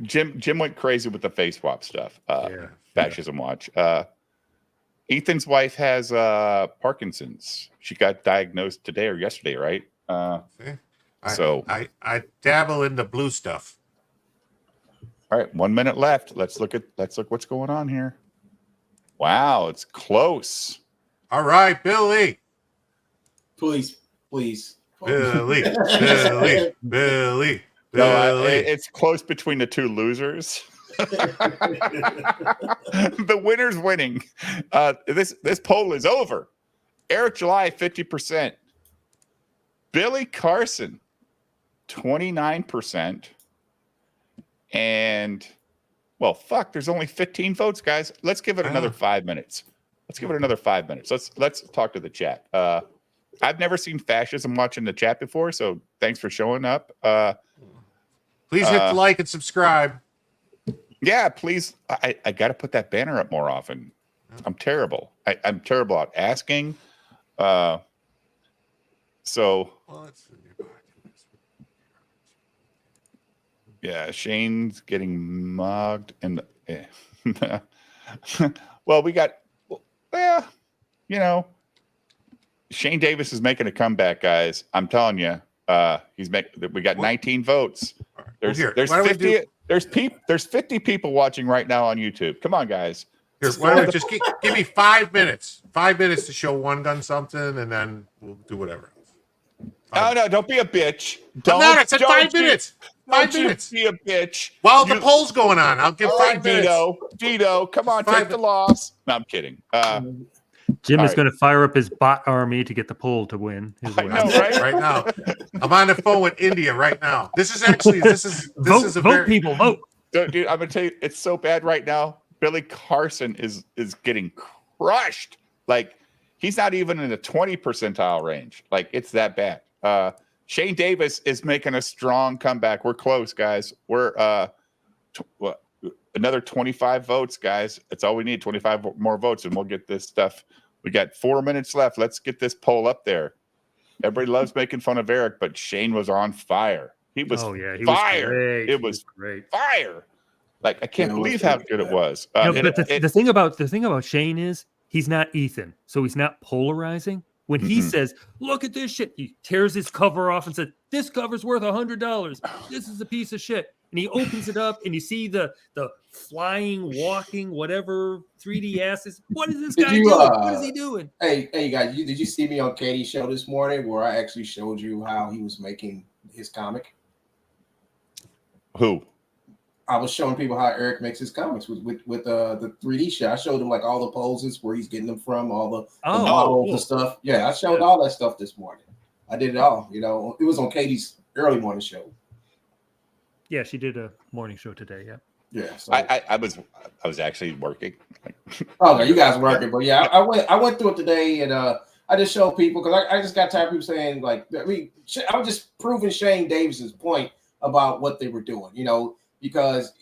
Jim went crazy with the face swap stuff. Fascism Watch. Ethan's wife has Parkinson's. She got diagnosed today or yesterday, right? I dabble in the blue stuff. All right, 1 minute left. Let's look what's going on here. Wow, it's close. All right, Billy. Please. Billy. No, it's close between the two losers. The winner's winning. This poll is over. Eric July 50%. Billy Carson 29%. And well, fuck, there's only 15 votes, guys. Let's give it another 5 minutes. Let's give it another 5 minutes. Let's talk to the chat. I've never seen fascism watching the chat before, so thanks for showing up. Please hit the like and subscribe. Yeah, please. I got to put that banner up more often. I'm terrible. I'm terrible at asking. So yeah, Shane's getting mugged, and well, Shane Davis is making a comeback, guys. I'm telling you, we got 19 votes. There's 50. There's 50 people watching right now on YouTube. Come on, guys. Here, why don't we just give me 5 minutes? 5 minutes to show One Gun something, and then we'll do whatever. No, don't be a bitch. I'm not. I said 5 minutes. 5 minutes. Be a bitch. While the poll's going on, I'll give 5 minutes. Vito, come on, take the loss. No, I'm kidding. Jim is going to fire up his bot army to get the poll to win. I know, right? Right now, I'm on the phone with India right now. This is vote, people vote. Dude, I'm gonna tell you, it's so bad right now. Billy Carson is getting crushed. Like, he's not even in the 20 percentile range. Like, it's that bad. Shane Davis is making a strong comeback. We're close, guys. We're another 25 votes, guys. That's all we need. 25 more votes, and we'll get this stuff. We got 4 minutes left. Let's get this poll up there. Everybody loves making fun of Eric, but Shane was on fire. He was fire. It was great. Fire. Like, I can't believe how good it was. But the thing about Shane is he's not Ethan, so he's not polarizing. When he says, "Look at this shit," he tears his cover off and says, "This cover's worth $100. This is a piece of shit." And he opens it up, and you see the flying, walking, whatever 3D asses. What is this guy doing? What is he doing? Hey, guys! Did you see me on Katie's show this morning where I actually showed you how he was making his comic? Who? I was showing people how Eric makes his comics with the 3D shit. I showed them like all the poses where he's getting them from, all the models and stuff. Yeah, I showed all that stuff this morning. I did it all. You know, it was on Katie's early morning show. Yeah, she did a morning show today. Yeah. Yeah. So. I was actually working. Oh no, you guys working, but yeah, I went through it today, and I just showed people because I just got tired of people saying like, I mean, I was just proving Shane Davis's point about what they were doing. You know. Because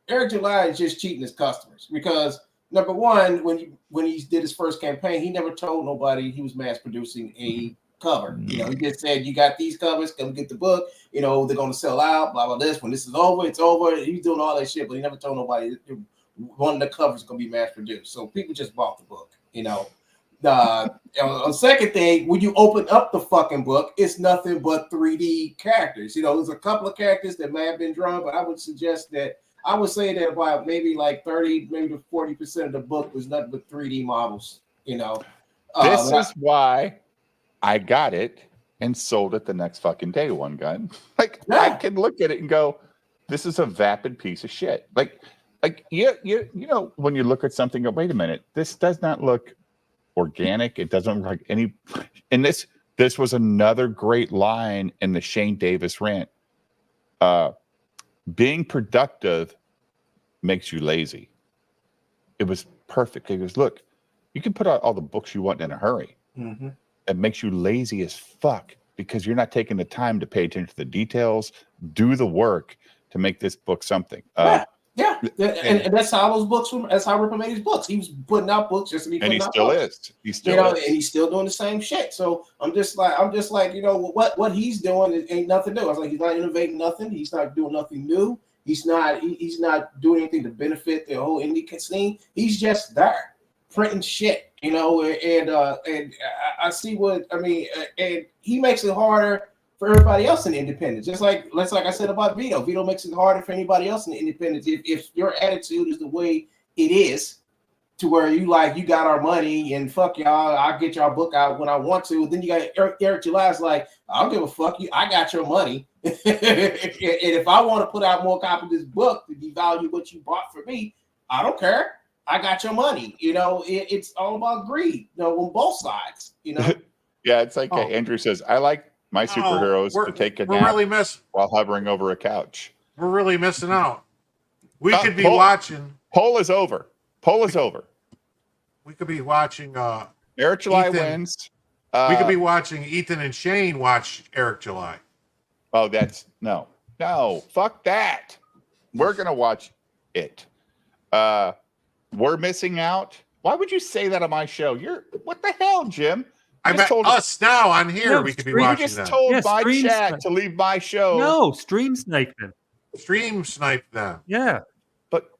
Eric July is just cheating his customers. Because number one, when he did his first campaign, he never told nobody he was mass producing a cover. You know, he just said, "You got these covers, come get the book. You know, they're gonna sell out. Blah blah. This when this is over, it's over." He's doing all that shit, but he never told nobody one of the covers is gonna be mass produced. So people just bought the book. You know. On second thing, when you open up the fucking book, it's nothing but 3D characters. You know, there's a couple of characters that may have been drawn, but I would say that about maybe like 30, maybe to 40% of the book was nothing but 3D models. You know, this is why I got it and sold it the next fucking day. One Gun. Like, I can look at it and go, "This is a vapid piece of shit." Like you know, when you look at something, go, "Wait a minute, this does not look organic. It doesn't look like any." And this was another great line in the Shane Davis rant. Being productive makes you lazy. It was perfect. He goes, "Look, you can put out all the books you want in a hurry. It makes you lazy as fuck because you're not taking the time to pay attention to the details, do the work to make this book something." Yeah, and that's how those books. That's how Ripper made his books. He was putting out books just to be putting out books. He still is. And he's still doing the same shit. So I'm just like, you know, what he's doing ain't nothing new. I was like, he's not innovating nothing. He's not doing nothing new. He's not doing anything to benefit the whole indie scene. He's just there printing shit, you know. And I see what I mean. And he makes it harder for everybody else in the independence. Just like I said about Vito. Vito makes it harder for anybody else in the independence. If your attitude is the way it is, to where you got our money and fuck y'all, I'll get y'all book out when I want to. Then you got Eric July's like, "I don't give a fuck you. I got your money. And if I want to put out more copies of this book to devalue what you bought for me, I don't care. I got your money." You know, it's all about greed, you know, on both sides, you know. Yeah, it's like Andrew says, "I like my superheroes to take a nap while hovering over a couch." We're really missing out. We could be watching. Poll is over. Poll is over. We could be watching. Eric July Ethan. wins. We could be watching Ethan and Shane watch Eric July. Oh, that's no. Fuck that. We're gonna watch it. We're missing out. Why would you say that on my show? What the hell, Jim? I bet us now on here. No, we could be stream- You watching just that. told Yeah, my stream chat snipe. to leave my show. No, stream sniping. Stream snipe them. Yeah, But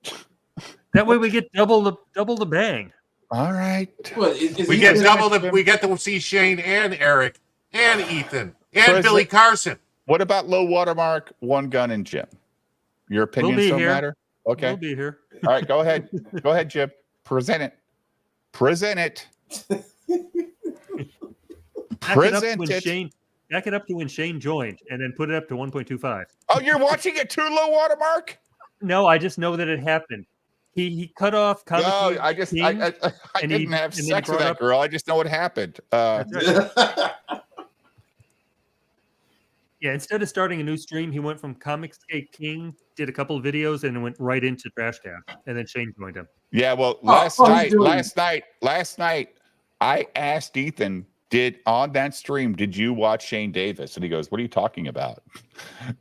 that way we get double the bang. all right. What, is We he get gonna- double the. We get to see Shane and Eric and Ethan and President- Billy Carson. What about low watermark, one gun, and Jim? Your opinions be don't here. matter? Okay. We'll be here. All right, go ahead. Go ahead, Jim. Present it. Back it up to when Shane joined, and then put it up to 1.25. Oh, you're watching it too low watermark? No, I just know that it happened. He cut off. No, Comic I just King, I and he- didn't have and then he sex with brought that up- girl. I just know what happened. That's right. Yeah, instead of starting a new stream, he went from Comics King, did a couple of videos, and went right into Trash Can. And then Shane joined him. Yeah, well, he's last night, I asked Ethan, on that stream, did you watch Shane Davis? And he goes, what are you talking about?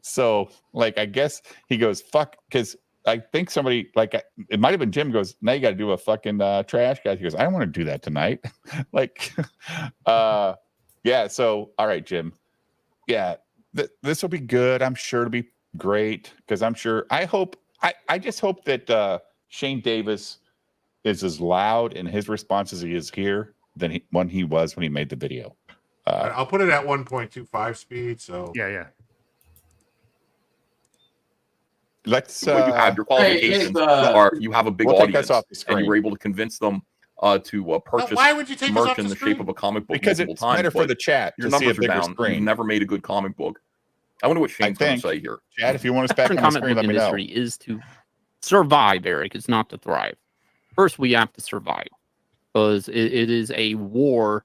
So, like, I guess he goes, fuck, because I think somebody, like, it might have been Jim, goes, now you got to do a fucking trash guy. He goes, I don't want to do that tonight. Like, yeah, so, all right, Jim. Yeah, this will be good. I'm sure it'll be great because I just hope that Shane Davis is as loud in his response as he is here than when he was when he made the video. I'll put it at 1.25 speed. So Yeah. Let's. Well, you have your qualifications are you have a big We'll take audience, us off the and screen. you were able to convince them to purchase why would you take us merch off in the the screen? shape of a comic book because multiple it's times. better for but the chat your to see a numbers are bigger down. You screen. never made a good comic book. I wonder what Shane's going to say here. Chad, if you want us back on the comic screen, book let me know. industry is to survive, Eric. It's not to thrive. First, we have to survive because it is a war.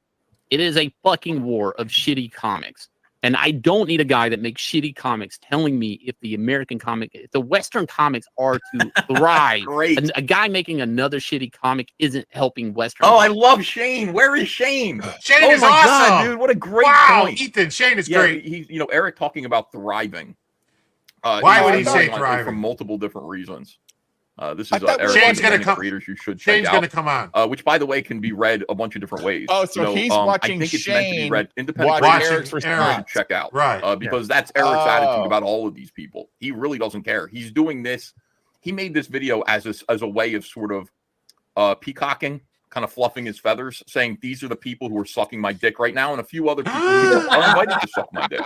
It is a fucking war of shitty comics. And I don't need a guy that makes shitty comics telling me if the Western comics are to thrive. Great. A guy making another shitty comic isn't helping Western. Oh, I comics. love Shane. Where is Shane? Shane Oh is my awesome, God, dude! What a great Wow, point. Ethan, Shane is Yeah, great. he's Eric talking about thriving. Why would he say thriving? For multiple different reasons. This I is thought Eric Shane's gonna independent come- creators you should Shane's check going to out. come on. Which, by the way, can be read a bunch of different ways. Oh, so he's watching I think it's meant to be Shane read independent watching creators Eric's you response. should check out. Right. Because that's Eric's attitude Oh. about all of these people. He really doesn't care. He's doing this. He made this video as a way of sort of peacocking, kind of fluffing his feathers, saying these are the people who are sucking my dick right now, and a few other people who are invited to suck my dick.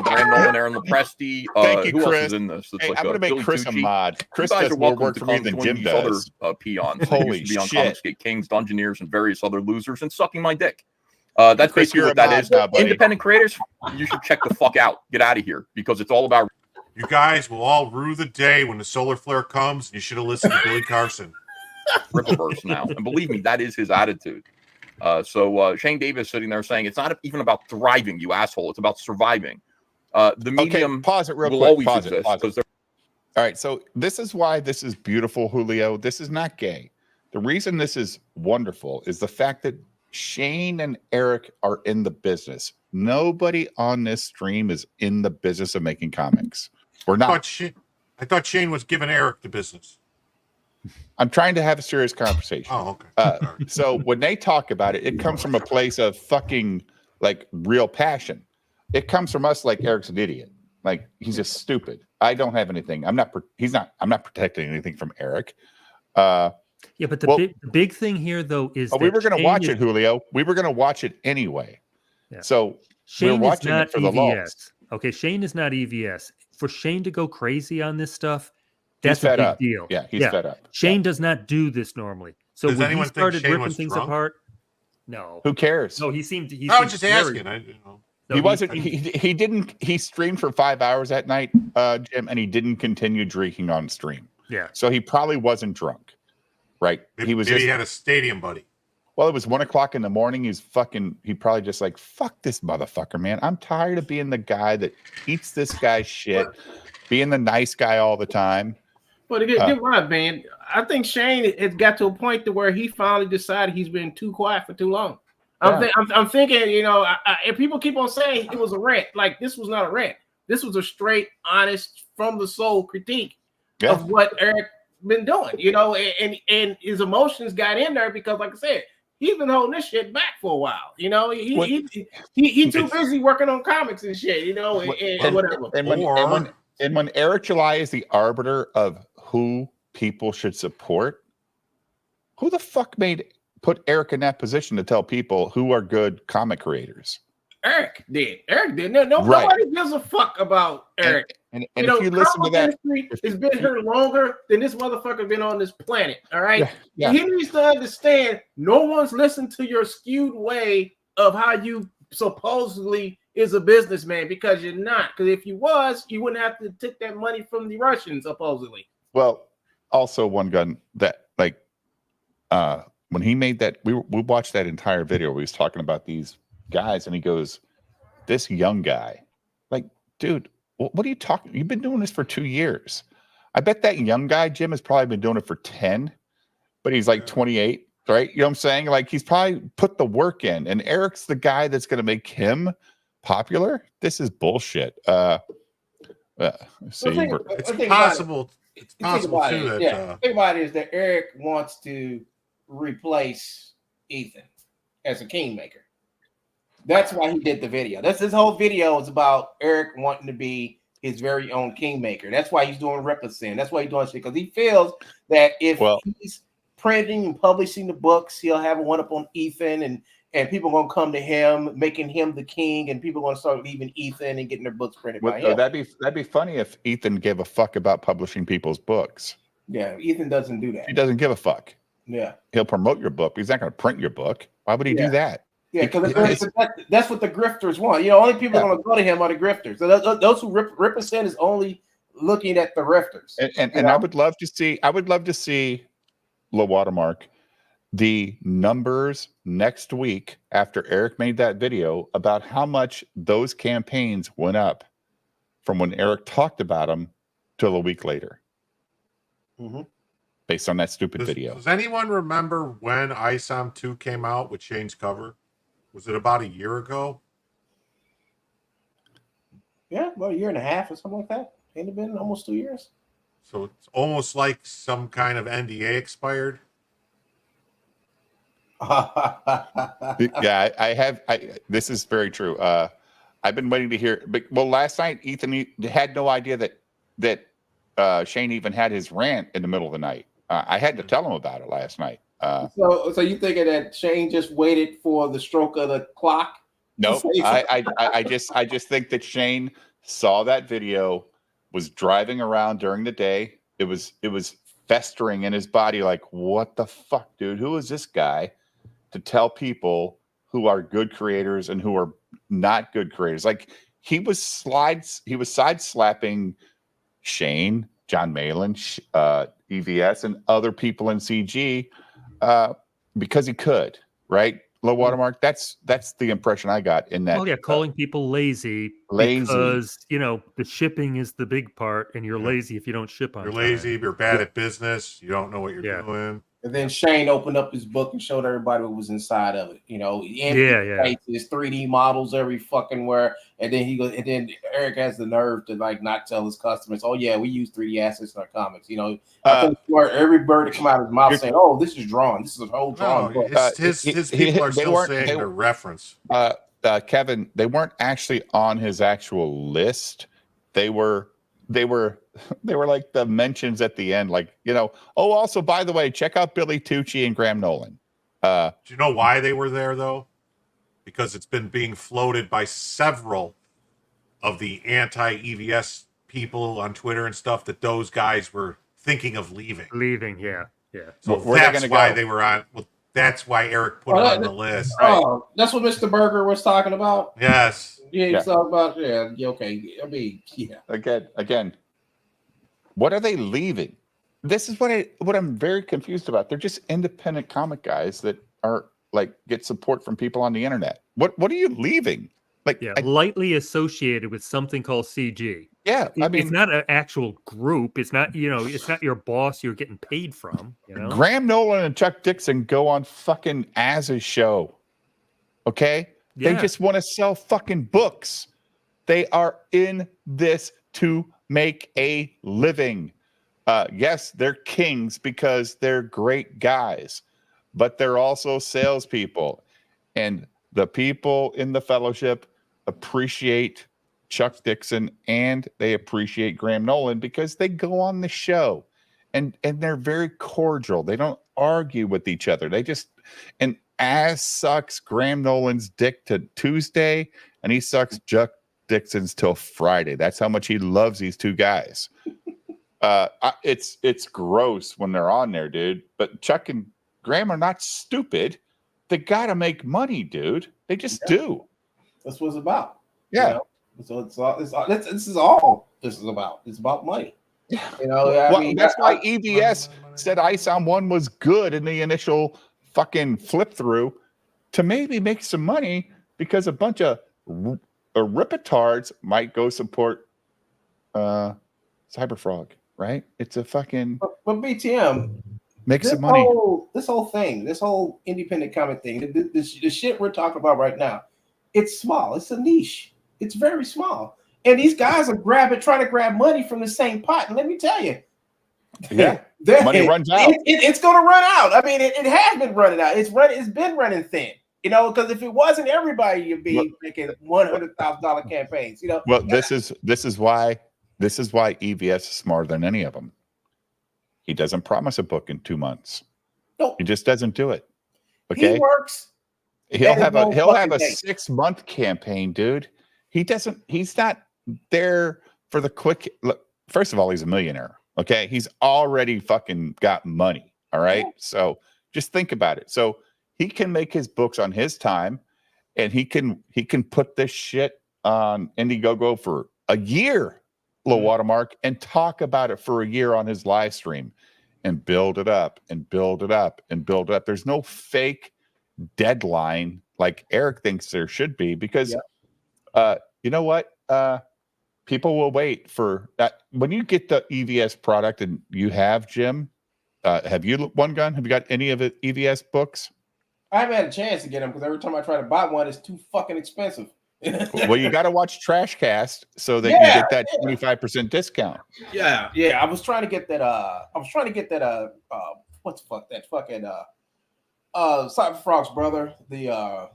Graham Nolan, Aaron Lepresti. Thank you, who Chris. else is in this? It's Hey, like I'm going to make Billy Chris a Tucci. mod. Chris You guys does are more welcome work to for me come than join Jim these does. other peons. Holy used to be on shit. Comicsgate Kings, Dungeoneers, and various other losers, and sucking my dick. That's Chris, basically you're what a that mod is. now, buddy. Independent creators, you should check the fuck out. Get out of here because it's all about You guys will all rue the day when the solar flare comes. And you should have listened to Billy Carson. Rippaverse now. And believe me, that is his attitude. So Shane Davis sitting there saying it's not even about thriving, you asshole. It's about surviving. The medium pause it real will quick. always Pause exist it. because All right, so this is why this is beautiful, Julio. This is not gay. The reason this is wonderful is the fact that Shane and Eric are in the business. Nobody on this stream is in the business of making comics. We're not. I thought Shane was giving Eric the business. I'm trying to have a serious conversation. Oh, okay. Sorry. So when they talk about it, it comes from a place of fucking like real passion. It comes from us like Eric's an idiot. Like he's just stupid. I don't have anything. I'm not protecting anything from Eric. Yeah, but Well- the big thing here though is Oh, we that were going to Shane watch is- it, Julio. We were going to watch it anyway. Yeah. So Shane we're is watching not it for the EVS. lulz. Okay, Shane is not EVS. For Shane to go crazy on this stuff, He's that's a fed big up. deal. Yeah, he's fed up. Shane does not do this normally. So Does when he anyone think started Shane ripping was things drunk? apart, no, Who cares? no, he seemed. He I seemed was just very- asking. no, He wasn't. seemed- He didn't. He streamed for 5 hours that night, Jim, and he didn't continue drinking on stream. Yeah, So he probably wasn't drunk, right? Maybe, He was maybe just. he had a stadium buddy. Well, it was 1 o'clock in the morning. He probably just like, fuck this motherfucker, man. I'm tired of being the guy that eats this guy's shit, being the nice guy all the time. But get right, man. I think Shane has got to a point to where he finally decided he's been too quiet for too long. I'm thinking, you know, if people keep on saying it was a rant, like this was not a rant. This was a straight, honest, from the soul critique of what Eric been doing, you know, and his emotions got in there because, like I said, he's been holding this shit back for a while. You know, he too busy working on comics and shit, you know, and whatever. And when Eric July is the arbiter of who people should support, who the fuck put Eric in that position to tell people who are good comic creators? Eric did. Nobody gives a fuck about Eric. And if you listen to that, it's been here longer than this motherfucker been on this planet. All right. Yeah. He needs to understand no one's listened to your skewed way of how you supposedly is a businessman, because you're not. Because if you was, you wouldn't have to take that money from the Russians, supposedly. Well, also one gun that like when he made that, we watched that entire video where he was talking about these guys, and he goes, this young guy, like, dude, what are you talking? You've been doing this for 2 years. I bet that young guy, Jim, has probably been doing it for 10, but he's like 28, right? You know what I'm saying? Like, he's probably put the work in, and Eric's the guy that's going to make him popular. This is bullshit. It's possible. It's possible too that think about it is that Eric wants to replace Ethan as a kingmaker. That's why he did the video. That's his whole video is about Eric wanting to be his very own kingmaker. That's why he's doing Represent. That's why he's doing shit, because he feels that if he's printing and publishing the books, he'll have one up on Ethan, and people are gonna come to him, making him the king, and people are gonna start leaving Ethan and getting their books printed by him. That'd be funny if Ethan gave a fuck about publishing people's books. Yeah, Ethan doesn't do that. He doesn't give a fuck. Yeah, he'll promote your book. He's not going to print your book. Why would he do that? Yeah, because that's what the grifters want. You know, only people going to go to him are the grifters. So those who represent is only looking at the grifters. And I would love to see low watermark the numbers next week after Eric made that video about how much those campaigns went up from when Eric talked about them till a week later. Mm-hmm. Based on that stupid video. Does anyone remember when ISOM 2 came out with Shane's cover? Was it about a year ago? Yeah, about a year and a half or something like that. Ain't it been almost 2 years? So it's almost like some kind of NDA expired. Yeah, I have. This is very true. I've been waiting to hear. But last night Ethan had no idea that Shane even had his rant in the middle of the night. I had to tell him about it last night. So you thinking that Shane just waited for the stroke of the clock? No, I just think that Shane saw that video, was driving around during the day. It was festering in his body, like, what the fuck, dude? Who is this guy to tell people who are good creators and who are not good creators? Like, he was side-slapping Shane, John Malin, EVS, and other people in CG because he could, right? Low watermark. That's the impression I got in that. Well, yeah, calling people lazy because the shipping is the big part, and you're lazy if you don't ship on. You're lazy. You're bad at business. You don't know what you're doing. And then Shane opened up his book and showed everybody what was inside of it. You know, his 3D models every fucking where, and then he goes, and then Eric has the nerve to like not tell his customers, "Oh yeah, we use 3D assets in our comics." You know, I think every bird to come out of his mouth saying, "Oh, this is drawn. This is a whole drawn book." His people are still saying the reference. Kevin, they weren't actually on his actual list. They were like the mentions at the end, like, also, by the way, check out Billy Tucci and Graham Nolan. Do you know why they were there, though? Because it's been being floated by several of the anti-EVS people on Twitter and stuff that those guys were thinking of leaving. Yeah. So that's why they were on. Well, that's why Eric put it on the list. Oh, that's what Mr. Berger was talking about? Yes. Yeah, he's talking about, okay. I mean, yeah. Again, what are they leaving? This is what I'm very confused about. They're just independent comic guys that are like get support from people on the internet. What are you leaving? Like, Yeah, lightly associated with something called CG. yeah, I It's mean, not an actual group. It's not, it's not your boss you're getting paid from, Graham Nolan and Chuck Dixon go on fucking Az's show. Okay? They Yeah. just want to sell fucking books. They are in this to make a living. Yes, they're kings because they're great guys, but they're also salespeople. And the people in the fellowship appreciate Chuck Dixon and they appreciate Graham Nolan because they go on the show and they're very cordial. They don't argue with each other. They just, and Az sucks Graham Nolan's dick to Tuesday and he sucks Chuck Dixon's till Friday. That's how much he loves these two guys. It's gross when they're on there, dude. But Chuck and Graham are not stupid. They gotta make money, dude. They just do. That's what it's about. Yeah. So this is all this is about. It's about money. That's why EBS said Ice on One was good in the initial fucking flip through to maybe make some money because a bunch of ripitards might go support Cyberfrog, right? It's a fucking but BTM make some money. This whole thing, this whole independent comic thing, the shit we're talking about right now, it's small. It's a niche. It's very small. And these guys are trying to grab money from the same pot. And let me tell you, yeah, money runs out. It's going to run out. I mean, it has been running out. It's been running thin. Because if it wasn't everybody, you'd be making $100,000 campaigns. Well, this is why EVS is smarter than any of them. He doesn't promise a book in 2 months. Nope. He just doesn't do it. Okay. He works. He'll have a 6-month campaign, dude. He's not there for the quick look. First of all, he's a millionaire. Okay. He's already fucking got money. All right. So just think about it. So he can make his books on his time and he can put this shit on Indiegogo for a year, low watermark, and talk about it for a year on his live stream and build it up and build it up and build it up. There's no fake deadline like Eric thinks there should be because you know what? People will wait for that. When you get the EVS product and you have, Jim, have you One Gun? Have you got any of the EVS books? I haven't had a chance to get them because every time I try to buy one, it's too fucking expensive. Well, you got to watch Trashcast so that you get that 25% discount. Yeah. I was trying to get that. What's that fucking Cyberfrog's brother? The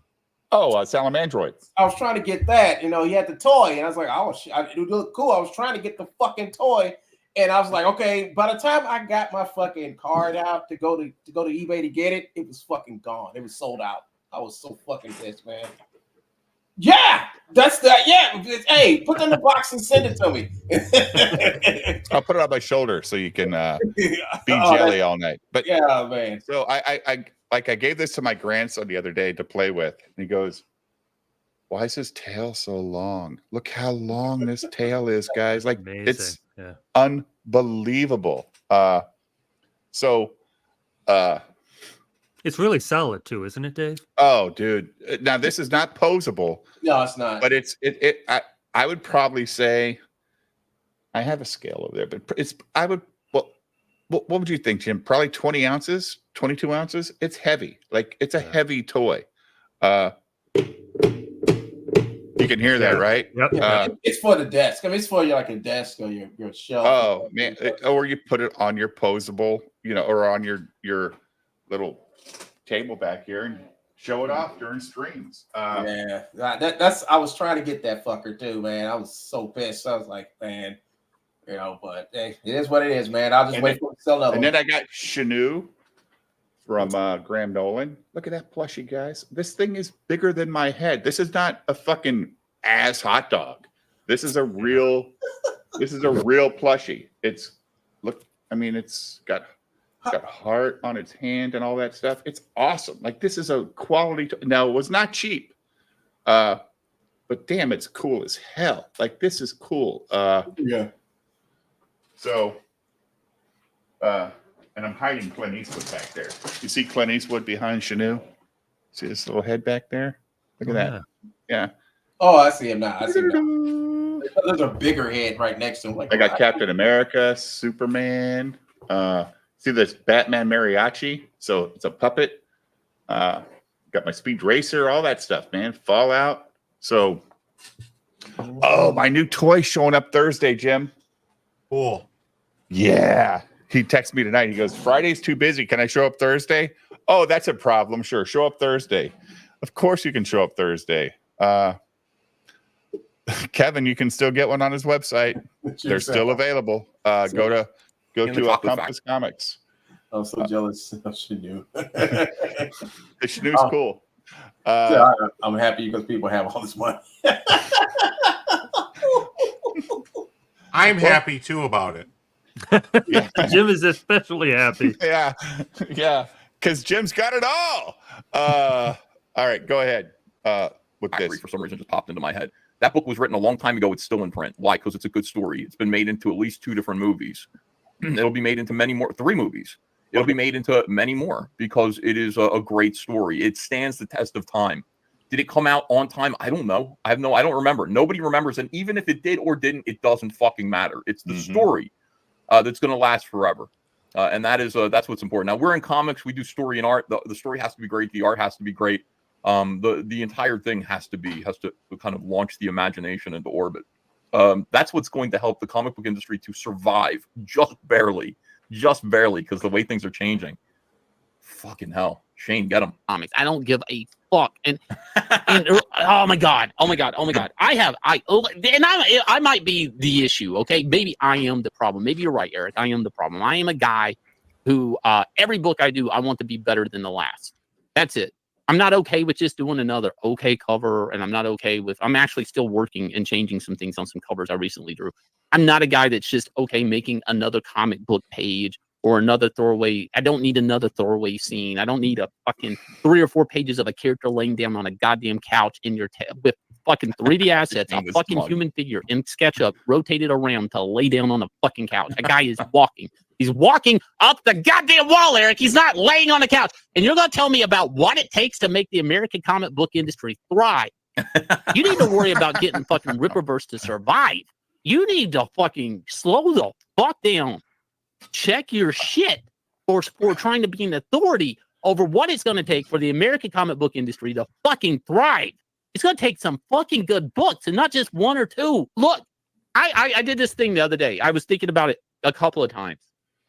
Salamandroid. I was trying to get that. He had the toy, and I was like, oh shit, it would look cool. I was trying to get the fucking toy, and I was like, okay. By the time I got my fucking card out to go to eBay to get it, it was fucking gone. It was sold out. I was so fucking pissed, man. Yeah, that's that. Yeah, hey, put that in the box and send it to me. I'll put it on my shoulder so you can be jelly all night. But yeah, man. So I gave this to my grandson the other day to play with, and he goes, "Why is his tail so long? Look how long this tail is, guys! Like Amazing. It's unbelievable." It's really solid too, isn't it, Dave? Oh, dude! Now this is not posable. No, it's not. But I would probably say I have a scale over there, but what would you think, Jim? Probably 20 ounces, 22 ounces. It's heavy. Like it's a heavy toy. You can hear that, right? Yep. It's for the desk. I mean, it's for like a desk or your shelf. Oh man, or you put it on your posable, or on your little table back here and show it off during streams. Yeah, that's. I was trying to get that fucker too, man. I was so pissed. I was like, man, but hey, it is what it is, man. I'll just wait for it to sell another. And then I got Shanu from Graham Nolan. Look at that plushie, guys. This thing is bigger than my head. This is not a fucking ass hot dog. This is a real plushie. It's got heart on its hand and all that stuff. It's awesome. Like this is a quality. Now it was not cheap, but damn, it's cool as hell. Like this is cool. Yeah. So, and I'm hiding Clint Eastwood back there. You see Clint Eastwood behind Shanu? See this little head back there? Look at that. Yeah. Oh, I see him now. I see him now. There's a bigger head right next to him. Like, I got Captain America, Superman. See this Batman mariachi? So it's a puppet. Got my Speed Racer, all that stuff, man. Fallout. So, oh, my new toy showing up Thursday, Jim. Cool. Yeah. He texted me tonight. He goes, Friday's too busy. Can I show up Thursday? Oh, that's a problem. Sure. Show up Thursday. Of course you can show up Thursday. Kevin, you can still get one on his website. They're still available. Go to Compass Comics. I'm so jealous of Shanu. The Shanu's cool. I'm happy because people have all this money. I'm happy too about it. Yeah. Jim is especially happy. Yeah. Because Jim's got it all. All right, go ahead. With this, For some reason, just popped into my head. That book was written a long time ago. It's still in print. Why? Because it's a good story. It's been made into at least 2 different movies. It'll be made into many more, 3 movies. It'll be made into many more because it is a great story. It stands the test of time. Did it come out on time? I don't know. I don't remember. Nobody remembers. And even if it did or didn't, it doesn't fucking matter. It's the story that's going to last forever. And that's what's important. Now, we're in comics. We do story and art. The story has to be great. The art has to be great. The entire thing has to kind of launch the imagination into orbit. That's what's going to help the comic book industry to survive just barely, because the way things are changing. Fucking hell. Shane, get him. Comics. I don't give a fuck. And oh my god. I might be the issue. Okay, maybe I am the problem. Maybe you're right, Eric. I am the problem. I am a guy who every book I do, I want to be better than the last. That's it. I'm not okay with just doing another okay cover, and I'm not okay with. I'm actually still working and changing some things on some covers I recently drew. I'm not a guy that's just okay making another comic book page or another throwaway. I don't need another throwaway scene. I don't need a fucking 3 or 4 pages of a character laying down on a goddamn couch in your with fucking 3D assets, a fucking human figure in SketchUp rotated around to lay down on a fucking couch. A guy is walking. He's walking up the goddamn wall, Eric. He's not laying on the couch. And you're going to tell me about what it takes to make the American comic book industry thrive. You need to worry about getting fucking Ripperverse to survive. You need to fucking slow the fuck down. Check your shit for trying to be an authority over what it's going to take for the American comic book industry to fucking thrive. It's going to take some fucking good books and not just 1 or 2. Look, I did this thing the other day. I was thinking about it a couple of times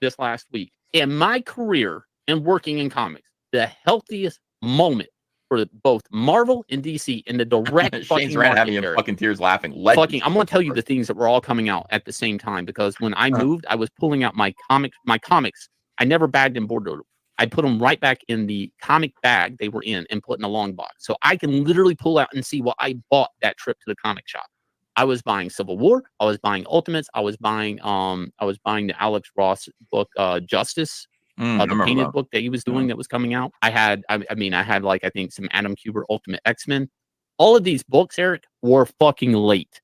this last week. In my career and working in comics, the healthiest moment for both Marvel and DC in the direct fucking market, having him fucking tears laughing. I'm going to tell you the things that were all coming out at the same time, because when I moved, I was pulling out my comics. I never bagged and bordered them. I put them right back in the comic bag they were in and put in a long box. So I can literally pull out and see what I bought that trip to the comic shop. I was buying Civil War. I was buying Ultimates. I was buying the Alex Ross book, Justice. The painted book that he was doing that was coming out. I had like, I think some Adam Kubert Ultimate X-Men. All of these books, Eric, were fucking late.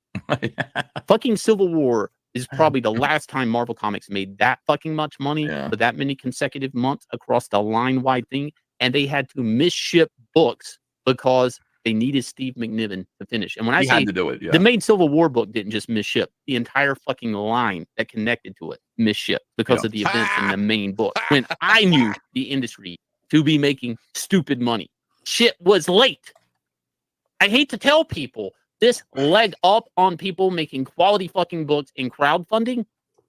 Fucking Civil War is probably the last time Marvel Comics made that fucking much money for that many consecutive months across the line-wide thing. And they had to misship books because they needed Steve McNiven to finish. And when I say had to do it, the main Civil War book didn't just misship, the entire fucking line that connected to it misship because of the events in the main book. When I knew the industry to be making stupid money, shit was late. I hate to tell people this leg up on people making quality fucking books in crowdfunding.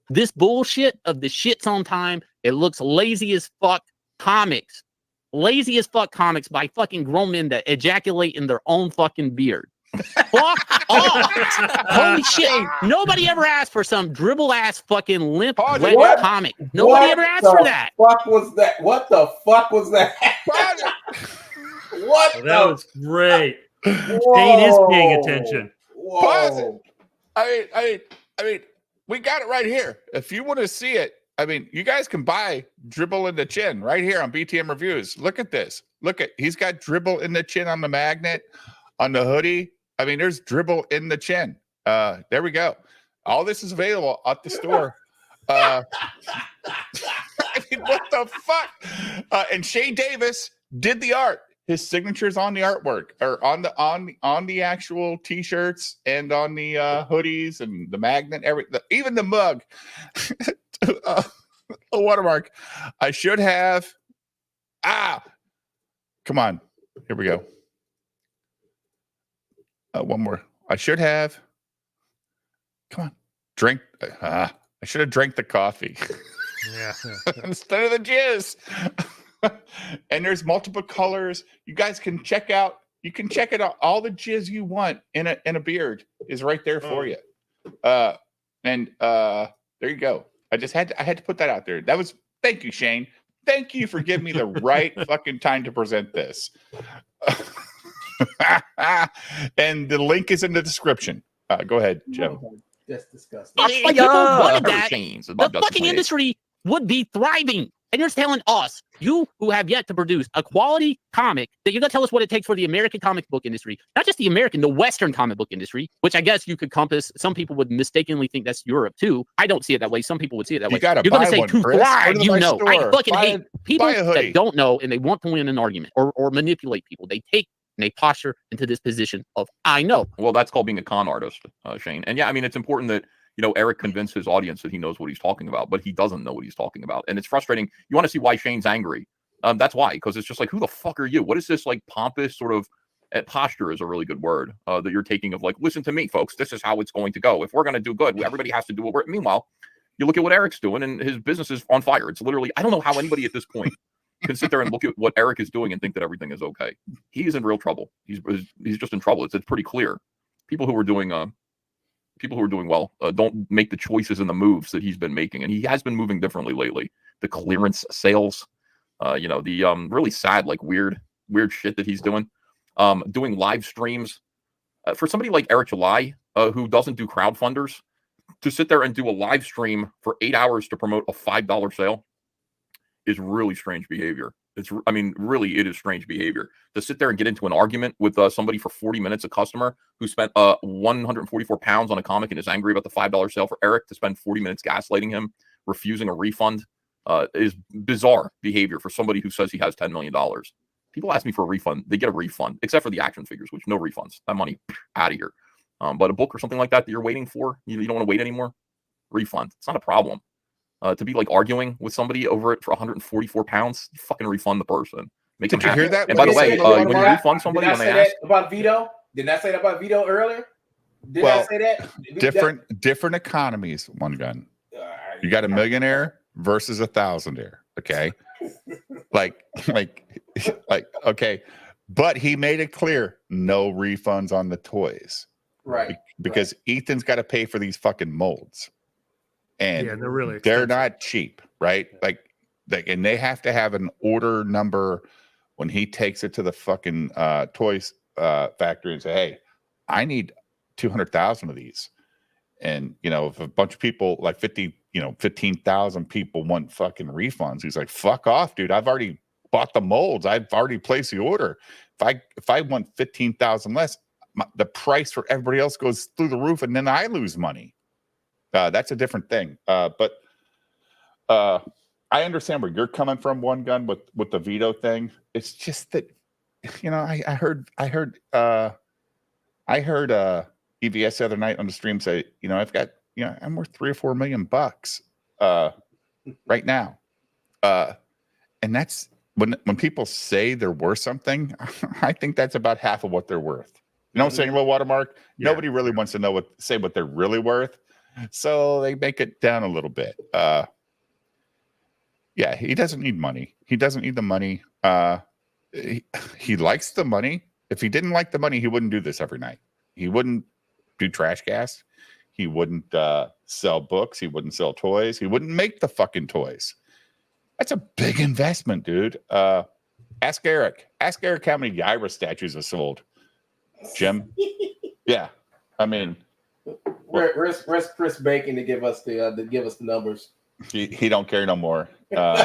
This bullshit of the shit's on time. It looks lazy as fuck comics. Lazy as fuck comics by fucking grown men that ejaculate in their own fucking beard. Fuck off. Holy shit. Nobody ever asked for some dribble ass fucking limp wet comic. Nobody ever asked for that. What was that? What the fuck was that? What? Oh, that was great. Shane is paying attention. Whoa. I mean, we got it right here. If you want to see it, I mean, you guys can buy Dribble in the Chin right here on BTM Reviews. Look at this. He's got Dribble in the Chin on the magnet, on the hoodie. I mean, there's Dribble in the Chin. There we go. All this is available at the store. I mean, what the fuck? And Shane Davis did the art. his signature's on the artwork, or on the actual t-shirts and on the hoodies and the magnet, even the mug. A watermark. I should have. Come on. Here we go. One more. I should have. Come on. Drink. I should have drank the coffee. Yeah. Instead of the jizz. And there's multiple colors. You guys can check out. You can check it out. All the jizz you want in a beard is right there for you. There you go. I had to put that out there. Thank you, Shane. Thank you for giving me the right fucking time to present this. And the link is in the description. Go ahead, Jim. That's disgusting. If you wanted that, the fucking industry would be thriving. And you're telling us, you who have yet to produce a quality comic, that you're going to tell us what it takes for the American comic book industry, not just the American, the Western comic book industry, which I guess you could compass. Some people would mistakenly think that's Europe too. I don't see it that way. Some people would see it that way. You're going to say to thrive, you know. I fucking hate people that don't know and they want to win an argument or manipulate people. They take and they posture into this position of, I know. Well, that's called being a con artist, Shane. And yeah, I mean, it's important that, you know, Eric convinced his audience that he knows what he's talking about, but he doesn't know what he's talking about. And it's frustrating. You want to see why Shane's angry. That's why, because it's just like, who the fuck are you? What is this like pompous sort of posture is a really good word that you're taking of like, listen to me, folks. This is how it's going to go. If we're going to do good, everybody has to do what we're. Meanwhile, you look at what Eric's doing and his business is on fire. It's literally, I don't know how anybody at this point can sit there and look at what Eric is doing and think that everything is okay. He is in real trouble. He's just in trouble. It's pretty clear. People who are doing well don't make the choices and the moves that he's been making, and he has been moving differently lately. The clearance sales, the really sad, like weird shit that he's doing live streams for somebody like Eric July, who doesn't do crowdfunders, to sit there and do a live stream for 8 hours to promote a $5 sale is really strange behavior. Really, it is strange behavior to sit there and get into an argument with somebody for 40 minutes, a customer who spent 144 pounds on a comic and is angry about the $5 sale for Eric, to spend 40 minutes gaslighting him, refusing a refund, is bizarre behavior for somebody who says he has $10 million. People ask me for a refund. They get a refund, except for the action figures, which no refunds. That money out of here. But a book or something like that you're waiting for, you don't want to wait anymore, refund. It's not a problem. To be like arguing with somebody over it for 144 pounds, you fucking refund the person. Make them happy. Hear that? And by the way, when you refund somebody, when they ask about Vito, didn't I say that about Vito earlier? Did I say that? Different economies. One gun. You got a millionaire versus a thousandaire. Okay, like okay, but he made it clear no refunds on the toys, right? Because Ethan's got to pay for these fucking molds. And yeah, they're really they're not cheap, right? And they have to have an order number when he takes it to the fucking toys factory and say, "Hey, I need 200,000 of these." And if a bunch of people, like 15,000 people want fucking refunds, he's like, "Fuck off, dude! I've already bought the molds. I've already placed the order. If I want 15,000 less, the price for everybody else goes through the roof, and then I lose money." That's a different thing. But I understand where you're coming from, One Gun, with the veto thing. It's just that, I heard EVS the other night on the stream say, I've got, I'm worth $3 or $4 million right now. And that's when people say they're worth something, I think that's about half of what they're worth. You know what I'm saying, Will Watermark? Yeah. Nobody really wants to say what they're really worth. So they make it down a little bit. Yeah, he doesn't need money. He doesn't need the money. He likes the money. If he didn't like the money, he wouldn't do this every night. He wouldn't do Trash Gas. He wouldn't sell books. He wouldn't sell toys. He wouldn't make the fucking toys. That's a big investment, dude. Ask Eric. Ask Eric how many IRA statues are sold. Jim? Yeah. I mean... Where's Chris Bacon to give us the numbers? He don't care no more. All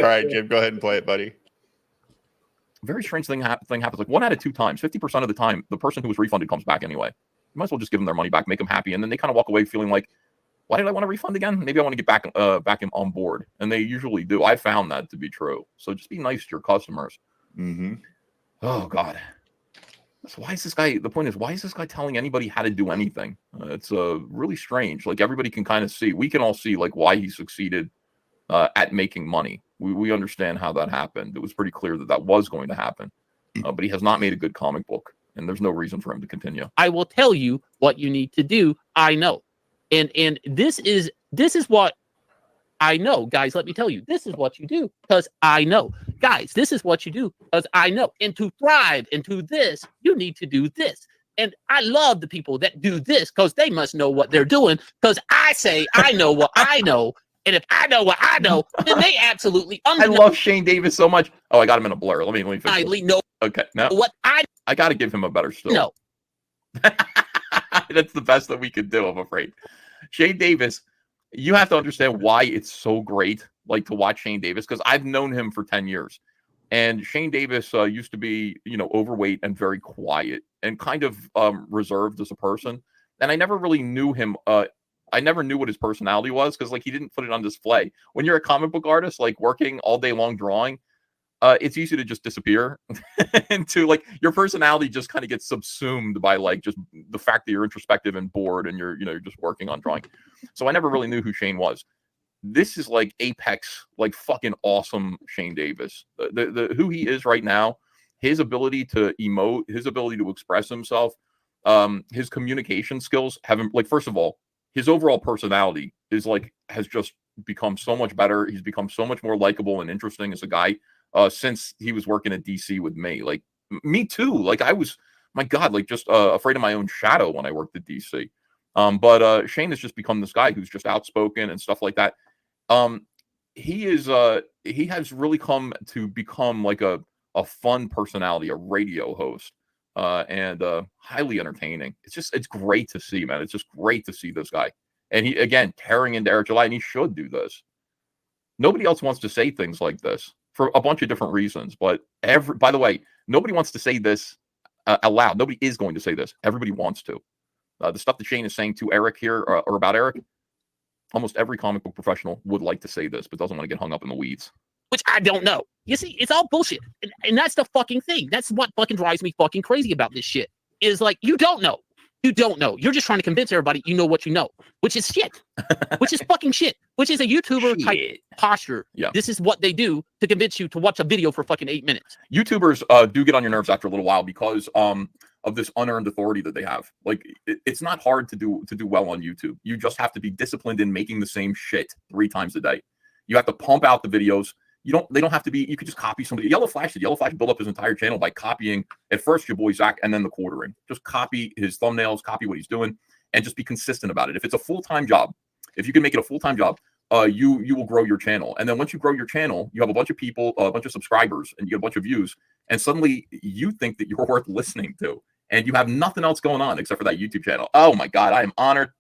right, Jim, go ahead and play it, buddy. Very strange thing happens. Like 1 out of 2 times, 50% of the time, the person who was refunded comes back anyway. You might as well just give them their money back, make them happy, and then they kind of walk away feeling like why did I want a refund again? Maybe I want to get back him on board. And they usually do. I found that to be true. So just be nice to your customers. Mm-hmm. Oh, God. So why is this guy, the point is, why is this guy telling anybody how to do anything? It's really strange. Like, everybody can kind of see, we can all see, like, why he succeeded at making money. We understand how that happened. It was pretty clear that that was going to happen. But he has not made a good comic book, and there's no reason for him to continue. I will tell you what you need to do. I know. And this is what I know, guys. Let me tell you, this is what you do because I know, guys. This is what you do because I know. And to thrive into this, you need to do this. And I love the people that do this because they must know what they're doing. Because I say I know what I know, and if I know what I know, then they absolutely. I love Shane Davis so much. Oh, I got him in a blur. Let me fix I this. know Okay, no, what I got to give him a better still. know. That's the best that we could do, I'm afraid. Shane Davis, you have to understand why it's so great, like, to watch Shane Davis, because I've known him for 10 years. And Shane Davis used to be, overweight and very quiet and kind of reserved as a person. And I never really knew him. I never knew what his personality was because, like, he didn't put it on display. When you're a comic book artist, like, working all day long drawing, it's easy to just disappear into, like, your personality just kind of gets subsumed by, like, just the fact that you're introspective and bored and you're just working on drawing. So I never really knew who Shane was. This is like apex, like, fucking awesome Shane Davis. The who he is right now, his ability to emote, his ability to express himself, his communication skills haven't, like, first of all, his overall personality is, like, has just become so much better. He's become so much more likable and interesting as a guy. Since he was working at DC with me. Like, me too. Like, I was, my God, like, just afraid of my own shadow when I worked at DC. But Shane has just become this guy who's just outspoken and stuff like that. He has really come to become like a fun personality, a radio host, and highly entertaining. It's great to see, man. It's just great to see this guy. And he, again, tearing into Eric July, and he should do this. Nobody else wants to say things like this for a bunch of different reasons. But by the way, nobody wants to say this aloud. Nobody is going to say this. Everybody wants to. The stuff that Shane is saying to Eric here or about Eric, almost every comic book professional would like to say this, but doesn't want to get hung up in the weeds. Which I don't know. You see, it's all bullshit. And that's the fucking thing. That's what fucking drives me fucking crazy about this shit. Is like, you don't know. You don't know. You're just trying to convince everybody you know what you know, which is shit. Which is fucking shit. Which is a YouTuber type posture. Yeah. This is what they do to convince you to watch a video for fucking 8 minutes. YouTubers do get on your nerves after a little while because of this unearned authority that they have. Like, it's not hard to do well on YouTube. You just have to be disciplined in making the same shit 3 times a day. You have to pump out the videos. They don't have to be, you could just copy somebody. Yellow Flash built up his entire channel by copying at first your boy Zach and then the quartering. Just copy his thumbnails, copy what he's doing, and just be consistent about it. If it's a full-time job, if you can make it a full-time job, you will grow your channel. And then once you grow your channel, you have a bunch of people, a bunch of subscribers, and you get a bunch of views. And suddenly you think that you're worth listening to. And you have nothing else going on except for that YouTube channel. Oh my God, I am honored,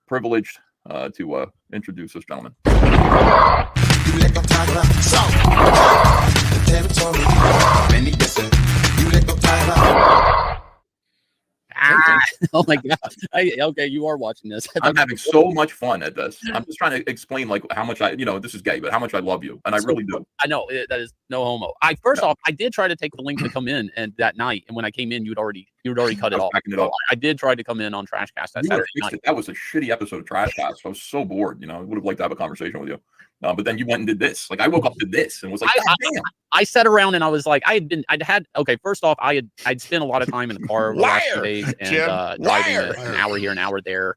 privileged to introduce this gentleman. You let go tiger so the territory. Many guess it. You let go tiger. Oh my God. Okay, you are watching this. I'm having so much fun at this. I'm just trying to explain, like, how much this is gay, but how much I love you. And I really do. I know that is no homo. First off, I did try to take the link to come in and that night. And when I came in, you'd already cut it off. I did try to come in on Trashcast that Saturday night. That was a shitty episode of Trashcast. I was so bored. I would have liked to have a conversation with you. But then you went and did this. Like, I woke up to this and was like, God damn. I sat around and I was like, first off, I'd spent a lot of time in the car over the last 2 days and driving an hour here, an hour there,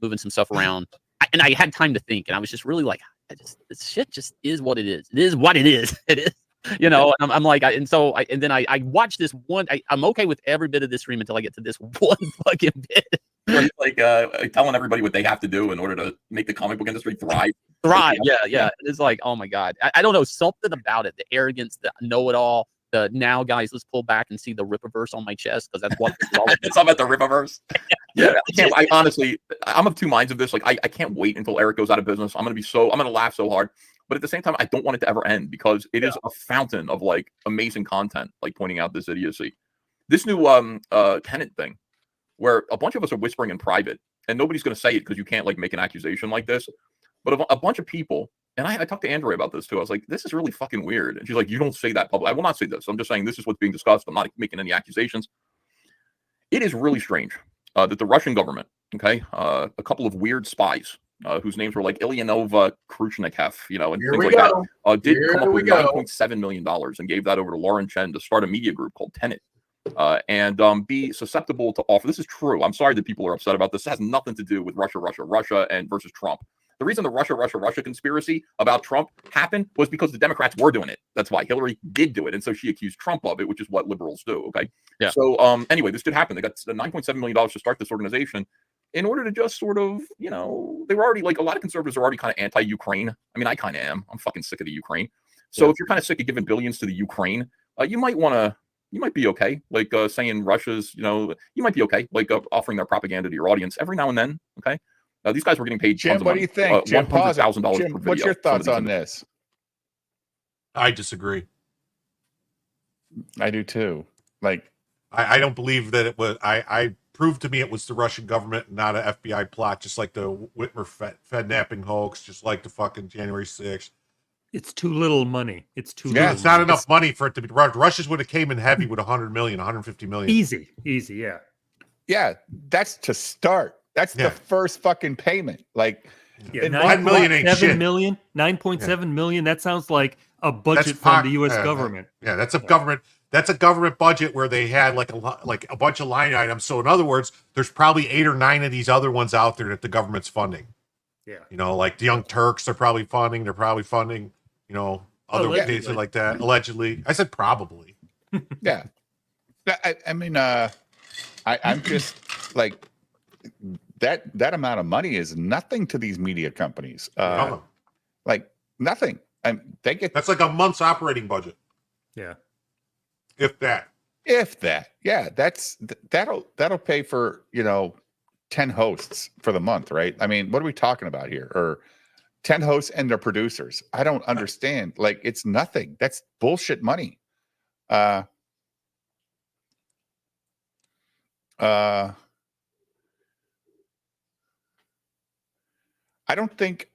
moving some stuff around. And I had time to think, and I was just really like, this shit just is what it is. It is what it is. It is. And I'm like, and then I watched this one. I'm okay with every bit of this stream until I get to this one fucking bit. Like telling everybody what they have to do in order to make the comic book industry thrive. Yeah. It's like, oh my God. I don't know, something about it, the arrogance, the know-it-all, the now guys, let's pull back and see the Rippaverse on my chest because that's what it's all about the Rippaverse. Yeah, I honestly, I'm of two minds of this. Like, I can't wait until Eric goes out of business. I'm gonna laugh so hard. But at the same time, I don't want it to ever end because it is a fountain of, like, amazing content, like pointing out this idiocy. This new Tenet thing, where a bunch of us are whispering in private and nobody's going to say it because you can't like make an accusation like this. But a bunch of people, and I talked to Andrea about this too. I was like, this is really fucking weird. And she's like, you don't say that publicly. I will not say this. I'm just saying this is what's being discussed. I'm not making any accusations. It is really strange that the Russian government, okay, a couple of weird spies whose names were like Ilyanova Khrushchev, you know, and Here things we like go. that, did Here come up we with go. $9.7 million and gave that over to Lauren Chen to start a media group called Tenet. And be susceptible to offer. This is true. I'm sorry that people are upset about this. This has nothing to do with Russia, and versus Trump. The reason the Russia conspiracy about Trump happened was because the Democrats were doing it. That's why Hillary did do it. And so she accused Trump of it, which is what liberals do. Okay. Yeah. So anyway, this did happen. They got $9.7 million to start this organization in order to just sort of, you know, they were already like a lot of conservatives are already kind of anti-Ukraine. I mean, I kind of am. I'm fucking sick of the Ukraine. So if you're kind of sick of giving billions to the Ukraine, you might be okay, like saying Russia's, you know, you might be okay, like offering their propaganda to your audience every now and then. Okay. These guys were getting paid Jim, tons of what money. do you think? Jim, $100,000 per Jim, video. what's your thoughts on this? I disagree. I do too. Like, I don't believe that it was. I proved to me it was the Russian government, not an FBI plot, just like the Whitmer Fednapping hoax, just like the fucking January 6th. It's too little money. It's too Yeah, little. it's not money. enough money for it to be. Russians would have came in heavy with 100 million, 150 million. Easy, yeah. yeah, that's to start. That's Yeah. the first fucking payment. Like, Yeah, in 9 million ain't 9.7 shit. million, 9.7 million. That sounds like a That's budget from the U.S. government. Yeah, that's a government. That's a government budget where they had like a bunch of line items. So in other words, there's probably 8 or 9 of these other ones out there that the government's funding. Yeah. You know, like the Young Turks are probably funding. They're probably funding. You know, other Allegedly. cases like that. Allegedly, I said probably. yeah. I mean, I'm just like that amount of money is nothing to these media companies. Like nothing. They get That's like a month's operating budget, Yeah. if that. yeah, that'll pay for, you know, 10 hosts for the month, right? I mean, what are we talking about here? Or 10 hosts and their producers. I don't understand. Like, it's nothing. That's bullshit money. I don't think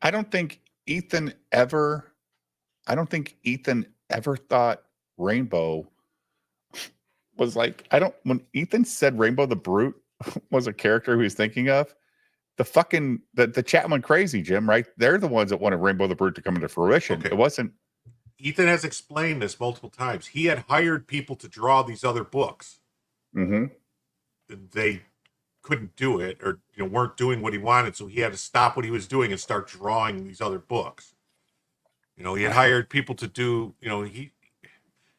Ethan ever thought Rainbow was like, when Ethan said Rainbow the Brute was a character who he's thinking of, the chat went crazy, Jim, right? They're the ones that wanted Rainbow the Brute to come into fruition. Okay. It wasn't. Ethan has explained this multiple times. He had hired people to draw these other books. Mm-hmm. They couldn't do it, or weren't doing what he wanted, so he had to stop what he was doing and start drawing these other books. He had hired people to do.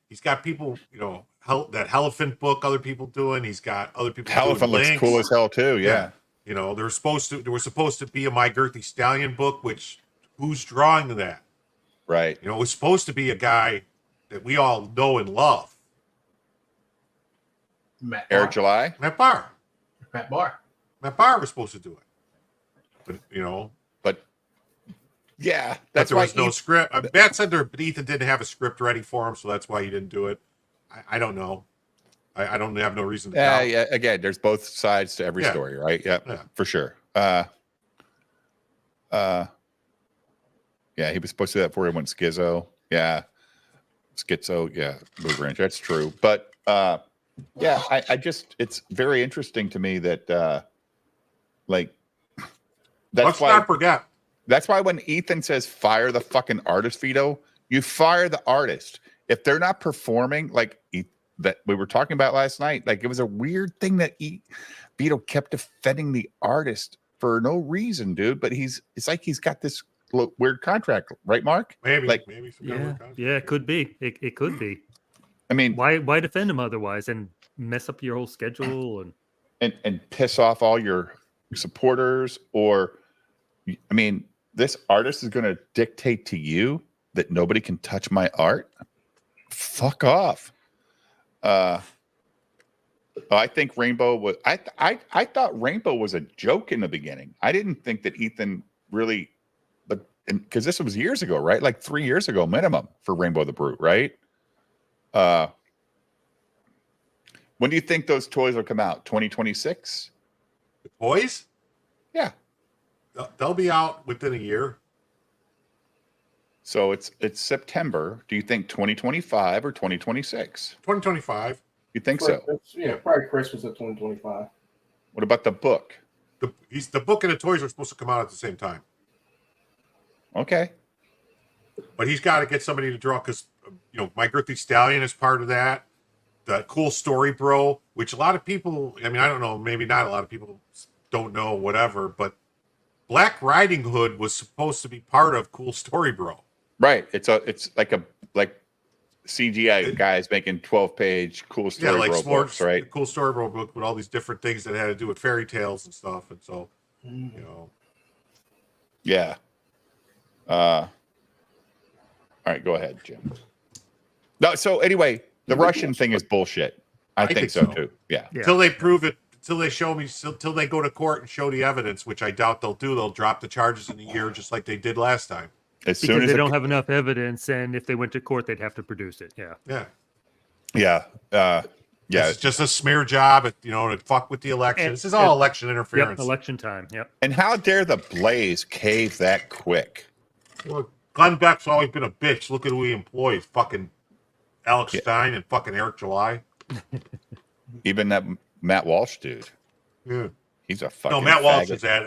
He's got people. That Elephant book, other people doing. He's got other people. Elephant looks links. cool as hell too. Yeah. There was supposed to be a My Girthy Stallion book, which who's drawing that? Right. It was supposed to be a guy that we all know and love. Eric July? Matt Barr. Matt Barr. Matt Barr was supposed to do it. But yeah, that's there was no script. Matt said Ethan didn't have a script ready for him, so that's why he didn't do it. I don't know. I don't have no reason to doubt. Yeah, again, there's both sides to every story, right? Yeah, for sure. Yeah, he was supposed to do that before he went schizo. Yeah. Schizo, yeah, Blue Branch. That's true. But yeah, I just, it's very interesting to me that that's Let's why not forget. That's why when Ethan says fire the fucking artist, Vito, you fire the artist. If they're not performing like that we were talking about last night, like it was a weird thing that Vito kept defending the artist for no reason, dude. But it's like he's got this weird contract, right, Mark? Maybe some yeah, it could be. It could be. I mean, why defend him otherwise and mess up your whole schedule and piss off all your supporters? Or, I mean, this artist is going to dictate to you that nobody can touch my art. Fuck off. I think Rainbow was. I thought Rainbow was a joke in the beginning. I didn't think that Ethan really, but because this was years ago, right? Like 3 years ago minimum for Rainbow the Brute, right? When do you think those toys will come out? 2026? The toys? Yeah. They'll be out within a year. So it's September. Do you think 2025 or 2026? 2025. You think so? Yeah, probably Christmas of 2025. What about the book? The book and the toys are supposed to come out at the same time. Okay. But he's got to get somebody to draw because, My Girthy Stallion is part of that. The Cool Story Bro, which a lot of people, I don't know, maybe not a lot of people don't know, whatever, but Black Riding Hood was supposed to be part of Cool Story Bro. Right. It's like CGI guys making 12-page Cool Story Bro books, right? Cool Story Bro book with all these different things that had to do with fairy tales and stuff. And so, Yeah. All right, go ahead, Jim. No, so anyway, the Russian thing is bullshit. I think so too. Yeah. Until they prove it, until they show me, until they go to court and show the evidence, which I doubt they'll do, they'll drop the charges in a year just like they did last time. As Because soon as they don't have enough evidence, and if they went to court, they'd have to produce it. Yeah. Yeah. It's just a smear job, to fuck with the election. This is all election interference. Yep, election time. Yep. And how dare the Blaze cave that quick? Well, Glenn Beck's always been a bitch. Look at who he employs. Fucking Alex Stein and fucking Eric July. Even that Matt Walsh dude. Yeah. He's a fucking Matt Walsh faggot. is at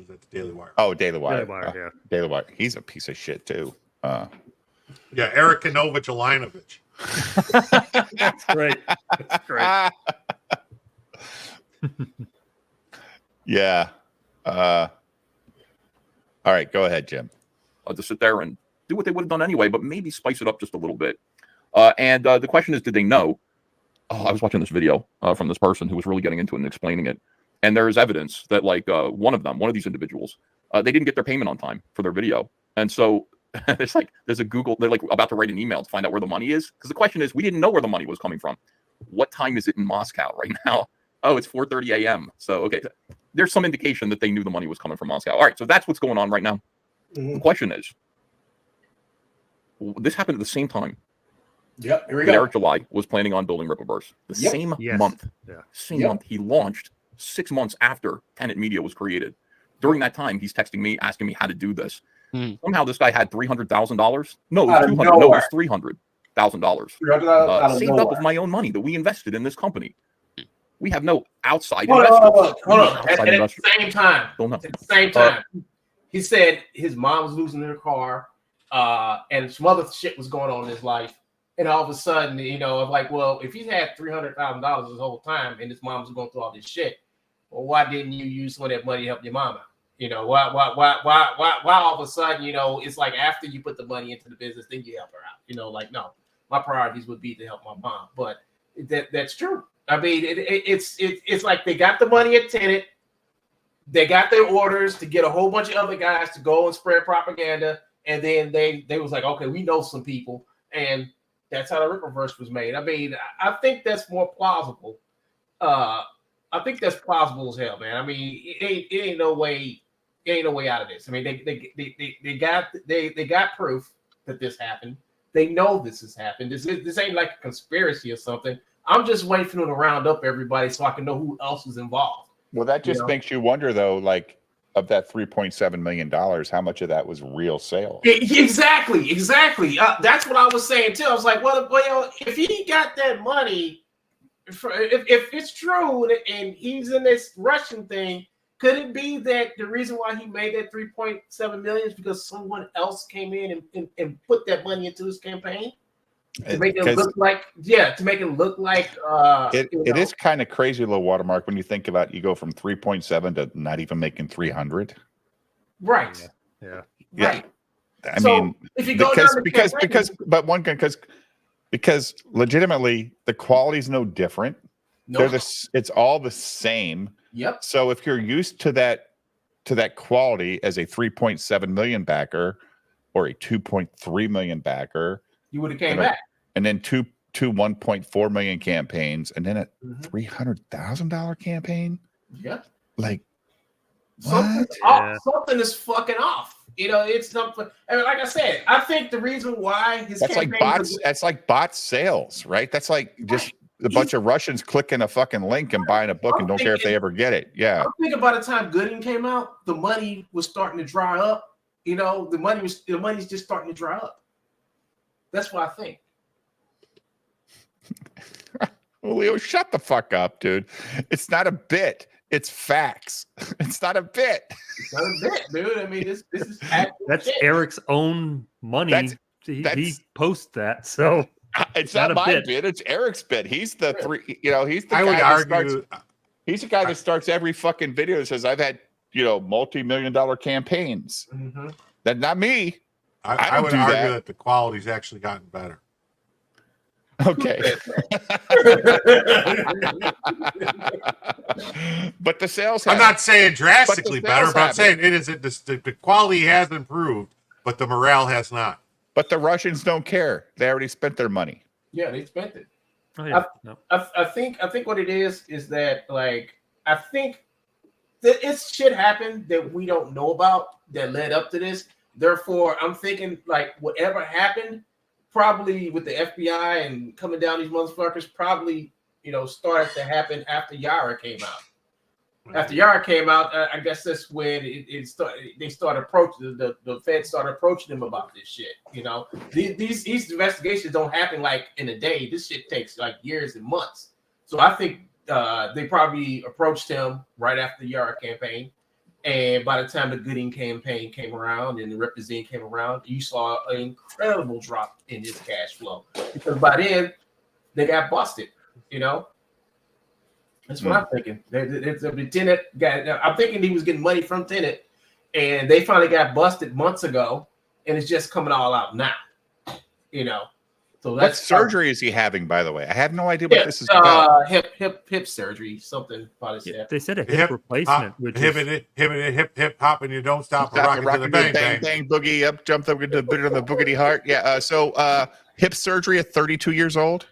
the Daily Wire. Oh, Daily Wire. Daily Wire, yeah. Daily Wire. He's a piece of shit too. Yeah, Eric Kanovich Alinovich. That's great. That's great. Yeah. All right, go ahead, Jim. To sit there and do what they would have done anyway, but maybe spice it up just a little bit. And the question is, did they know? Oh, I was watching this video from this person who was really getting into it and explaining it. And there's evidence that one of these individuals, they didn't get their payment on time for their video. And so there's a Google, they're about to write an email to find out where the money is. Because the question is, we didn't know where the money was coming from. What time is it in Moscow right now? Oh, it's 4:30 a.m. So, okay, there's some indication that they knew the money was coming from Moscow. All right, so that's what's going on right now. The question is, this happened at the same time. Yep, here we that go. Eric July was planning on building Rippaverse. The same month. Yeah. Same month. He launched 6 months after Tenet Media was created. During that time, he's texting me, asking me how to do this. Somehow this guy had $300,000. No, it was 200. No, it was $300,000. Saved up of my own money that we invested in this company. We have no outside investors. Hold on. At the same time. Don't know. At the same time. He said his mom was losing her car, and some other shit was going on in his life. And all of a sudden, well, if he's had $300,000 this whole time, and his mom was going through all this shit, well, why didn't you use some of that money to help your mom out? Why all of a sudden, it's like after you put the money into the business, then you help her out. No, my priorities would be to help my mom. But that's true. I mean, it's like they got the money at Tenet. They got their orders to get a whole bunch of other guys to go and spread propaganda, and then they was like, okay, we know some people, and that's how the Rippaverse was made. I mean, I think that's more plausible. I think that's plausible as hell, man. I mean, it ain't no way out of this. I mean, they got proof that this happened. They know this has happened. This ain't like a conspiracy or something. I'm just waiting for them to round up everybody so I can know who else is involved. Well, that just makes you wonder, though, of that $3.7 million, how much of that was real sales? Exactly. That's what I was saying, too. I was like, well, if he got that money, if it's true and he's in this Russian thing, could it be that the reason why he made that $3.7 million is because someone else came in and put that money into his campaign? To make it look like, it is kind of crazy, low watermark, when you think about you go from 3.7 to not even making 300. Right. Yeah. Right. I mean, if you go because legitimately the quality is no different. Nope. It's all the same. Yep. So if you're used to that quality as a 3.7 million backer or a 2.3 million backer, you would have came back. And then two 1.4 million campaigns, and then a $300,000 campaign. Yep. What? Something is fucking off. It's something. I mean, like I said, I think the reason why his that's like bots sales, right? That's like just a bunch of Russians clicking a fucking link and buying a book and don't care if they ever get it. Yeah. I'm thinking by the time Gooding came out, the money was starting to dry up. You know, the money's just starting to dry up. That's what I think. Leo, shut the fuck up, dude. It's not a bit. It's facts. It's not a bit. It's not a bit, dude. I mean, this is That's shit. Eric's own money. He posts that, so it's not not a my bit. bit. It's Eric's bit. He's the three. You know, he's the I guy would that argue. starts. He's the guy that starts every fucking video that says, "I've had multi-million-dollar campaigns." Mm-hmm. That's not me. I don't would do argue that. that the quality's actually gotten better. Okay. But the sales. I'm haven't. not saying drastically But the better, sales but I'm haven't. saying it is the quality has improved, but the morale has not. But the Russians don't care. They already spent their money. Yeah, they spent it. Oh, yeah. No. I think what it is that like I think that it shit happened that we don't know about that led up to this. Therefore, I'm thinking like whatever happened, probably with the FBI and coming down these motherfuckers, probably started to happen after Yara came out. After Yara came out, I guess that's when it started. They started approaching the Fed started approaching them about this shit. These investigations don't happen like in a day. This shit takes like years and months. So I think they probably approached him right after the Yara campaign, and by the time the Gooding campaign came around and the Represent came around, you saw an incredible drop in his cash flow because by then they got busted. That's what I'm thinking. The Tenet guy. I'm thinking he was getting money from Tenet, and they finally got busted months ago, and it's just coming all out now. So What that's surgery is he having, by the way? I have no idea what this is about. hip surgery, something about his hip. They said a hip Hip replacement, which hip is it, hip hop, and you don't stop. Stop Rocking to the bang, bang, boogie up, jump up into the bit on the boogity heart. Yeah. So hip surgery at 32 years old.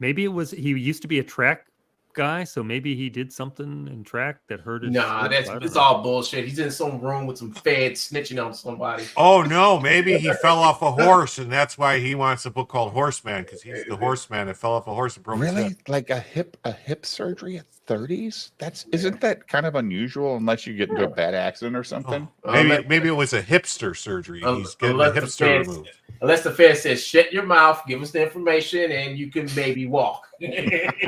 maybe he used to be a track guy, so maybe he did something in track that hurt his. Nah, hip. I don't it's know. all bullshit. He's in some room with some feds snitching on somebody. Oh no, maybe he fell off a horse, and that's why he wants a book called Horseman, because he's the horseman that fell off a horse and broke his Really? hip. Like a hip surgery at 30s? Isn't that kind of unusual unless you get into a bad accident or something? Maybe it was a hipster surgery. He's getting the hipster removed. Unless the Fed says, shut your mouth, give us the information, and you can maybe walk.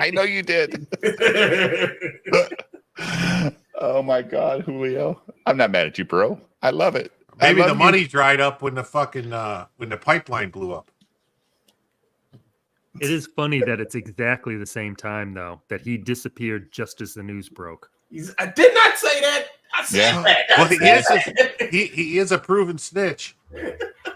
I know you did. Oh my God, Julio. I'm not mad at you, bro. I love it. Maybe I the love money dried up when the fucking when the pipeline blew up. It is funny that it's exactly the same time, though, that he disappeared just as the news broke. I did not say that. I said that. Well, he is a proven snitch.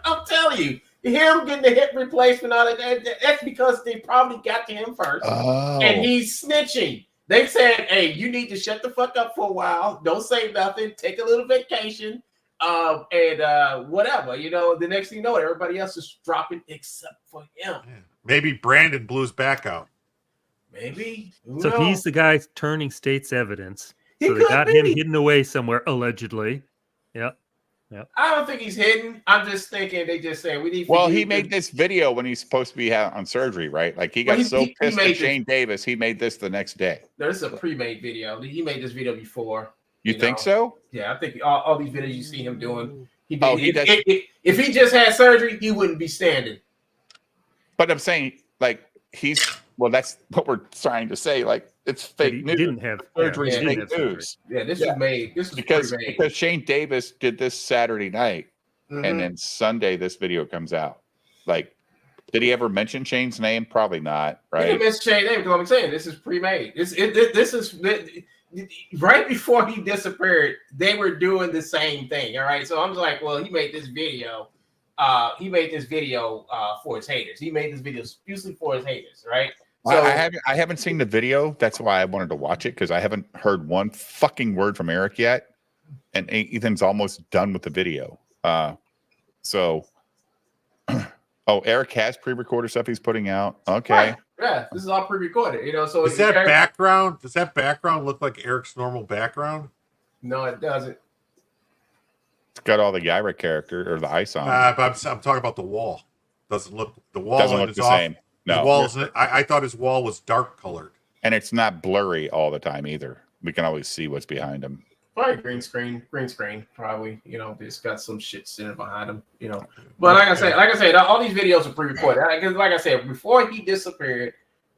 I'm telling you, him getting the hip replacement, all that, that's because they probably got to him first. Oh. And he's snitching. They said, hey, you need to shut the fuck up for a while. Don't say nothing. Take a little vacation. And whatever. The next thing you know, everybody else is dropping except for him. Yeah. Maybe Brandon blew his back out. Maybe. So he's the guy turning state's evidence. He So they could got him be. hidden away somewhere, allegedly. Yep. I don't think he's hidden. I'm just thinking they just saying we need. Well, he made this video when he's supposed to be on surgery, right? Like he got Well, he pissed made at Shane Davis, he made this the next day. There's a pre-made video. He made this video before. You think so? Yeah, I think all these videos you see him doing. He did. Oh, he does. If he just had surgery, he wouldn't be standing. But I'm saying, like, that's what we're trying to say. Like, it's fake He news. didn't have Surgery is he didn't fake have surgery. news. Yeah, this was made. This was Because pre-made. Shane Davis did this Saturday night, Mhm. and then Sunday this video comes out. Like, did he ever mention Shane's name? Probably not, He right? didn't miss Shane name because I'm saying this is pre-made. This is right before he disappeared. They were doing the same thing. All right, so I'm like, well, he made this video. For his haters. He made this video exclusively for his haters, right? So I haven't seen the video. That's why I wanted to watch it, because I haven't heard one fucking word from Eric yet, and Ethan's almost done with the video. Eric has pre-recorded stuff he's putting out. Okay. right, yeah, this is all pre-recorded. So Does that background? Does that background look like Eric's normal background? No, it doesn't. It's got all the Gyra character or the ice on. But I'm talking about the wall. The wall Doesn't look is the off. same. His No, walls. I thought his wall was dark colored. and it's not blurry all the time either. We can always see what's behind him. Probably green screen, probably. You know, just got some shit sitting behind him. You know, but like I said, all these videos are pre-recorded. Like I said, before he disappeared,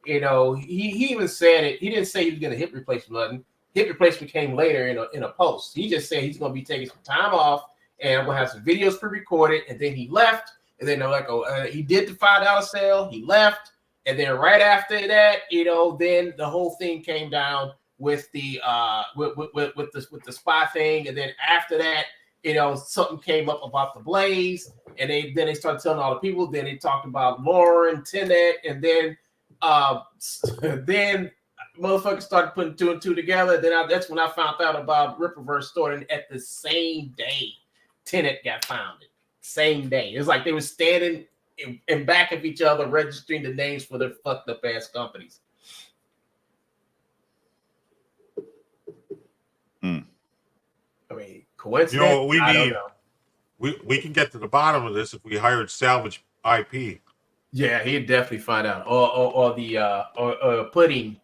you know, he even said it. He didn't say he was going to hip replacement button. Hip replacement came later in a post. He just said he's going to be taking some time off and we'll have some videos pre-recorded. And then he left. And then they're like, oh, he did the $5 sale. He left. And then right after that, you know, then the whole thing came down with the with the spy thing, and then after that, you know, something came up about the Blaze, and then they started telling all the people. Then they talked about Lauren, Tenet, and then then motherfuckers started putting two and two together. Then that's when I found out about Rippaverse starting at the same day Tenet got founded. Same day. It's like they were standing in back of each other, registering the names for their fucked up ass companies. I mean, coincidence. You know what we I don't need? know. We can get to the bottom of this if we hired salvage IP. Yeah, he'd definitely find out. Or the pudding.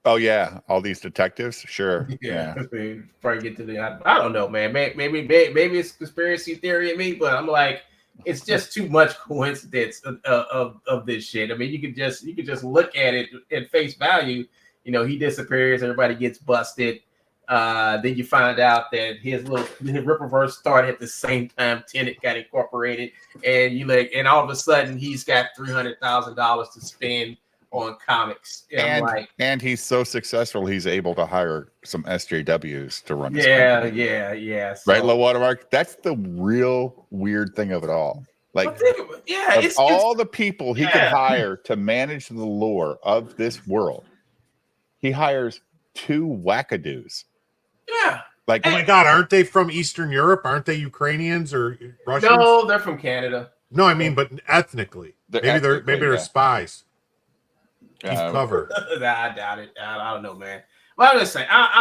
Oh yeah, all these detectives. Sure. Yeah. I mean, probably get to the. I don't know, man. Maybe it's conspiracy theory in me, but I'm like, it's just too much coincidence of this shit. I mean, you could just look at it at face value. You know, he disappears, everybody gets busted. Then you find out that his Rippaverse started at the same time Tenet got incorporated, and all of a sudden he's got $300,000 to spend on comics. And he's so successful, he's able to hire some SJWs to run his company. Yeah. So, Right, low watermark. That's the real weird thing of it all. Like, it's all the people he could hire to manage the lore of this world, he hires 2 wackadoos. Yeah. Like, Oh my God, aren't they from Eastern Europe? Aren't they Ukrainians or Russians? No, they're from Canada. No, I mean, but ethnically, maybe they're spies. Keep cover. Nah, I doubt it. I don't know, man. Well, I'm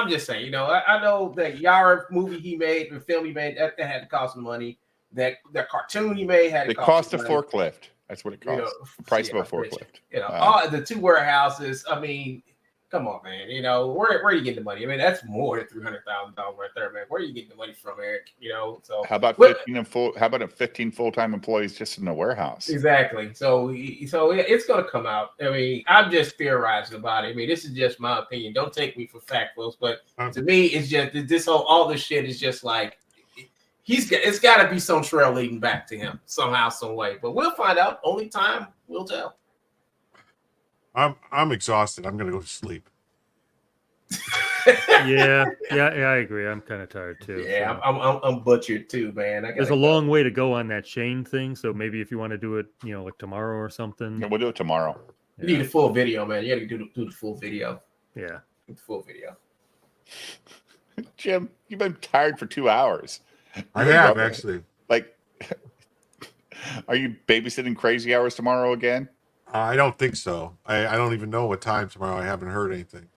just saying. You know, I know that Yara movie he made, the film he made, that had to cost some money. That cartoon he made had to cost a money. forklift. That's what it costs. You know, the price of a forklift. You know, all the 2 warehouses. I mean, come on, man. You know, where are you getting the money? I mean, that's more than $300,000 right there, man. Where are you getting the money from, Eric? You know, so how about 15 full-time employees just in the warehouse? Exactly. So it's gonna come out. I mean, I'm just theorizing about it. I mean, this is just my opinion. Don't take me for fact, folks. But to me, it's just all this shit is just like it's got to be some trail leading back to him somehow, some way. But we'll find out. Only time will tell. I'm exhausted. I'm gonna go to sleep. yeah, I agree. I'm kind of tired too. Yeah, so. I'm butchered too, man. There's a long way to go on that Shane thing. So maybe if you want to do it, you know, like tomorrow or something. Yeah, we'll do it tomorrow. You need a full video, man. You got to do the full video. Yeah, the full video. Jim, you've been tired for 2 hours. I have actually. Like, are you babysitting crazy hours tomorrow again? I don't think so. I don't even know what time tomorrow. I haven't heard anything.